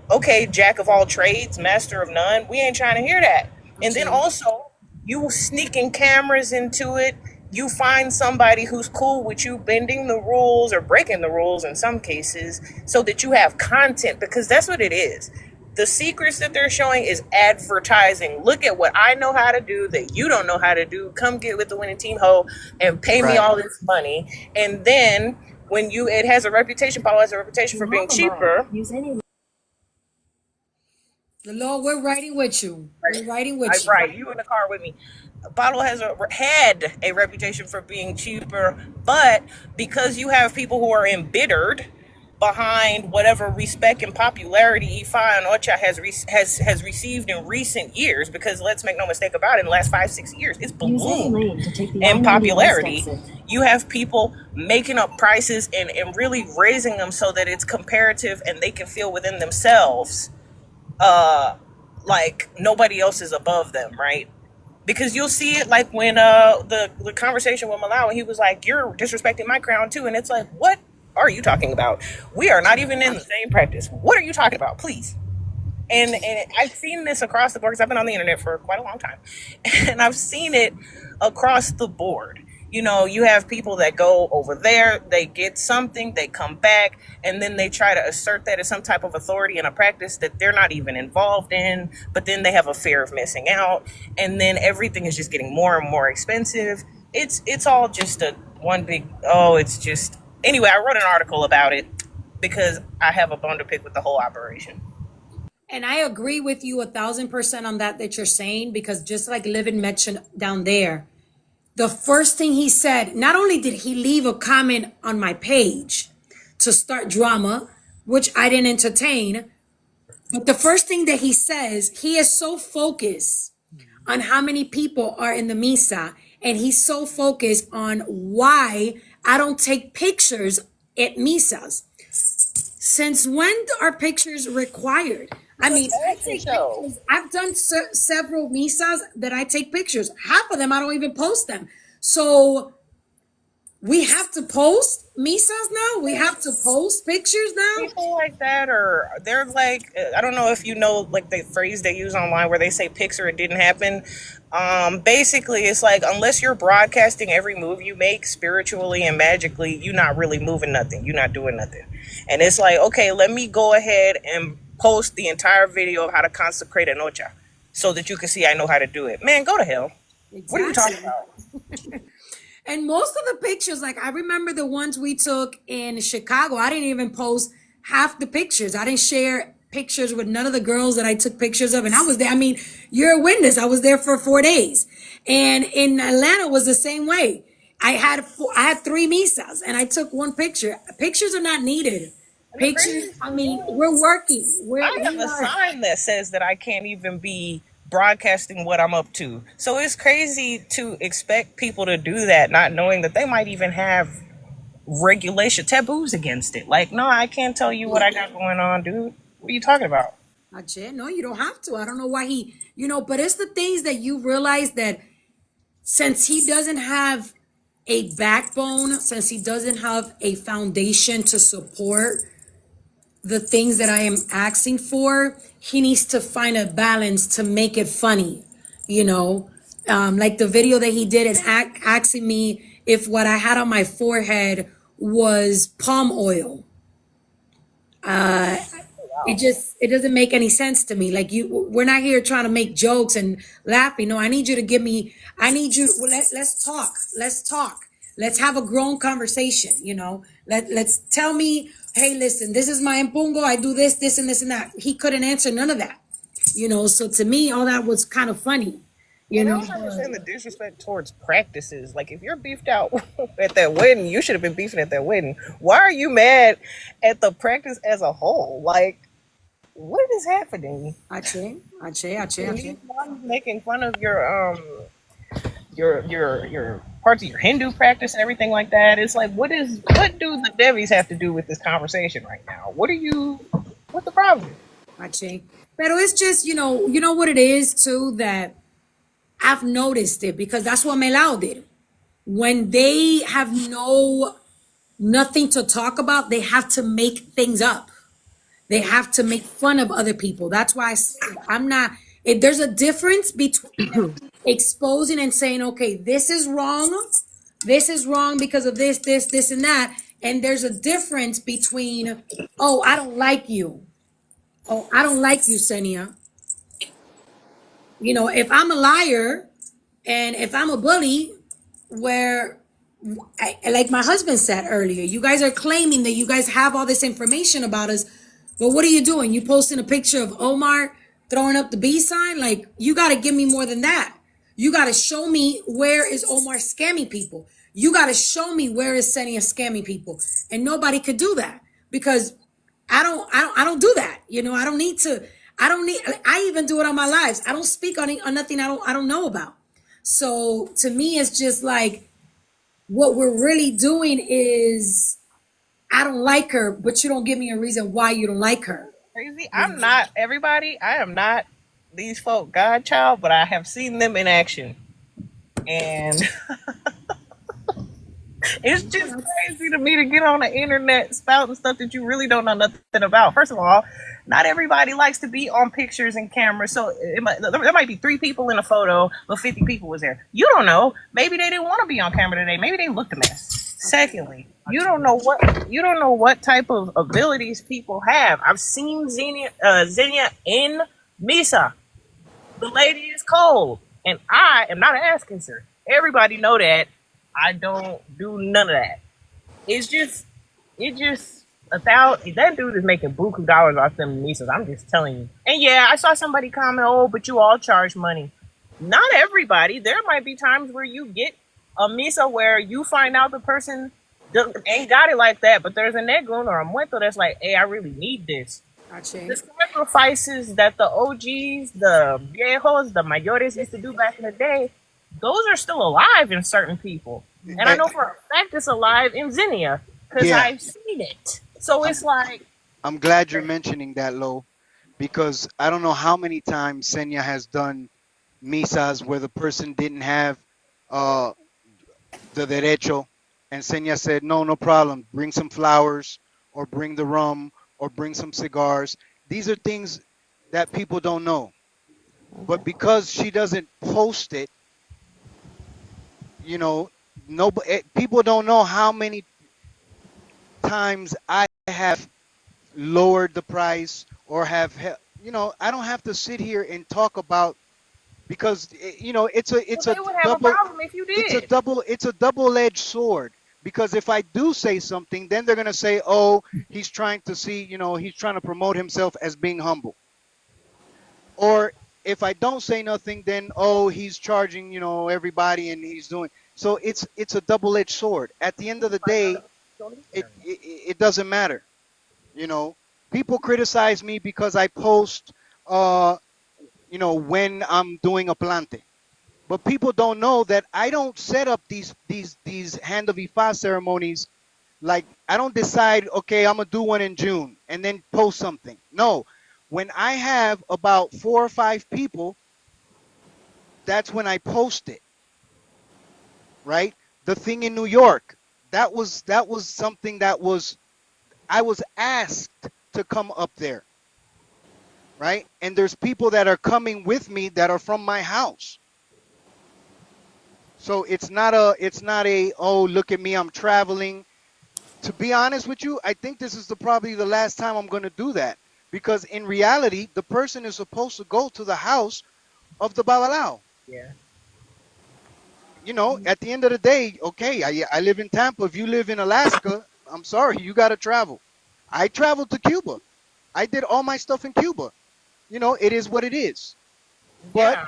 okay, jack of all trades, master of none. We ain't trying to hear that. And then also, you sneaking cameras into it. You find somebody who's cool with you bending the rules or breaking the rules in some cases so that you have content, because that's what it is. The secrets that they're showing is advertising. Look at what I know how to do that you don't know how to do. Come get with the winning team, ho, and pay me all this money. And then when it has a reputation, Palo has a reputation for being cheaper. the Lord, we're riding with you. We're riding with you. Right, you in the car with me. Palo had a reputation for being cheaper, but because you have people who are embittered behind whatever respect and popularity Ifa and Ocha has received in recent years, because let's make no mistake about it, in the last 5-6 years, it's ballooned in popularity. You have people making up prices and really raising them so that it's comparative and they can feel within themselves like nobody else is above them, right? Because you'll see it like when the conversation with Malau, and he was like, "You're disrespecting my crown too," and it's like, what are you talking about? We are not even in the same practice. What are you talking about, please? And I've seen this across the board, because I've been on the internet for quite a long time, and I've seen it across the board. You know, you have people that go over there, they get something, they come back, and then they try to assert that as some type of authority in a practice that they're not even involved in, but then they have a fear of missing out, and then everything is just getting more and more expensive. It's all just one big, it's just, anyway, I wrote an article about it because I have a bone to pick with the whole operation. And I agree with you 1,000% on that you're saying, because just like Livin mentioned down there, the first thing he said, not only did he leave a comment on my page to start drama, which I didn't entertain, but the first thing that he says, he is so focused on how many people are in the misa, and he's so focused on why I don't take pictures at misas. Since when are pictures required? I mean, I take pictures. I've done several misas that I take pictures. Half of them, I don't even post them. So we have to post misas now? We have to post pictures now? People like that, or they're like, I don't know if you know, like the phrase they use online where they say pics or it didn't happen. Basically, it's like, unless you're broadcasting every move you make spiritually and magically, you're not really moving nothing. You're not doing nothing. And it's like, okay, let me go ahead and post the entire video of how to consecrate an ocha so that you can see I know how to do it. Man, go to hell. Exactly. What are you talking about? And most of the pictures, like I remember the ones we took in Chicago, I didn't even post half the pictures. I didn't share pictures with none of the girls that I took pictures of. And I was there. I mean, you're a witness. I was there for 4 days. And in Atlanta was the same way. I had 3 misas and I took one picture. Pictures are not needed. Pictures, I mean, we're working. I have a sign that says that I can't even be broadcasting what I'm up to. So it's crazy to expect people to do that, not knowing that they might even have regulation taboos against it. Like, no, I can't tell you what I got going on, dude. What are you talking about? No, you don't have to. I don't know why but it's the things that you realize that since he doesn't have a backbone, since he doesn't have a foundation to support the things that I am asking for, he needs to find a balance to make it funny, like the video that he did and asking me if what I had on my forehead was palm oil. It doesn't make any sense to me. Like we're not here trying to make jokes and laughing. No, I need you to give me. I need you. Let's talk. Let's talk. Let's have a grown conversation. Let's tell me. Hey, listen. This is my impungo. I do this, this, and this, and that. He couldn't answer none of that. So to me, all that was kind of funny. And I don't understand the disrespect towards practices. Like, if you're beefed out at that wedding, you should have been beefing at that wedding. Why are you mad at the practice as a whole? Like, what is happening? Ache. Making fun of your parts of your Hindu practice and everything like that. It's like, what do the Devis have to do with this conversation right now? What's the problem? Ache. Pero it's just, you know what it is too, that I've noticed it, because that's what Melao did. When they have nothing to talk about, they have to make things up. They have to make fun of other people. That's why there's a difference between exposing and saying, okay, this is wrong because of this, and that. And there's a difference between, oh, I don't like you. Oh, I don't like you, Senia. If I'm a liar and if I'm a bully, like my husband said earlier, you guys are claiming that you guys have all this information about us, but what are you doing? You posting a picture of Omar throwing up the B sign? Like, you got to give me more than that. You got to show me where is Omar scamming people. You got to show me where is Senia scamming people, and nobody could do that because I don't do that. I don't need to. I even do it on my lives. I don't speak on nothing I don't know about. So to me, it's just like, what we're really doing is, I don't like her, but you don't give me a reason why you don't like her. Crazy. I am not these folk godchild, but I have seen them in action. And it's just crazy to me to get on the internet spouting stuff that you really don't know nothing about. First of all, not everybody likes to be on pictures and cameras, so there might be 3 people in a photo, but 50 people was there. You don't know. Maybe they didn't want to be on camera today. Maybe they looked a mess. Secondly, you don't know what type of abilities people have. I've seen Xenia in Misa. The lady is cold, and I am not an ass kisser. Everybody know that. I don't do none of that. It just that dude is making buku dollars off them Misas. I'm just telling you. And yeah, I saw somebody comment, oh, but you all charge money. Not everybody. There might be times where you get a Misa where you find out the person ain't got it like that, but there's a Negun or a Muerto that's like, hey, I really need this. The sacrifices that the OGs, the viejos, the mayores used to do back in the day, those are still alive in certain people. And I know for a fact it's alive in Xenia, because I've seen it. So it's like... I'm glad you're mentioning that, Lo, because I don't know how many times Xenia has done misas where the person didn't have the derecho, and Xenia said, no problem, bring some flowers, or bring the rum, or bring some cigars. These are things that people don't know. But because she doesn't post it, people don't know how many times I have lowered the price or have, I don't have to sit here and talk about, because it's a double-edged sword. Because if I do say something, then they're gonna say, oh, he's trying to he's trying to promote himself as being humble. Or if I don't say nothing, then he's charging everybody, and he's doing. So it's a double-edged sword. At the end of the day, it doesn't matter. People criticize me because I post when I'm doing a plante. But people don't know that I don't set up these hand of Ifa ceremonies. Like, I don't decide, okay, I'm gonna do one in June and then post something. No, when I have about 4 or 5 people, that's when I post it. Right? The thing in New York, that was something that was I was asked to come up there. Right? And there's people that are coming with me that are from my house. So it's not a oh, look at me, I'm traveling. To be honest with you, I think this is probably the last time I'm going to do that, because in reality, the person is supposed to go to the house of the babalao. Yeah. At the end of the day, okay, I live in Tampa. If you live in Alaska, I'm sorry, you got to travel. I traveled to Cuba. I did all my stuff in Cuba. It is what it is. But Yeah.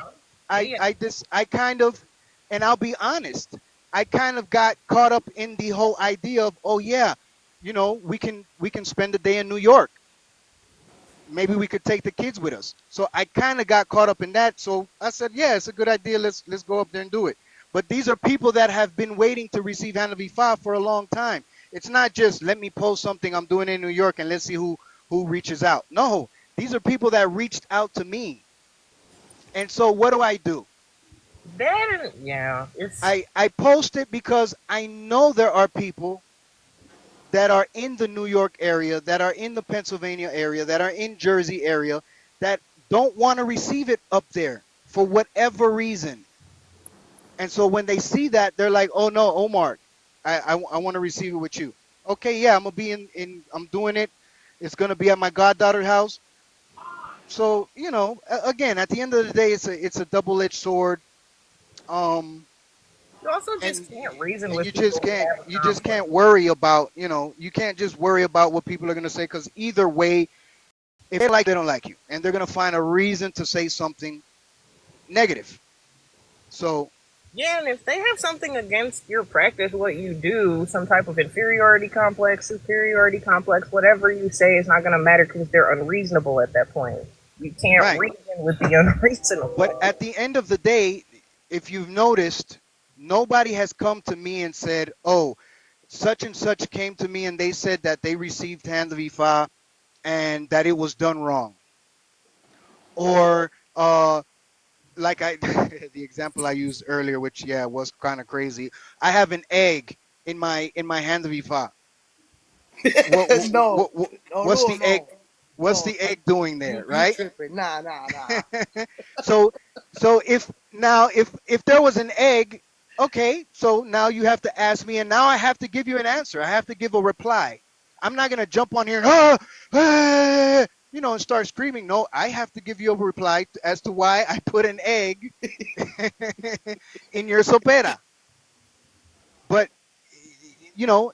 I I this I kind of, and I'll be honest, I kind of got caught up in the whole idea of, oh yeah, we can spend a day in New York. Maybe we could take the kids with us. So I kind of got caught up in that. So I said, yeah, it's a good idea. Let's go up there and do it. But these are people that have been waiting to receive Hanabi 5 for a long time. It's not just let me post something I'm doing in New York and let's see who reaches out. No, these are people that reached out to me. And so what do? Then yeah, it's I post it because I know there are people that are in the New York area, that are in the Pennsylvania area, that are in Jersey area, that don't want to receive it up there for whatever reason. And so when they see that, they're like, oh no, Omar, I want to receive it with you. Okay, yeah, I'm gonna be I'm doing it. It's gonna be at my goddaughter's house. So again, at the end of the day, it's a double-edged sword. Um, you also just and can't reason and with people who have a you just complex. can't worry about you can't just worry about what people are going to say, because either way, if they like, they don't like you, and they're going to find a reason to say something negative. So Yeah, and if they have something against your practice, what you do, some type of inferiority complex, superiority complex, whatever you say is not going to matter because they're unreasonable at that point. You can't right, reason with the unreasonable. but at the end of the day, if you've noticed, nobody has come to me and said, oh, such and such came to me and they said that they received hand of Ifa and that it was done wrong, or like I the example I used earlier, which yeah was kind of crazy. I have an egg in my hand of Ifa. What, what, No, what, what no, what's no, the egg? no, What's no. the egg doing You there, you right? tripping? Nah, nah, nah. so so if there was an egg, okay, so now you have to ask me, and now I have to give you an answer. I have to give a reply. I'm not gonna jump on here and and start screaming. No, I have to give you a reply as to why I put an egg in your sopera. But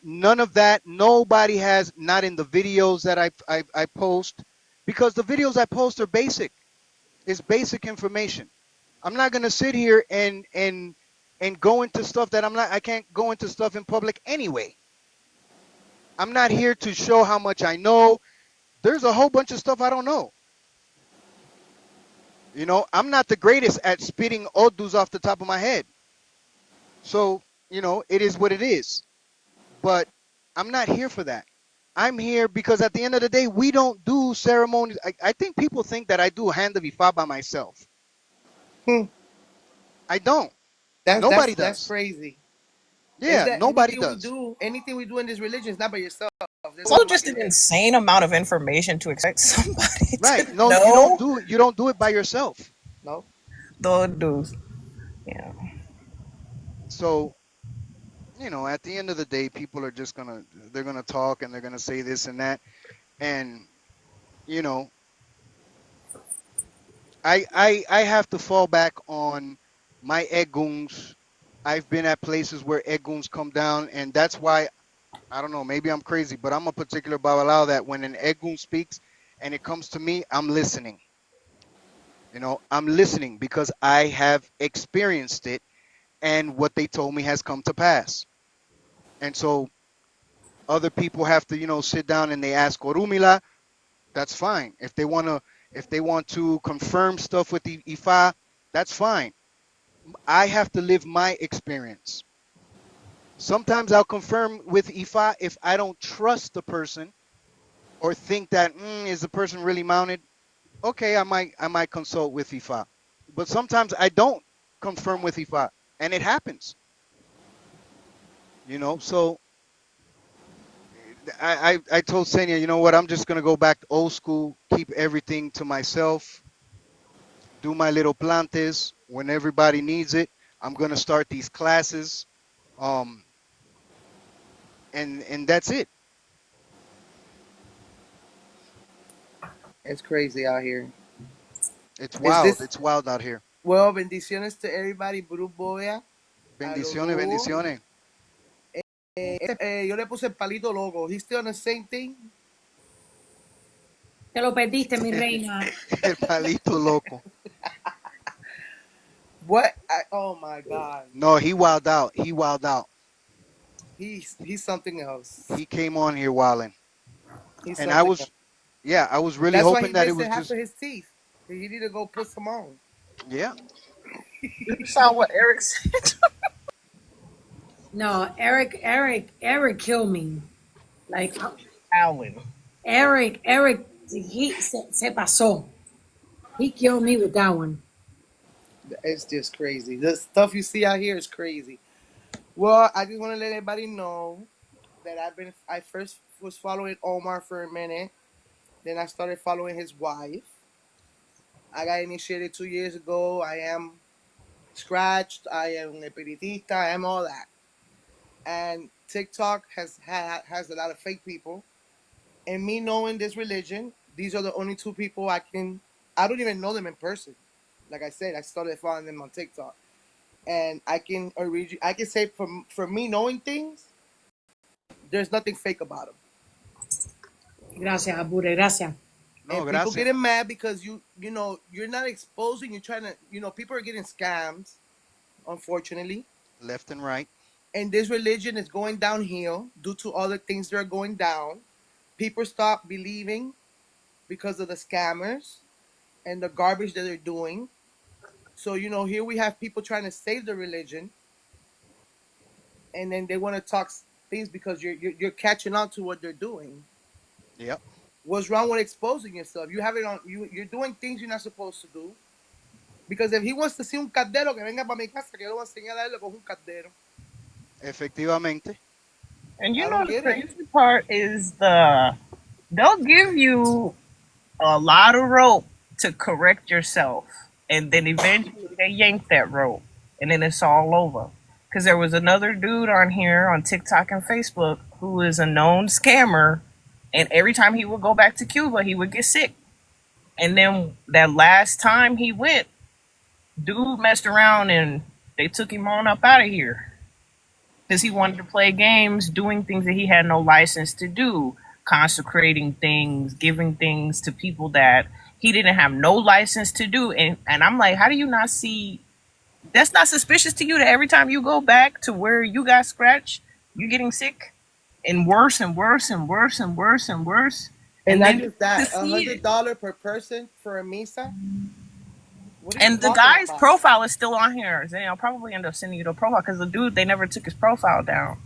none of that. Nobody has, not in the videos that I post, because the videos I post are basic. It's basic information. I'm not gonna sit here and go into stuff that I can't go into stuff in public anyway. I'm not here to show how much I know. There's a whole bunch of stuff I don't know. I'm not the greatest at spitting odus off the top of my head. So, it is what it is. But I'm not here for that. I'm here because at the end of the day, we don't do ceremonies. I think people think that I do hand of Ifa by myself. Hmm. I don't. That's that's Nobody that's does. crazy. Is Yeah, that nobody does. anything we do in this religion is not by yourself. There's It's also somebody just an there. insane amount of information to expect somebody Right. to No, know. you don't do it by yourself. No. The dudes. Yeah. So, at the end of the day, people are just they're gonna talk and they're gonna say this and that. And, you know, I have to fall back on my eguns. I've been at places where eguns come down, and that's why, I don't know, maybe I'm crazy, but I'm a particular babalao that when an egun speaks and it comes to me, I'm listening. I'm listening because I have experienced it, and what they told me has come to pass. And so other people have to, sit down and they ask Orumila. That's fine. If they want to, If they want to confirm stuff with the Ifa, that's fine. I have to live my experience. Sometimes I'll confirm with Ifa if I don't trust the person or think that is the person really mounted. Okay, I might consult with Ifa, but sometimes I don't confirm with Ifa, and it happens. So I told Senia, you know what? I'm just gonna go back to old school, keep everything to myself, do my little plantes when everybody needs it. I'm gonna start these classes, um, and that's it. It's crazy out here. It's Is wild. this It's wild out here. well? Bendiciones to everybody. Buruboya. A lo Bendiciones, dúo. bendiciones. Yo le puse el palito loco. He's still on the same thing. Te lo perdiste, mi reina. El palito loco. What? Oh my God. No, he wild out. He wild out. He's something else. He came on here wilding, He's and I something else. was, yeah, I was really That's why hoping he that it missing was half just, of his teeth. He need to go put some on. yeah. You saw what Eric said. No, Eric killed me. Like Alan. Eric, he se pasó. He killed me with that one. It's just crazy. The stuff you see out here is crazy. Well, I just want to let everybody know that I first was following Omar for a minute. Then I started following his wife. I got initiated 2 years ago. I am scratched. I am espiritista. I am all that. And TikTok has a lot of fake people. And me knowing this religion, these are the only two people I can. I don't even know them in person. Like I said, I started following them on TikTok, and I can say from me knowing things, there's nothing fake about them. Gracias, Abure, gracias. No, And people gracias. getting mad because you're not exposing. You're trying to people are getting scammed, unfortunately. Left and right. And this religion is going downhill due to all the things that are going down. People stop believing because of the scammers and the garbage that they're doing. So here we have people trying to save the religion, and then they want to talk things because you're catching on to what they're doing. Yep. What's wrong with exposing yourself? You have it on. You're doing things you're not supposed to do. Because if he wants to see un caldero, que venga para mi casa, que yo le voy a enseñar a él con un caldero. Efectivamente. And you I know don't the get it. crazy part is they'll give you a lot of rope to correct yourself, and then eventually they yank that rope, and then it's all over. Because there was another dude on here on TikTok and Facebook who is a known scammer, and every time he would go back to Cuba, he would get sick. And then that last time he went, dude messed around and they took him on up out of here because he wanted to play games, doing things that he had no license to do, consecrating things, giving things to people that he didn't have no license to do. And I'm like, how do you not see? That's not suspicious to you that every time you go back to where you got scratched, you're getting sick and worse and worse and worse and worse and worse. And then not just that, succeeded. $100 per person for a misa. What are you And the talking guy's about? profile is still on here. And I'll probably end up sending you the profile because the dude, they never took his profile down.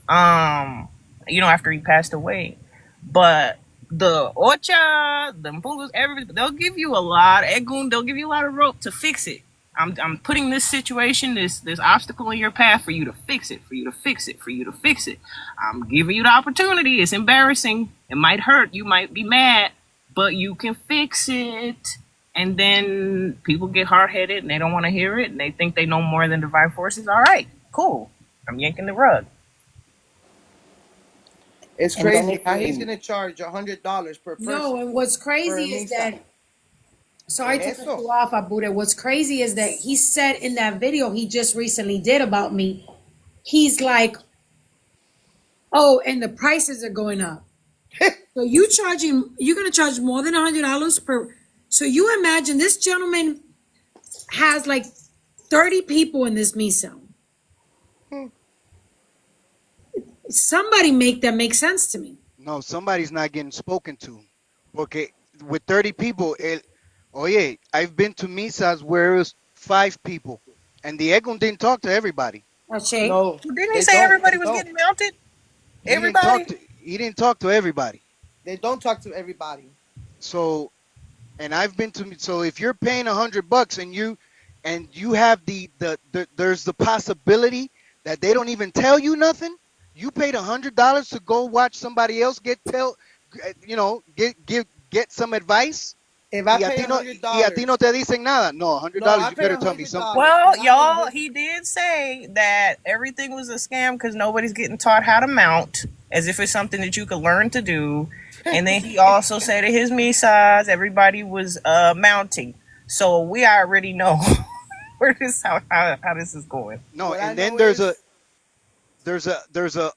After he passed away. But the Ocha, the Mpungus, they'll give you a lot, Egun, they'll give you a lot of rope to fix it. I'm putting this situation, this obstacle in your path for you to fix it, for you to fix it, for you to fix it. I'm giving you the opportunity. It's embarrassing. It might hurt. You might be mad, but you can fix it. And then people get hard-headed and they don't want to hear it and they think they know more than divine forces. All right, cool. I'm yanking the rug. It's And crazy how he's gonna charge $100 per person. no, and what's for a crazy is misa. that. Sorry to cut Eso. you off, Abuda. What's crazy is that he said in that video he just recently did about me, he's like, oh, and the prices are going up. So you're gonna charge more than $100 per. So you imagine this gentleman has like 30 people in this misa. Somebody make that make sense to me. No, somebody's not getting spoken to. Porque with 30 people. Oye, I've been to misas where it was 5 people, and the egon didn't talk to everybody. Ashe. No, Didn't he they say don't. everybody They was don't. getting mounted? He didn't talk Everybody? to. He didn't talk to everybody. They don't talk to everybody. So, and I've been to. So if you're paying $100 and you have there's the possibility that they don't even tell you nothing. You paid $100 to go watch somebody else get some advice. If I Y a pay ti a no, hundred y a ti no dollars, te dicen nada. No, no, $100. I You paid better a tell me hundred something. dollars, Well, and I y'all, remember. he did say that everything was a scam because nobody's getting taught how to mount, as if it's something that you could learn to do. And then he also said at his misas, everybody was mounting. So we already know where how this is going. No, What I and then know there's a is, there's a there's a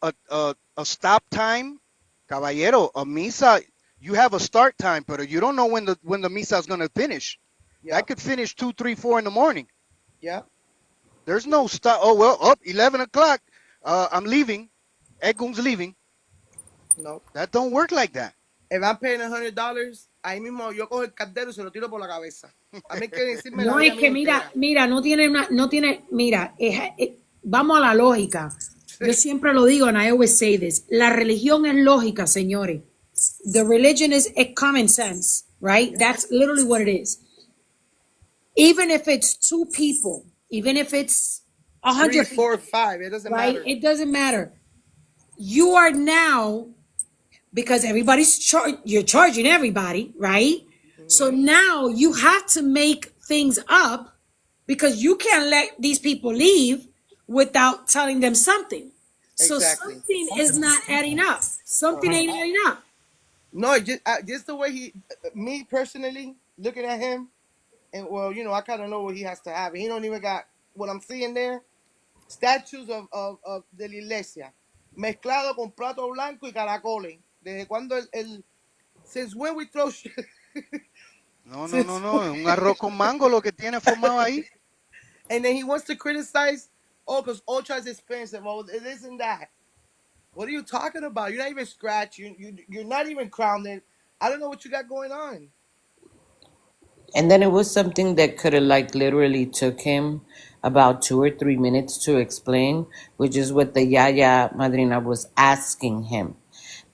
stop time, caballero. A misa, you have a start time, but you don't know when the misa is gonna finish. That yep, could finish 2, 3, 4 in the morning. yep, There's no stop. Oh well, up 11 o'clock. I'm leaving. Egun's leaving. no. That don't work like that. If I'm paying $100, ahí mismo yo cojo el caldero y se lo tiro por la cabeza. A mí que decirme la No vida es que mía mira, entera. mira, no tiene, mira, vamos a la lógica. Yo siempre lo digo, and I always say this. La religión es lógica, señores. The religion is a common sense, right? Yeah. That's literally what it is. Even if it's 2 people, even if it's 3, 100 4, people, 5. It doesn't right? matter. It doesn't matter. You are now, because you're charging everybody, right? So now you have to make things up because you can't let these people leave without telling them something. So Exactly. something is not adding up. Something ain't adding up. No, just the way me personally, looking at him, and well, I kind of know what he has to have. He don't even got what I'm seeing there. Statues of de la iglesia, mezclado con plato blanco y caracoles. ¿Desde cuando since when we throw shit? No, no, no, Since no. Un when? arroz con mango lo que tiene formado ahí. And then he wants to criticize, because ultra is expensive. Oh, it isn't that. What are you talking about? You're not even scratched. You're not even crowned. I don't know what you got going on. And then it was something that could have like literally took him about 2 or 3 minutes to explain, which is what the Yaya Madrina was asking him.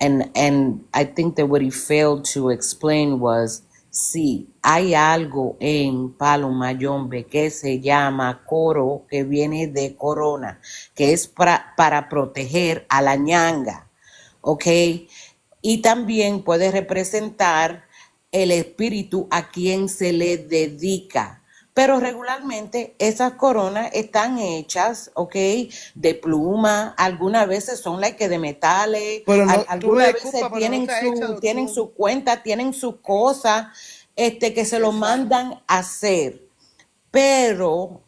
And I think that what he failed to explain was, sí, hay algo en Palo Mayombe que se llama coro, que viene de corona, que es para proteger a la ñanga, ¿ok? Y también puede representar el espíritu a quien se le dedica. Pero regularmente esas coronas están hechas, ¿ok? De pluma, algunas veces son like de metales, Pero no, tú me algunas disculpas, veces pero no está hecha de tienen tú. su cuenta, tienen sus cosas, que se lo Exacto. mandan a hacer. Pero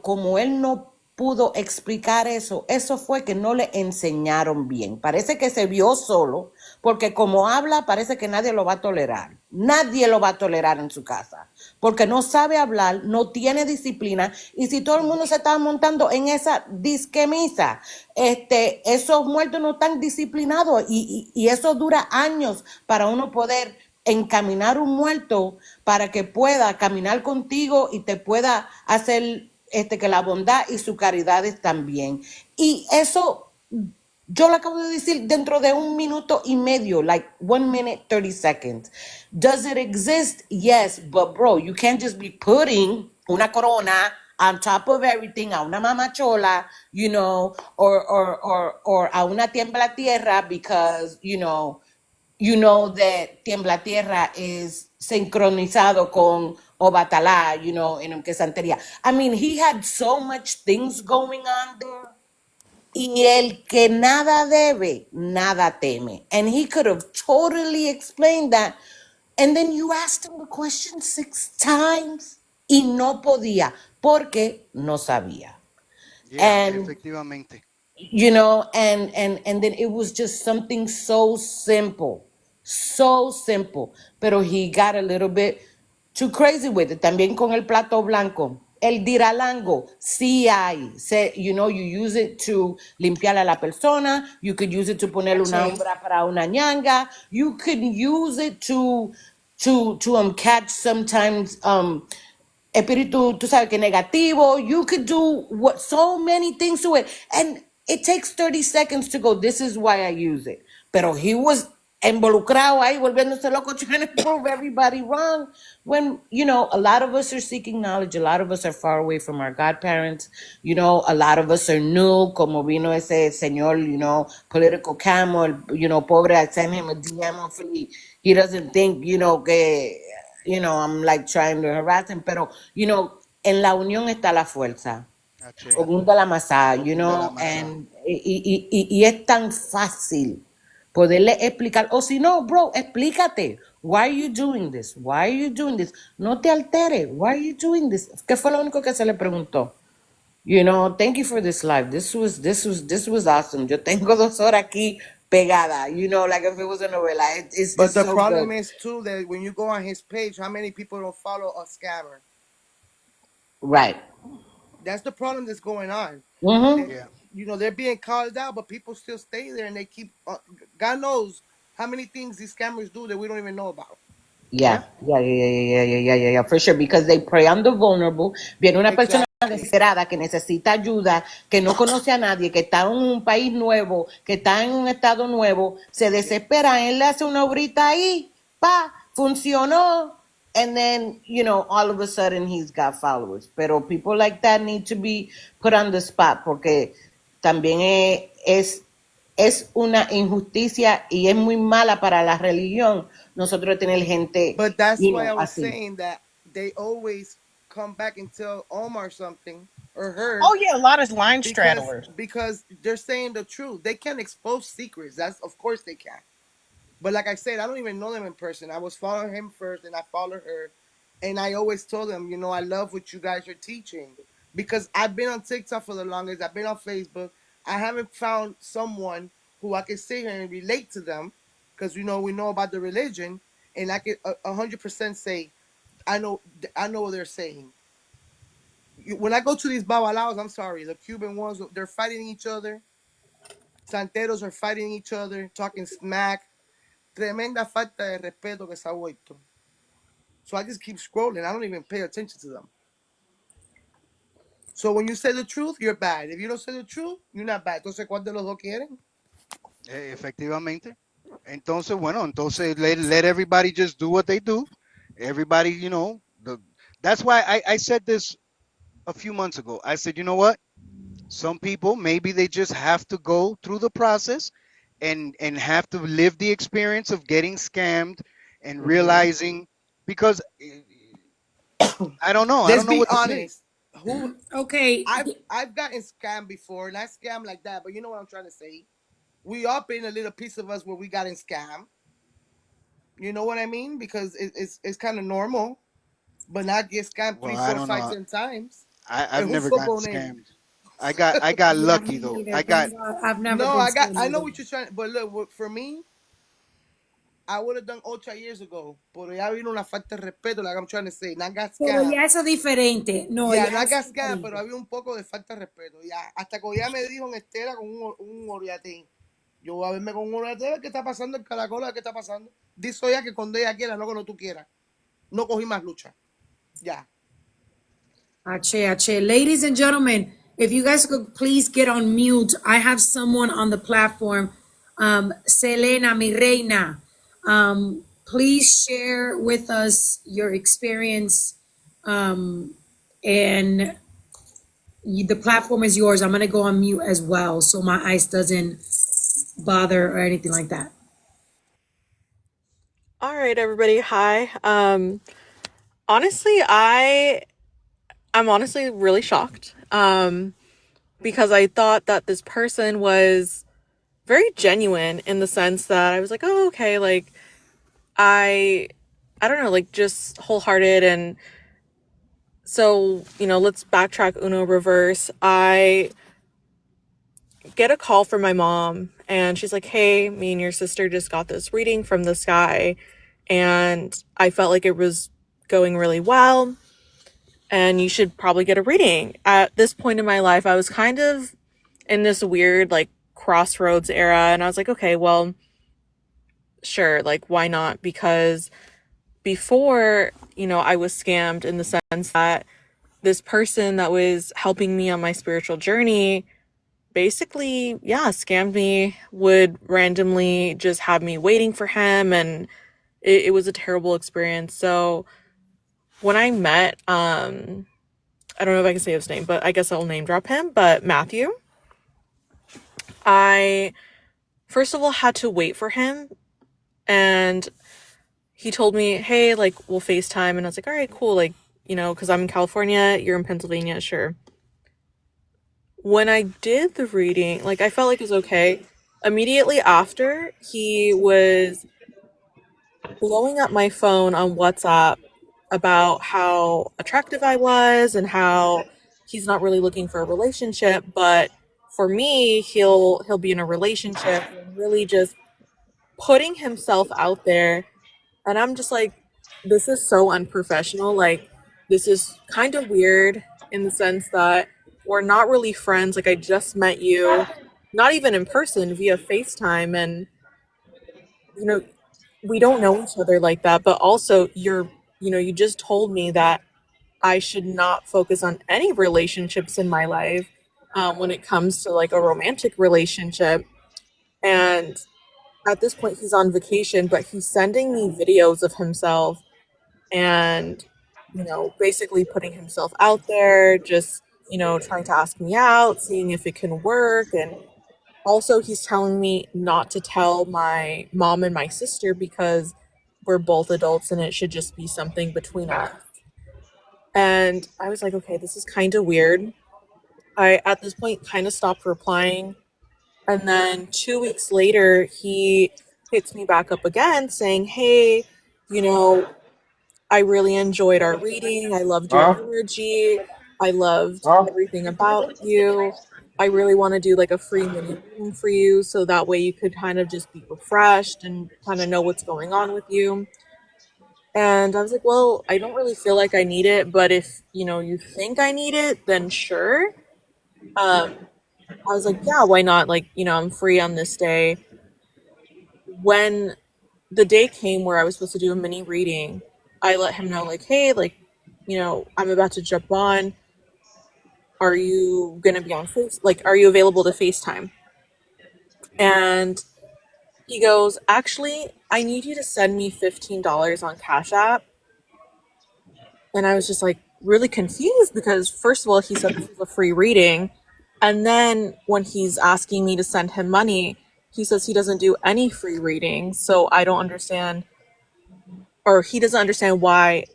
como él no pudo explicar eso, eso fue que no le enseñaron bien. Parece que se vio solo, porque como habla, parece que nadie lo va a tolerar. Nadie lo va a tolerar en su casa, porque no sabe hablar, no tiene disciplina, y si todo el mundo se está montando en esa disquemisa, esos muertos no están disciplinados, y eso dura años para uno poder encaminar un muerto para que pueda caminar contigo y te pueda hacer que la bondad y su caridad están bien. Y eso yo lo acabo de decir dentro de 1 minuto y medio, like 1 minute, 30 seconds. Does it exist? Yes, but bro, you can't just be putting una corona on top of everything, a una mamachola, or a una tiembla tierra because, that Tiembla Tierra is sincronizado con Obatalá, en que Santería. I mean, he had so much things going on there. Y el que nada debe, nada teme. And he could have totally explained that. And then you asked him the question 6 times y no podía porque no sabía. Yeah, And efectivamente. and then it was just something so simple, pero he got a little bit too crazy with it. También con el plato blanco, el diralango, sí hay, you use it to limpiar a la persona, you could use it to ponerle una Sí. umbra para una ñanga, you could use it to to catch sometimes espíritu, tú sabes que negativo. You could do what so many things to it, and it takes 30 seconds to go. This is why I use it. Pero he was involucrado ahí, volviéndose loco, trying to prove everybody wrong. When, a lot of us are seeking knowledge, a lot of us are far away from our godparents, a lot of us are new, como vino ese señor, political camel, pobre, I sent him a DM, hopefully he doesn't think, que, I'm like trying to harass him, pero, en la unión está la fuerza. H. Ogunda la masa, Ogunda la masa. and y es tan fácil poderle explicar, o si no, bro, explícate. Why are you doing this? Why are you doing this? No te altere. Why are you doing this? ¿Qué fue lo único que se le preguntó? Thank you for this live. This was awesome. Yo tengo 2 horas aquí pegada. Like if it was a novela. It's But just the so good. problem is too that when you go on his page, how many people don't follow a scammer? Right. That's the problem that's going on. Mm-hmm. They, Yeah. they're being called out, but people still stay there and they keep. God knows how many things these scammers do that we don't even know about. Yeah, yeah, for sure, because they prey on the vulnerable. Viene una persona Exactly. desesperada que necesita ayuda, que no conoce a nadie, que está en un país nuevo, que está en un estado nuevo, se desespera, él le hace una obrita ahí, funcionó, and then, all of a sudden he's got followers. Pero people like that need to be put on the spot, porque también es una injusticia y es muy mala para la religión nosotros tener gente, But that's why I was así. saying that they always come back and tell Omar something or her. Oh yeah, a lot of line because straddlers. because they're saying the truth. They can expose secrets. That's of course they can. But like I said, I don't even know them in person. I was following him first, and I followed her, and I always told them, I love what you guys are teaching because I've been on TikTok for the longest. I've been on Facebook. I haven't found someone who I can sit here and relate to them because we know about the religion, and I can 100% say I know what they're saying. When I go to these babalaos, I'm sorry, the Cuban ones, they're fighting each other. Santeros are fighting each other, talking smack. Tremenda falta de respeto que se ha vuelto. So I just keep scrolling. I don't even pay attention to them. So when you say the truth, you're bad. If you don't say the truth, you're not bad. Entonces, ¿cuál de los dos quieren? Efectivamente. Entonces, let everybody just do what they do. Everybody, that's why I said this a few months ago. I said, you know what? Some people, maybe they just have to go through the process and have to live the experience of getting scammed and realizing, because I don't know. I Let's don't know be what to say. honest. Who Okay. I've gotten scammed before, not scammed like that, but you know what I'm trying to say. We all been a little piece of us where we got in scam. You know what I mean? Because it's kind of normal, but not get scammed Well, three, I four, don't five, know. 10 times. I've And who never gotten football name? scammed. I got Yeah, lucky me though. neither. Thank God. I've never No, been I scammed know either. what you're trying, but look, for me, I would have done 8 years ago. Pero ya vino una falta de respeto, like I'm trying to say. Not got Pero scammed. ya eso es diferente. No, Yeah, ya not eso got es scammed, pero diferente. había un poco de falta de respeto. Ya, hasta que ya me dijo en Estela con un oriatín. Yo voy a verme con un oriatín, ¿qué está pasando? El caracol, ¿qué está pasando? Dice ya que cuando ella quiera, no cuando tú quieras. No cogí más lucha. Ya. Ache. Ladies and gentlemen, if you guys could please get on mute. I have someone on the platform. Selena, mi reina. Please share with us your experience. And the platform is yours. I'm going to go on mute as well so my eyes doesn't bother or anything like that. All right, everybody. Hi. Honestly, I'm honestly really shocked. Because I thought that this person was very genuine in the sense that I was like, oh, okay, like I don't know, like just wholehearted. And so, let's backtrack uno reverse. I get a call from my mom and she's like, hey, me and your sister just got this reading from this guy. And I felt like it was going really well. And you should probably get a reading. At this point in my life, I was kind of in this weird, like, crossroads era. And I was like, okay, well, sure, like, why not? Because before, I was scammed in the sense that this person that was helping me on my spiritual journey basically, scammed me, would randomly just have me waiting for him, and it was a terrible experience. So when I met, I don't know if I can say his name, but I guess I'll name drop him, but Matthew, I first of all had to wait for him, and he told me, hey, like, we'll FaceTime, and I was like, all right, cool, like, because I'm in California, you're in Pennsylvania, sure. When I did the reading, like, I felt like it was okay. Immediately after, he was blowing up my phone on WhatsApp about how attractive I was and how he's not really looking for a relationship, but for me, he'll be in a relationship, and really just putting himself out there. And I'm just like, this is so unprofessional. Like, this is kind of weird in the sense that we're not really friends. Like, I just met you, not even in person, via FaceTime, and you know, we don't know each other like that. But also, you just told me that I should not focus on any relationships in my life, when it comes to like a romantic relationship. And at this point, he's on vacation, but he's sending me videos of himself and, basically putting himself out there, just, trying to ask me out, seeing if it can work. And also, he's telling me not to tell my mom and my sister because we're both adults and it should just be something between us. And I was like, okay, this is kind of weird. I, at this point, kind of stopped replying. And then 2 weeks later, he hits me back up again saying, hey, you know, I really enjoyed our reading. I loved your energy. I loved everything about you. I really want to do like a free mini reading for you so that way you could kind of just be refreshed and kind of know what's going on with you. And I was like, well, I don't really feel like I need it, but if, you think I need it, then sure. I was like, yeah, why not? Like, I'm free on this day. When the day came where I was supposed to do a mini reading, I let him know, like, hey, like, I'm about to jump on. Are you gonna be on Face? Like, are you available to FaceTime? And he goes, actually, I need you to send me $15 on Cash App. And I was just like really confused because first of all, he said this was a free reading. And then when he's asking me to send him money, he says he doesn't do any free readings. So I don't understand, or he doesn't understand why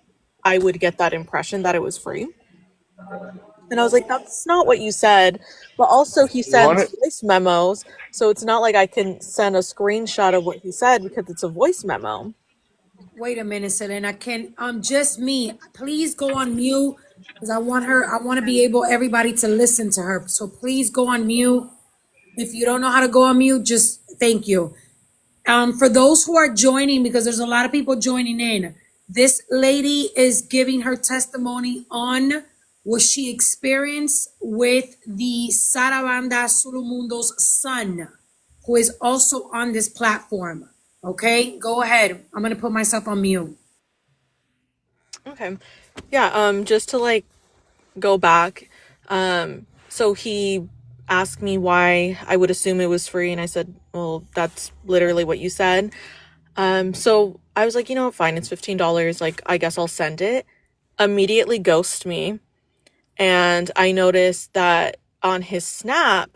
I would get that impression that it was free. And I was like, that's not what you said. But also, he sends voice memos. So it's not like I can send a screenshot of what he said because it's a voice memo. Wait a minute, Selena. Can just me? Please go on mute because I want her. I want to be able everybody to listen to her. So please go on mute. If you don't know how to go on mute, just thank you. For those who are joining, because there's a lot of people joining in, this lady is giving her testimony on what she experienced with the Sarabanda Sulumundo's son, who is also on this platform. Okay, go ahead. I'm gonna put myself on mute. Okay. Yeah, just to like go back. So he asked me why I would assume it was free, and I said, well, that's literally what you said. So I was like, fine, it's $15. Like, I guess I'll send it. Immediately ghost me. And I noticed that on his Snap,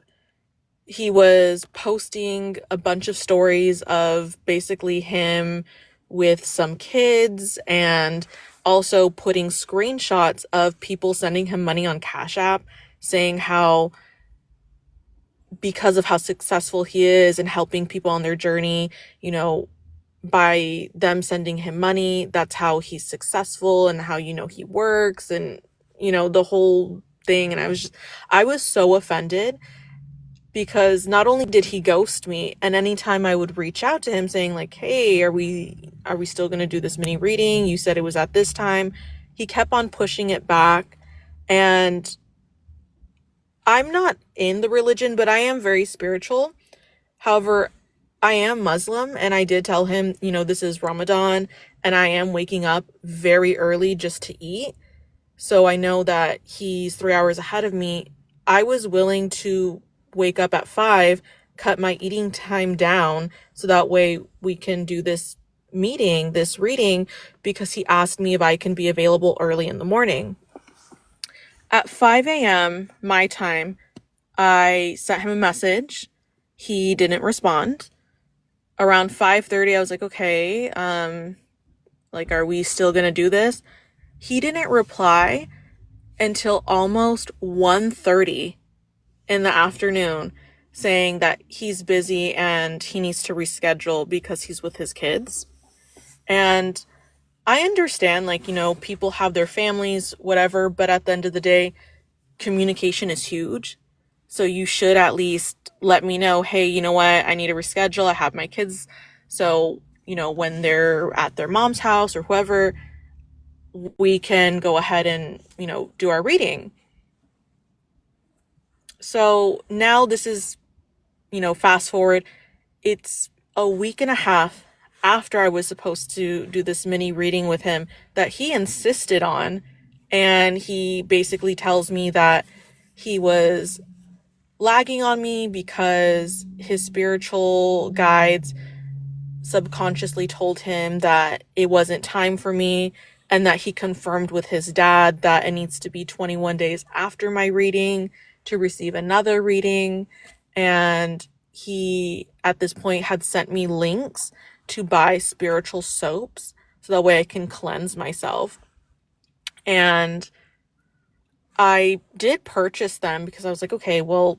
he was posting a bunch of stories of basically him with some kids and also putting screenshots of people sending him money on Cash App, saying how because of how successful he is and helping people on their journey, by them sending him money, that's how he's successful and how, he works and, the whole thing. And I was so offended because not only did he ghost me, and anytime I would reach out to him saying like, hey, are we still going to do this mini reading? You said it was at this time. He kept on pushing it back. And I'm not in the religion, but I am very spiritual. However, I am Muslim, and I did tell him, this is Ramadan and I am waking up very early just to eat. So I know that he's 3 hours ahead of me. I was willing to wake up at 5, cut my eating time down so that way we can do this meeting, this reading, because he asked me if I can be available early in the morning. At 5 a.m. my time, I sent him a message. He didn't respond. Around 5:30, I was like, okay, are we still gonna do this? He didn't reply until almost 1:30 in the afternoon, saying that he's busy and he needs to reschedule because he's with his kids. And I understand, people have their families, whatever, but at the end of the day, communication is huge. So you should at least let me know, hey, you know what, I need to reschedule. I have my kids. So, when they're at their mom's house or whoever, we can go ahead and, do our reading. So now this is, fast forward, it's a week and a half after I was supposed to do this mini reading with him that he insisted on. And he basically tells me that he was lagging on me because his spiritual guides subconsciously told him that it wasn't time for me, and that he confirmed with his dad that it needs to be 21 days after my reading to receive another reading. And he, at this point, had sent me links to buy spiritual soaps so that way I can cleanse myself. And I did purchase them because I was like, okay, well,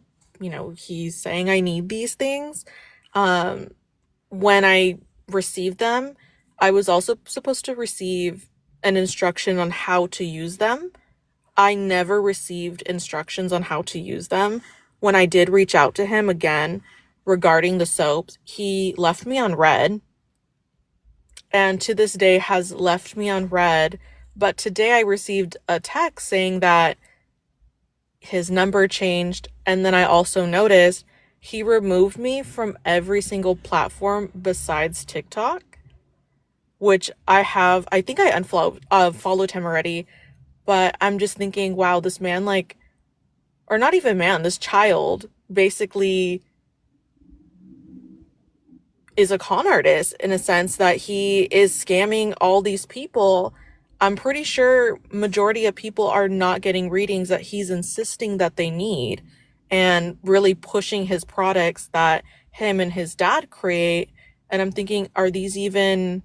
he's saying I need these things. When I received them, I was also supposed to receive an instruction on how to use them. I never received instructions on how to use them. When I did reach out to him again regarding the soaps, he left me on red, and to this day has left me on red. But today I received a text saying that his number changed, and then I also noticed he removed me from every single platform besides TikTok, which I think I followed him already. But I'm just thinking, wow, this man, or not even man, this child basically is a con artist in a sense that he is scamming all these people. I'm pretty sure majority of people are not getting readings that he's insisting that they need, and really pushing his products that him and his dad create. And I'm thinking, are these even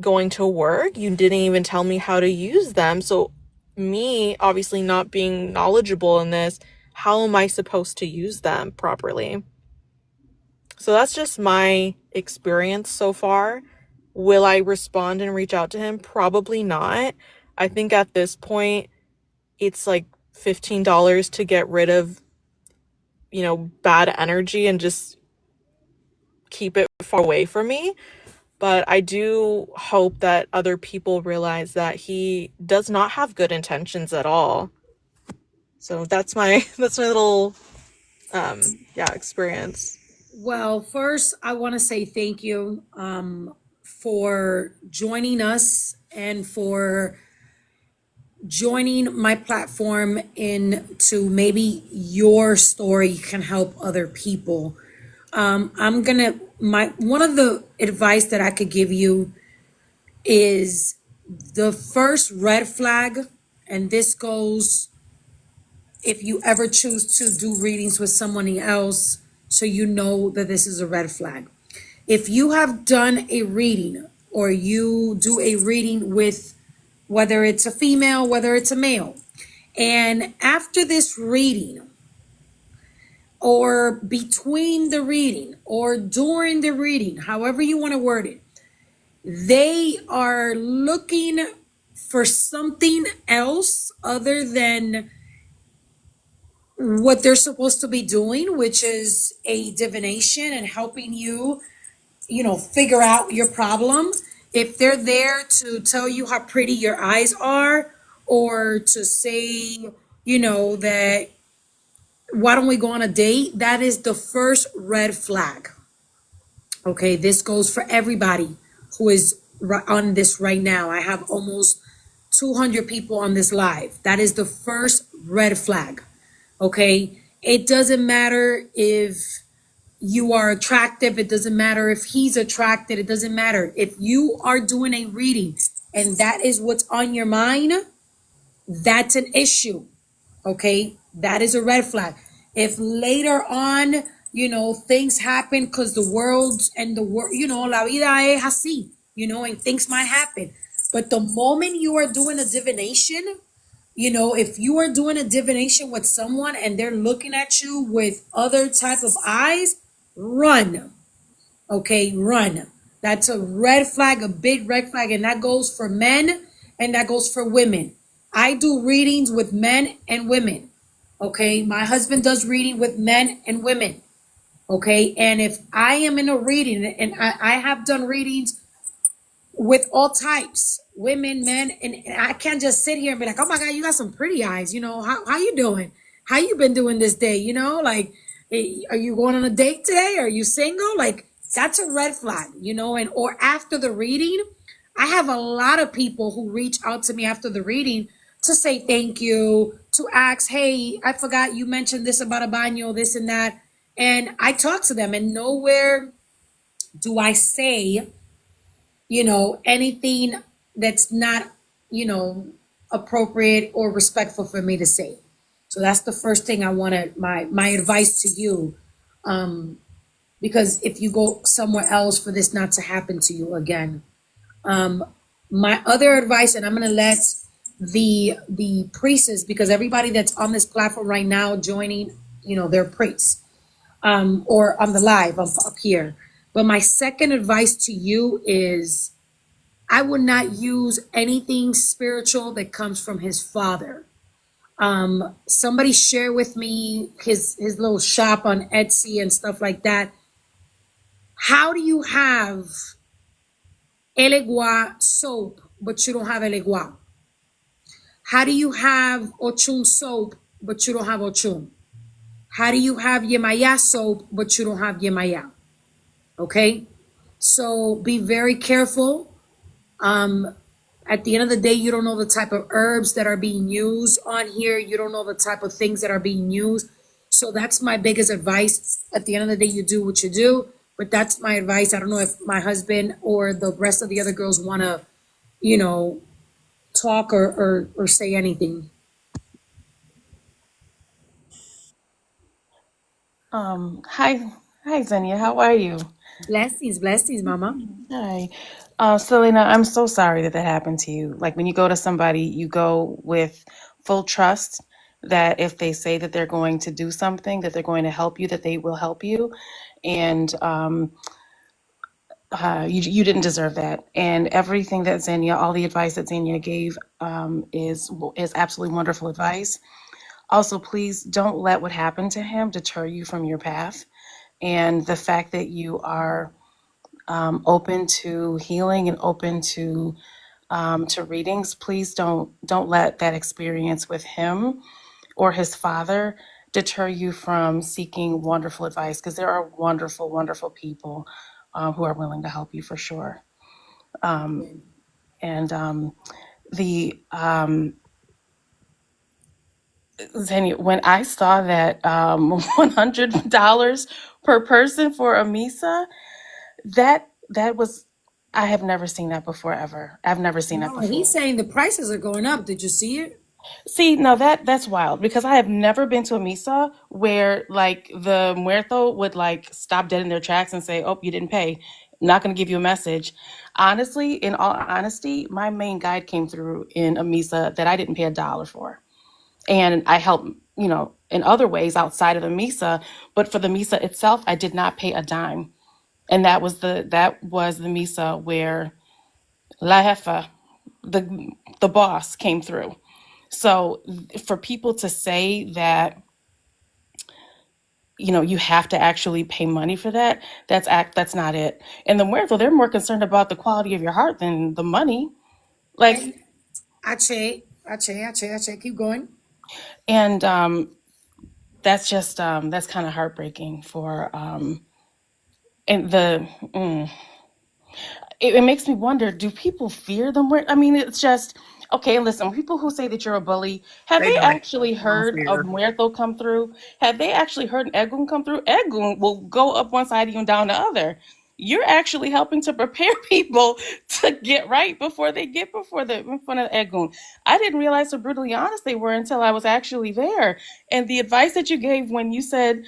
going to work? You didn't even tell me how to use them. So me, obviously not being knowledgeable in this, how am I supposed to use them properly? So that's just my experience so far. Will I respond and reach out to him? Probably not. I think at this point, it's like $15 to get rid of, bad energy and just keep it far away from me. But I do hope that other people realize that he does not have good intentions at all. So that's my little experience. Well, first, I want to say thank you for joining us and for joining my platform into maybe your story can help other people. One of the advice that I could give you is the first red flag, and this goes if you ever choose to do readings with somebody else, so you know that this is a red flag. If you have done a reading or you do a reading with, whether it's a female, whether it's a male, and after this reading, or between the reading, or during the reading, however you want to word it, they are looking for something else other than what they're supposed to be doing, which is a divination and helping you, figure out your problem. If they're there to tell you how pretty your eyes are, or to say, that why don't we go on a date, that is the first red flag. Okay, this goes for everybody who is on this right now. I have almost 200 people on this live. That is the first red flag. Okay, it doesn't matter if you are attractive, it doesn't matter if he's attracted, it doesn't matter. If you are doing a reading and that is what's on your mind, that's an issue. Okay, that is a red flag. If later on, things happen because the world and the world, la vida es así, and things might happen. But the moment you are doing a divination, if you are doing a divination with someone and they're looking at you with other type of eyes, run. Okay, run. That's a red flag, a big red flag, and that goes for men and that goes for women. I do readings with men and women. Okay, my husband does reading with men and women. Okay, and if I am in a reading, and I have done readings with all types, women, men, and I can't just sit here and be like, oh my God, you got some pretty eyes. How you doing? How you been doing this day? Like, are you going on a date today? Are you single? Like, that's a red flag, and or after the reading, I have a lot of people who reach out to me after the reading to say thank you, to ask, hey, I forgot you mentioned this about a baño, this and that. And I talk to them, and nowhere do I say, anything that's not, appropriate or respectful for me to say. So that's the first thing I wanted, my advice to you. Because if you go somewhere else for this not to happen to you again. My other advice, and I'm gonna let the priests, because everybody that's on this platform right now joining, their priests, or on the live up here. But my second advice to you is I would not use anything spiritual that comes from his father. Somebody shared with me his little shop on Etsy and stuff like that. How do you have Elegua soap, but you don't have Elegua? How do you have Ochun soap, but you don't have Ochun? How do you have Yemaya soap, but you don't have Yemaya? Okay, so be very careful. At the end of the day, you don't know the type of herbs that are being used on here. You don't know the type of things that are being used. So that's my biggest advice. At the end of the day, you do what you do, but that's my advice. I don't know if my husband or the rest of the other girls want to, talk or say anything. Hi, Zenia. How are you? Blessings, mama. Hi. Selena, I'm so sorry that happened to you. Like when you go to somebody, you go with full trust that if they say that they're going to do something, that they're going to help you, that they will help you. And you didn't deserve that. And everything that Xenia, all the advice that Xenia gave is absolutely wonderful advice. Also, please don't let what happened to him deter you from your path. And the fact that you are open to healing and open to readings, please don't let that experience with him or his father deter you from seeking wonderful advice, because there are wonderful, wonderful people who are willing to help you for sure. And the Zenia, when I saw that $100 per person for a misa, that was, I have never seen that before ever. I've never seen that No, before. he's saying the prices are going up. Did you see it? See, no, that's wild, because I have never been to a misa where like the muerto would like stop dead in their tracks and say, "Oh, you didn't pay. Not going to give you a message." Honestly, in all honesty, my main guide came through in a misa that I didn't pay $1 for, and I helped, in other ways outside of the misa. But for the misa itself, I did not pay a dime, and that was the misa where La Jefa, the boss, came through. So for people to say that, you have to actually pay money for that, that's not it. And the muerto, they're more concerned about the quality of your heart than the money. Like, And Ache, keep going. and that's just that's kind of heartbreaking for and it makes me wonder, do people fear them? I mean, it's just, okay, listen, people who say that you're a bully, have They they don't. actually They don't heard of fear. Muerto come through? Have they actually heard an Egun come through? Egun will go up one side of you and down the other. You're actually helping to prepare people to get right before they get in front of Egun. I didn't realize how brutally honest they were until I was actually there. And the advice that you gave when you said,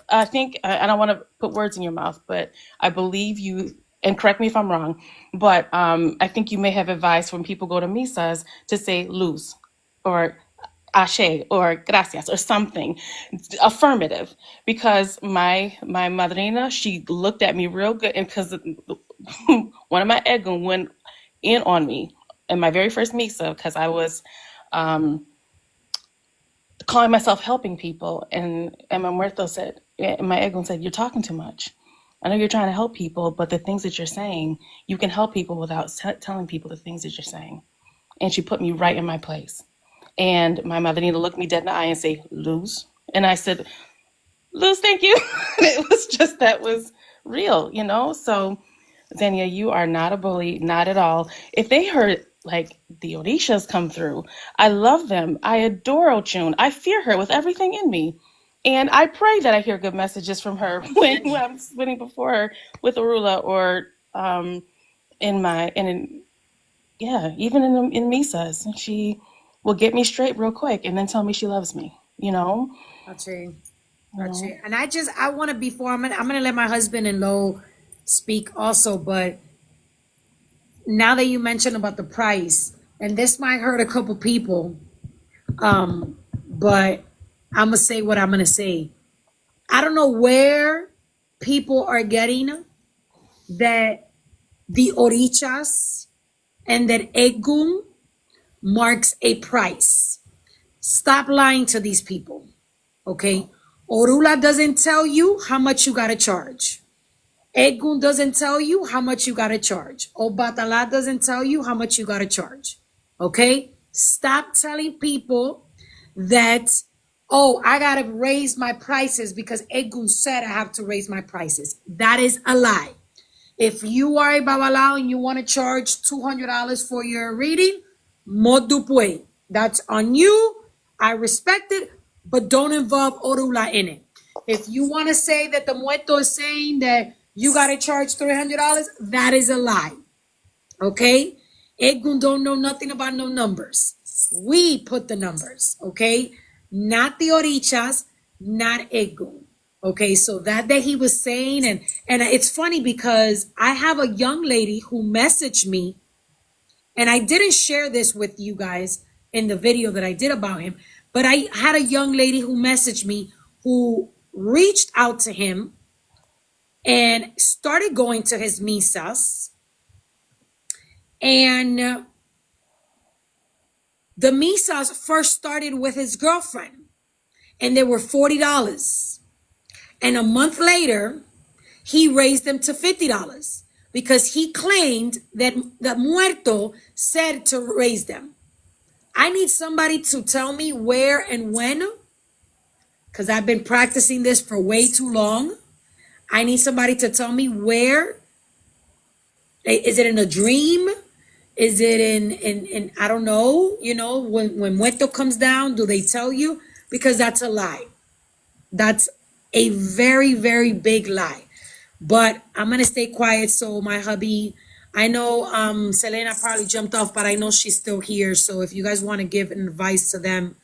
I think, I don't want to put words in your mouth, but I believe you, and correct me if I'm wrong, but I think you may have advised when people go to misas to say luz or ashe or gracias or something affirmative, because my madrina, she looked at me real good, and because one of my egun went in on me in my very first misa because I was um, calling myself helping people, and my muerto said, and my egun said, "You're talking too much. I know you're trying to help people, but the things that you're saying, you can help people without telling people the things that you're saying." And she put me right in my place. And my madrina looked me dead in the eye and say, "Lose." And I said, "Lose, thank you." It was just, that was real, you know? So, Zenia, you are not a bully, not at all. If they heard like the Orishas come through, I love them. I adore Ochun. I fear her with everything in me. And I pray that I hear good messages from her when I'm sitting before her with Arula, or yeah, even in misas. She will get me straight real quick and then tell me she loves me, you know? Ache. You know? Ache. And I want to, before I'm gonna let my husband and Lo speak also, but now that you mentioned about the price, and this might hurt a couple people, but I'm gonna say what I'm gonna say. I don't know where people are getting that the Orishas and that Egun marks a price. Stop lying to these people, okay? Orula doesn't tell you how much you gotta charge. Egun doesn't tell you how much you gotta charge. Obatala doesn't tell you how much you gotta charge, okay? Stop telling people that, oh, I gotta raise my prices because Egun said I have to raise my prices. That is a lie. If you are a babalao and you want to charge $200 for your reading, mo dupue. That's on you. I respect it, but don't involve orula in it. If you want to say that the muerto is saying that you got to charge $300, that is a lie. Okay? Egun don't know nothing about no numbers. We put the numbers, okay? Not the Orishas, not Egun. Okay, so that he was saying, and it's funny because I have a young lady who messaged me, and I didn't share this with you guys in the video that I did about him, but I had a young lady who messaged me who reached out to him and started going to his misas, and the misas first started with his girlfriend, and they were $40, and a month later he raised them to $50 because he claimed that the muerto said to raise them. I need somebody to tell me where and when, because I've been practicing this for way too long. I need somebody to tell me where. Is it in a dream? Is it in I don't know, you know, when muerto comes down, do they tell you? Because that's a lie. That's a very, very big lie. But I'm gonna stay quiet so my hubby, I know Selena probably jumped off, but I know she's still here. So if you guys want to give advice to them,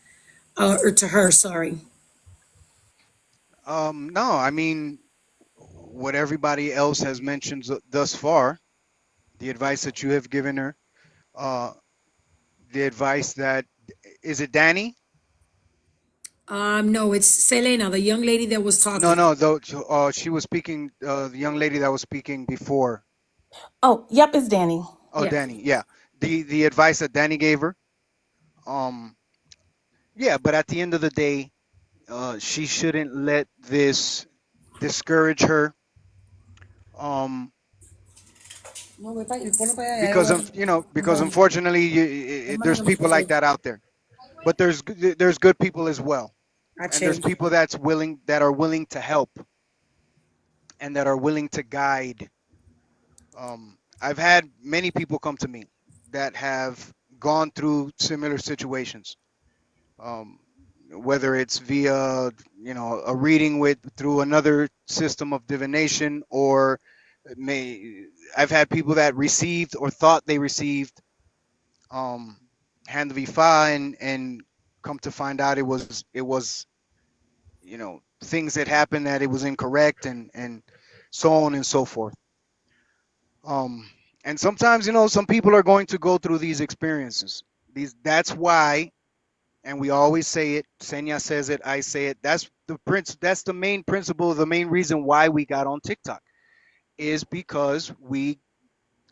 or to her, sorry. No, I mean, what everybody else has mentioned thus far, the advice that you have given her, uh, the advice that, is it Danny? No, it's Selena, the young lady that was No, talking. no, though, she was speaking, the young lady that was speaking before. Oh, yep, it's Danny. Oh, Yeah. Danny, yeah. The advice that Danny gave her. Um, yeah, but at the end of the day, she shouldn't let this discourage her. Um, because of, because unfortunately, there's people like that out there. But there's good people as well, and there's people that are willing to help. and that are willing to guide. I've had many people come to me that have gone through similar situations, um, whether it's via a reading with through another system of divination, or may I've had people that received or thought they received um, hand of Ifa, and come to find out it was things that happened, that it was incorrect, and so on and so forth. um and sometimes some people are going to go through these experiences. That's why, and we always say it, Senya says it, I say it, that's the main principle, the main reason why we got on TikTok, is because we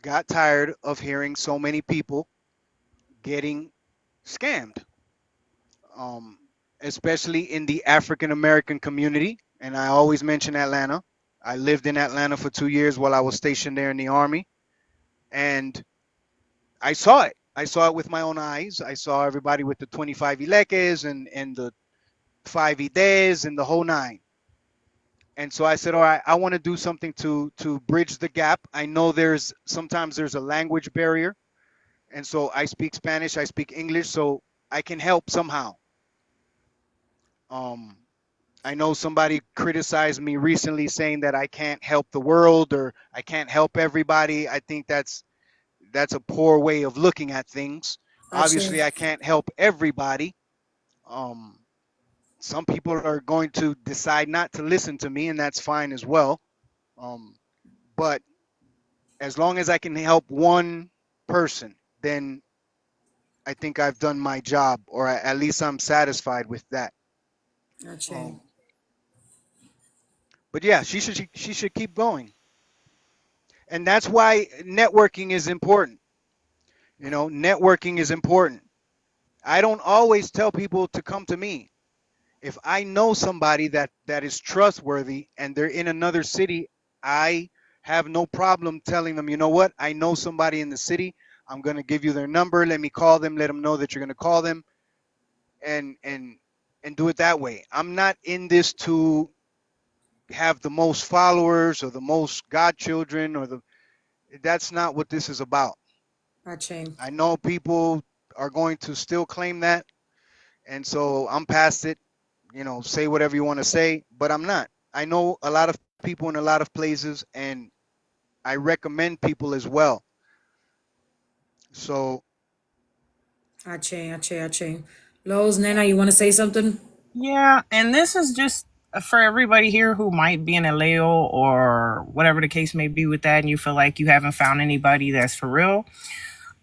got tired of hearing so many people getting scammed, um, especially in the African American community. And I always mention Atlanta. I lived in Atlanta for 2 years while I was stationed there in the Army, and I saw it. I saw it with my own eyes. I saw everybody with the 25 ileques and the 5 ides and the whole nine. And so I said, all right, I want to do something to bridge the gap. I know sometimes there's a language barrier, and so I speak Spanish, I speak English, so I can help somehow. Um, I know somebody criticized me recently saying that I can't help the world or I can't help everybody. I think that's a poor way of looking at things. Aching. Obviously, I can't help everybody. Um, some people are going to decide not to listen to me, and that's fine as well. Um, but as long as I can help one person, then I think I've done my job, or at least I'm satisfied with that. Aching. Um, but yeah, she should keep going, and that's why networking is important. Networking is important. I don't always tell people to come to me. If I know somebody that is trustworthy and they're in another city, I have no problem telling them, you know what, I know somebody in the city. I'm going to give you their number. Let me call them. Let them know that you're going to call them, and do it that way. I'm not in this to have the most followers or the most godchildren or the that's not what this is about. Aching. I know people are going to still claim that, and so I'm past it. Say whatever you want to say, but I'm not. I know a lot of people in a lot of places, and I recommend people as well. So Aching. Aching. Aching. Lowe's, Nana, you want to say something? Yeah, and this is just for everybody here who might be in a Leo or whatever the case may be with that, and you feel like you haven't found anybody that's for real.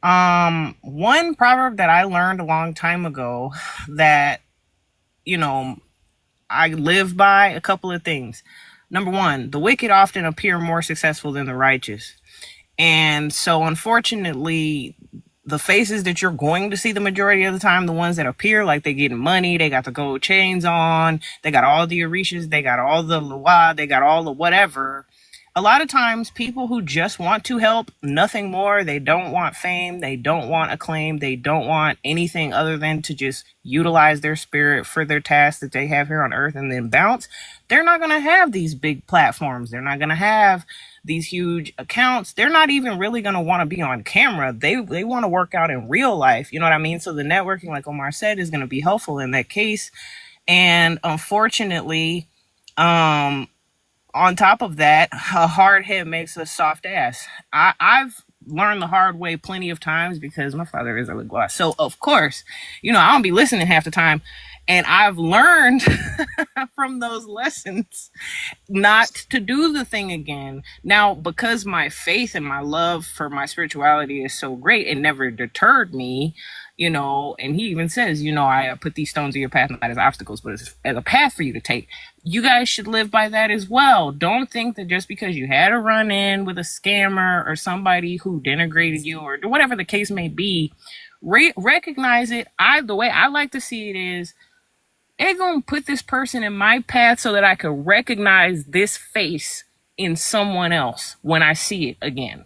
One proverb that I learned a long time ago that, you know, I live by a couple of things. Number one, the wicked often appear more successful than the righteous. And so, unfortunately, the faces that you're going to see the majority of the time, the ones that appear like they getting money, they got the gold chains on, they got all the Orishas, they got all the Lua, they got all the whatever. A lot of times, people who just want to help, nothing more, they don't want fame, they don't want acclaim, they don't want anything other than to just utilize their spirit for their tasks that they have here on earth and then bounce. They're not going to have these big platforms. They're not going to have these huge accounts. They're not even really going to want to be on camera. They want to work out in real life. You know what I mean? So the networking, like Omar said, is going to be helpful in that case. And unfortunately, on top of that, a hard head makes a soft ass. I've learned the hard way plenty of times because my father is a Lagua. So of course, I don't be listening half the time. And I've learned from those lessons not to do the thing again. Now, because my faith and my love for my spirituality is so great, it never deterred me, and he even says, I put these stones in your path not as obstacles, but as a path for you to take. You guys should live by that as well. Don't think that just because you had a run in with a scammer or somebody who denigrated you or whatever the case may be, recognize it. The way I like to see it is, they're going to put this person in my path so that I can recognize this face in someone else when I see it again.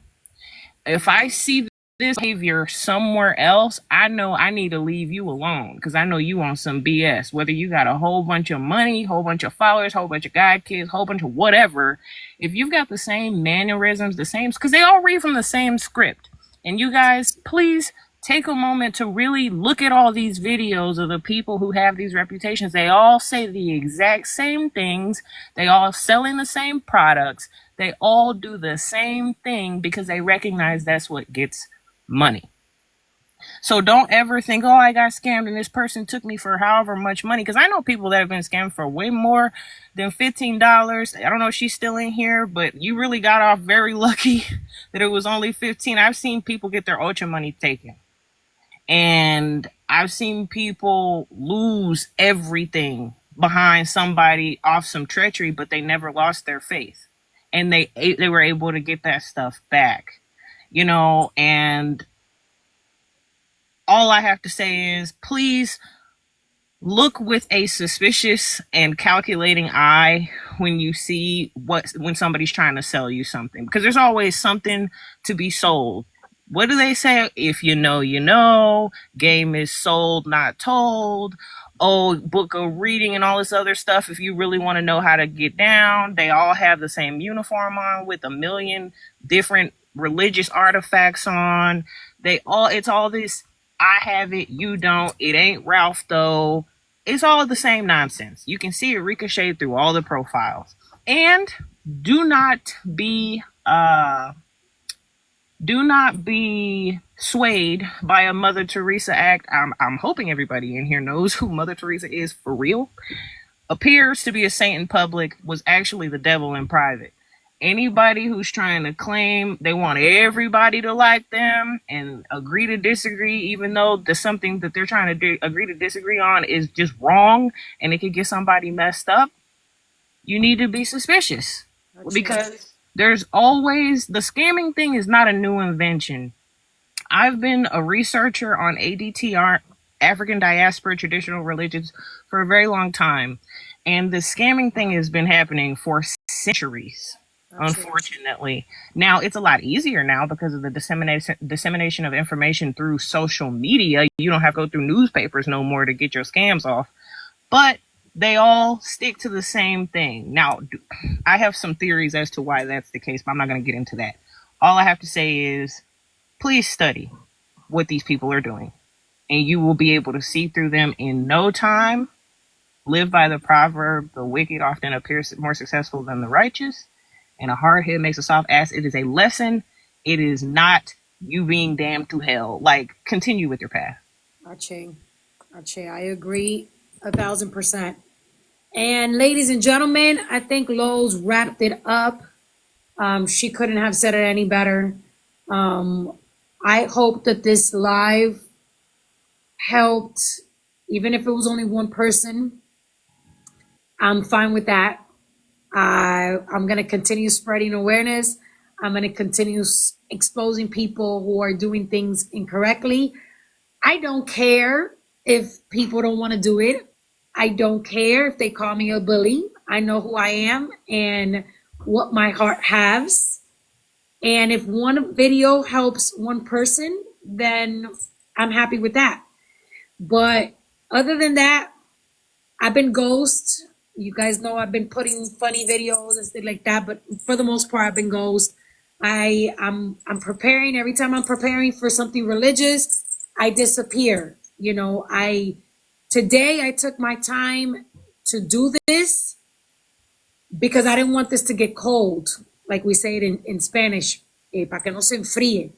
If I see this behavior somewhere else, I know I need to leave you alone because I know you on some BS. Whether you got a whole bunch of money, whole bunch of followers, whole bunch of guide kids, whole bunch of whatever, if you've got the same mannerisms, the same, because they all read from the same script. And you guys, please take a moment to really look at all these videos of the people who have these reputations. They all say the exact same things. They all selling the same products. They all do the same thing because they recognize that's what gets money. So don't ever think, oh, I got scammed and this person took me for however much money. Because I know people that have been scammed for way more than $15. I don't know if she's still in here, but you really got off very lucky that it was only 15. I've seen people get their Ocha money taken. And I've seen people lose everything behind somebody off some treachery, but they never lost their faith. And they were able to get that stuff back, you know. And all I have to say is, please look with a suspicious and calculating eye when you see when somebody's trying to sell you something, because there's always something to be sold. What do they say? If you know, you know. Game is sold, not told. Oh, book of reading and all this other stuff. If you really want to know how to get down, they all have the same uniform on with a million different religious artifacts on. It's all this, I have it, you don't, it ain't Ralph though. It's all the same nonsense. You can see it ricochet through all the profiles. And do not be swayed by a Mother Teresa act. I'm hoping everybody in here knows who Mother Teresa is for real. Appears to be a saint in public, was actually the devil in private. Anybody who's trying to claim they want everybody to like them and agree to disagree, even though there's something that they're trying to agree to disagree on is just wrong and it could get somebody messed up, you need to be suspicious. Because there's always, the scamming thing is not a new invention. I've been a researcher on ADTR, African diaspora traditional religions, for a very long time. And the scamming thing has been happening for centuries, unfortunately. Now, it's a lot easier now because of the dissemination of information through social media. You don't have to go through newspapers no more to get your scams off. But they all stick to the same thing. Now, I have some theories as to why that's the case, but I'm not going to get into that. All I have to say is, please study what these people are doing, and you will be able to see through them in no time. Live by the proverb, the wicked often appears more successful than the righteous, and a hard head makes a soft ass. It is a lesson. It is not you being damned to hell. Like, continue with your path. Archie, I agree 1,000%. And ladies and gentlemen, I think Lowe's wrapped it up. She couldn't have said it any better. I hope that this live helped, even if it was only one person. I'm fine with that. I'm going to continue spreading awareness. I'm going to continue exposing people who are doing things incorrectly. I don't care if people don't want to do it. I don't care if they call me a bully. I know who I am and what my heart has. And if one video helps one person, then I'm happy with that. But other than that, I've been ghost. You guys know I've been putting funny videos and stuff like that, but for the most part, I've been ghost. I'm preparing. Every time I'm preparing for something religious, I disappear. You know, today I took my time to do this because I didn't want this to get cold, like we say it in Spanish, para que no se enfríe.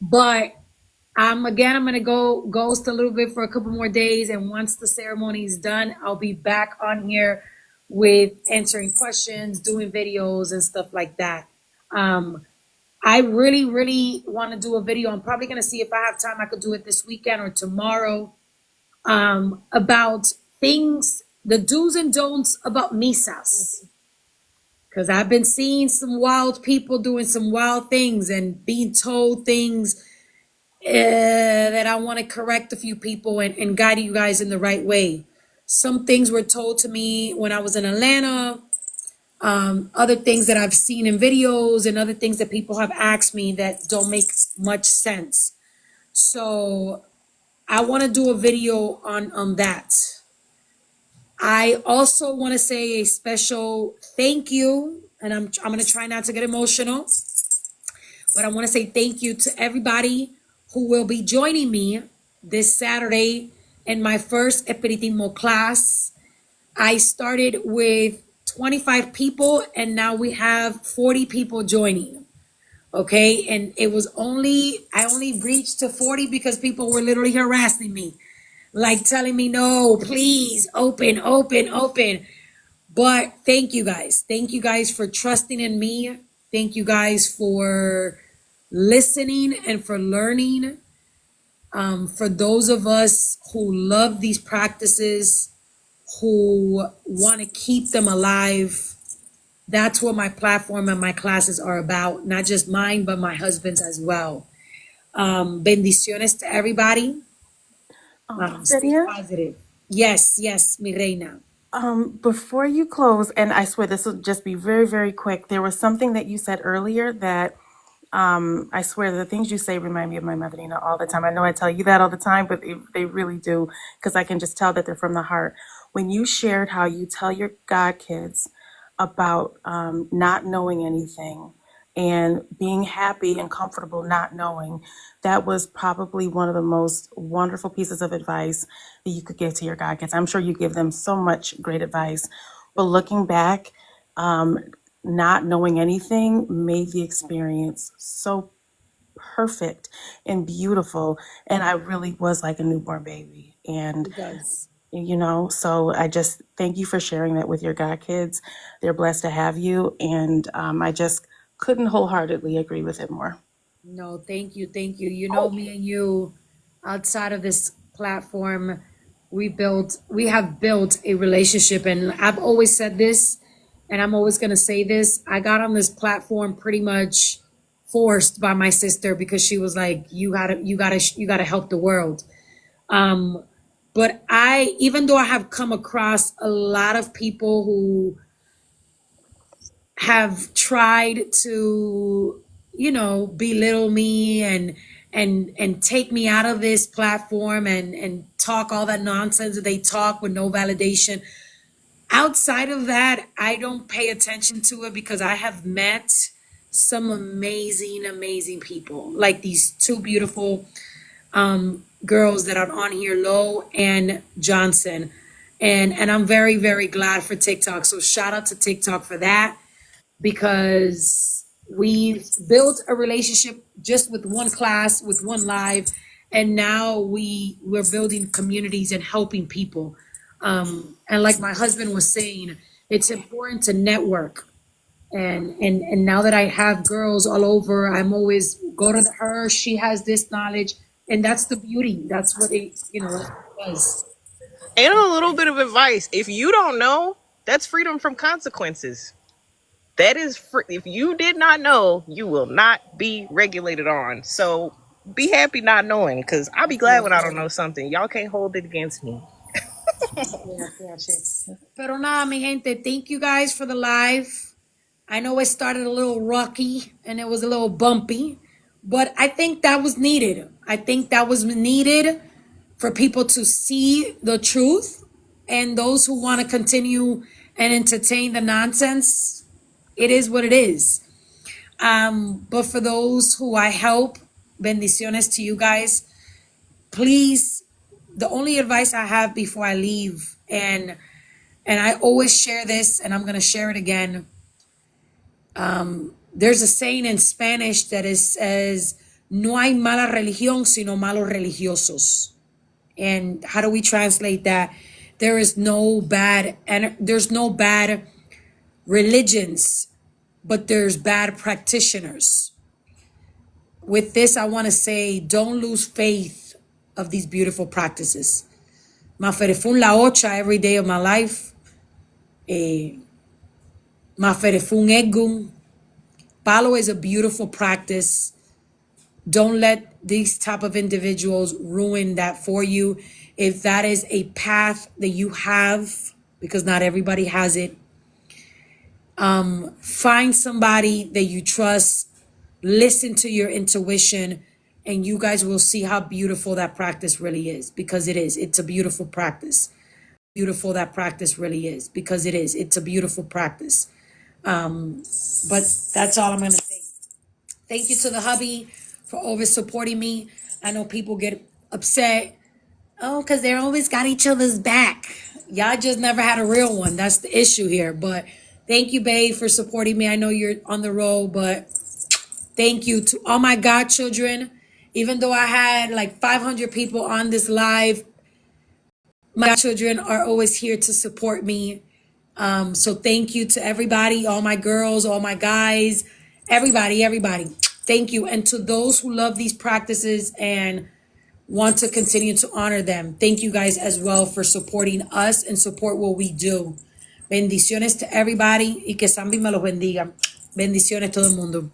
But I'm going to go ghost a little bit for a couple more days, and once the ceremony is done, I'll be back on here with answering questions, doing videos and stuff like that. I really, really want to do a video. I'm probably going to see if I have time. I could do it this weekend or tomorrow, about things, the do's and don'ts about misas. Because I've been seeing some wild people doing some wild things and being told things that I want to correct a few people and guide you guys in the right way. Some things were told to me when I was in Atlanta. other things that I've seen in videos and other things that people have asked me that don't make much sense. So I want to do a video on that. I also want to say a special thank you, and I'm going to try not to get emotional, but I want to say thank you to everybody who will be joining me this Saturday in my first Espiritismo class. I started with 25 people and now we have 40 people joining. Okay. And I only reached to 40 because people were literally harassing me, like telling me, no, please open, open, open. But thank you guys. Thank you guys for trusting in me. Thank you guys for listening and for learning. For those of us who love these practices, who want to keep them alive, that's what my platform and my classes are about. Not just mine, but my husband's as well. Bendiciones to everybody. Stay Lydia, positive. Yes, yes, mi reina. before you close, and I swear this will just be very, very quick. There was something that you said earlier that I swear the things you say remind me of my mother-in-law all the time. I know I tell you that all the time, but they really do, because I can just tell that they're from the heart. When you shared how you tell your god kids about not knowing anything and being happy and comfortable not knowing, that was probably one of the most wonderful pieces of advice that you could give to your god kids. I'm sure you give them so much great advice, but looking back, not knowing anything made the experience so perfect and beautiful. And I really was like a newborn baby. And, It does. so I just thank you for sharing that with your god kids. They're blessed to have you. And I just couldn't wholeheartedly agree with it more. No, thank you, thank you. You know, me and you, outside of this platform, we have built a relationship, and I've always said this, and I'm always gonna say this. I got on this platform pretty much forced by my sister because she was like, you gotta help the world. But even though I have come across a lot of people who have tried to, belittle me and take me out of this platform and talk all that nonsense that they talk with no validation. Outside of that, I don't pay attention to it because I have met some amazing, amazing people, like these two beautiful girls that are on here, Low and Johnson. And I'm very, very glad for TikTok. So shout out to TikTok for that, because we built a relationship just with one class, with one live, and now we're building communities and helping people. And like my husband was saying, it's important to network. And now that I have girls all over, I'm always go to her. She has this knowledge, and that's the beauty. That's what it does. And a little bit of advice: if you don't know, that's freedom from consequences. That is free. If you did not know, you will not be regulated on. So be happy not knowing, because I'll be glad when I don't know something. Y'all can't hold it against me. Pero nada, mi gente, thank you guys for the live. I know it started a little rocky and it was a little bumpy, but I think that was needed. I think that was needed for people to see the truth, and those who want to continue and entertain the nonsense, it is what it is. But for those who I help, bendiciones to you guys. Please, the only advice I have before I leave, and I always share this, and I'm gonna share it again. There's a saying in Spanish that says, "No hay mala religión, sino malos religiosos." And how do we translate that? There's no bad religions, but there's bad practitioners. With this, I want to say, don't lose faith of these beautiful practices. Maferefun la ocha every day of my life. Maferefun egun. Palo is a beautiful practice. Don't let these type of individuals ruin that for you. If that is a path that you have, because not everybody has it, Find somebody that you trust, listen to your intuition, and you guys will see how beautiful that practice really is, because it is. It's a beautiful practice. Beautiful that practice really is, because it is. It's a beautiful practice. But that's all I'm going to say. Thank you to the hubby for always supporting me. I know people get upset. Oh, because they're always got each other's back. Y'all just never had a real one. That's the issue here. But thank you, babe, for supporting me. I know you're on the road, but thank you to all my godchildren. Even though I had like 500 people on this live, my children are always here to support me. So thank you to everybody, all my girls, all my guys, everybody. Thank you. And to those who love these practices and want to continue to honor them, thank you guys as well for supporting us and support what we do. Bendiciones to everybody y que Sambi me los bendiga. Bendiciones todo el mundo.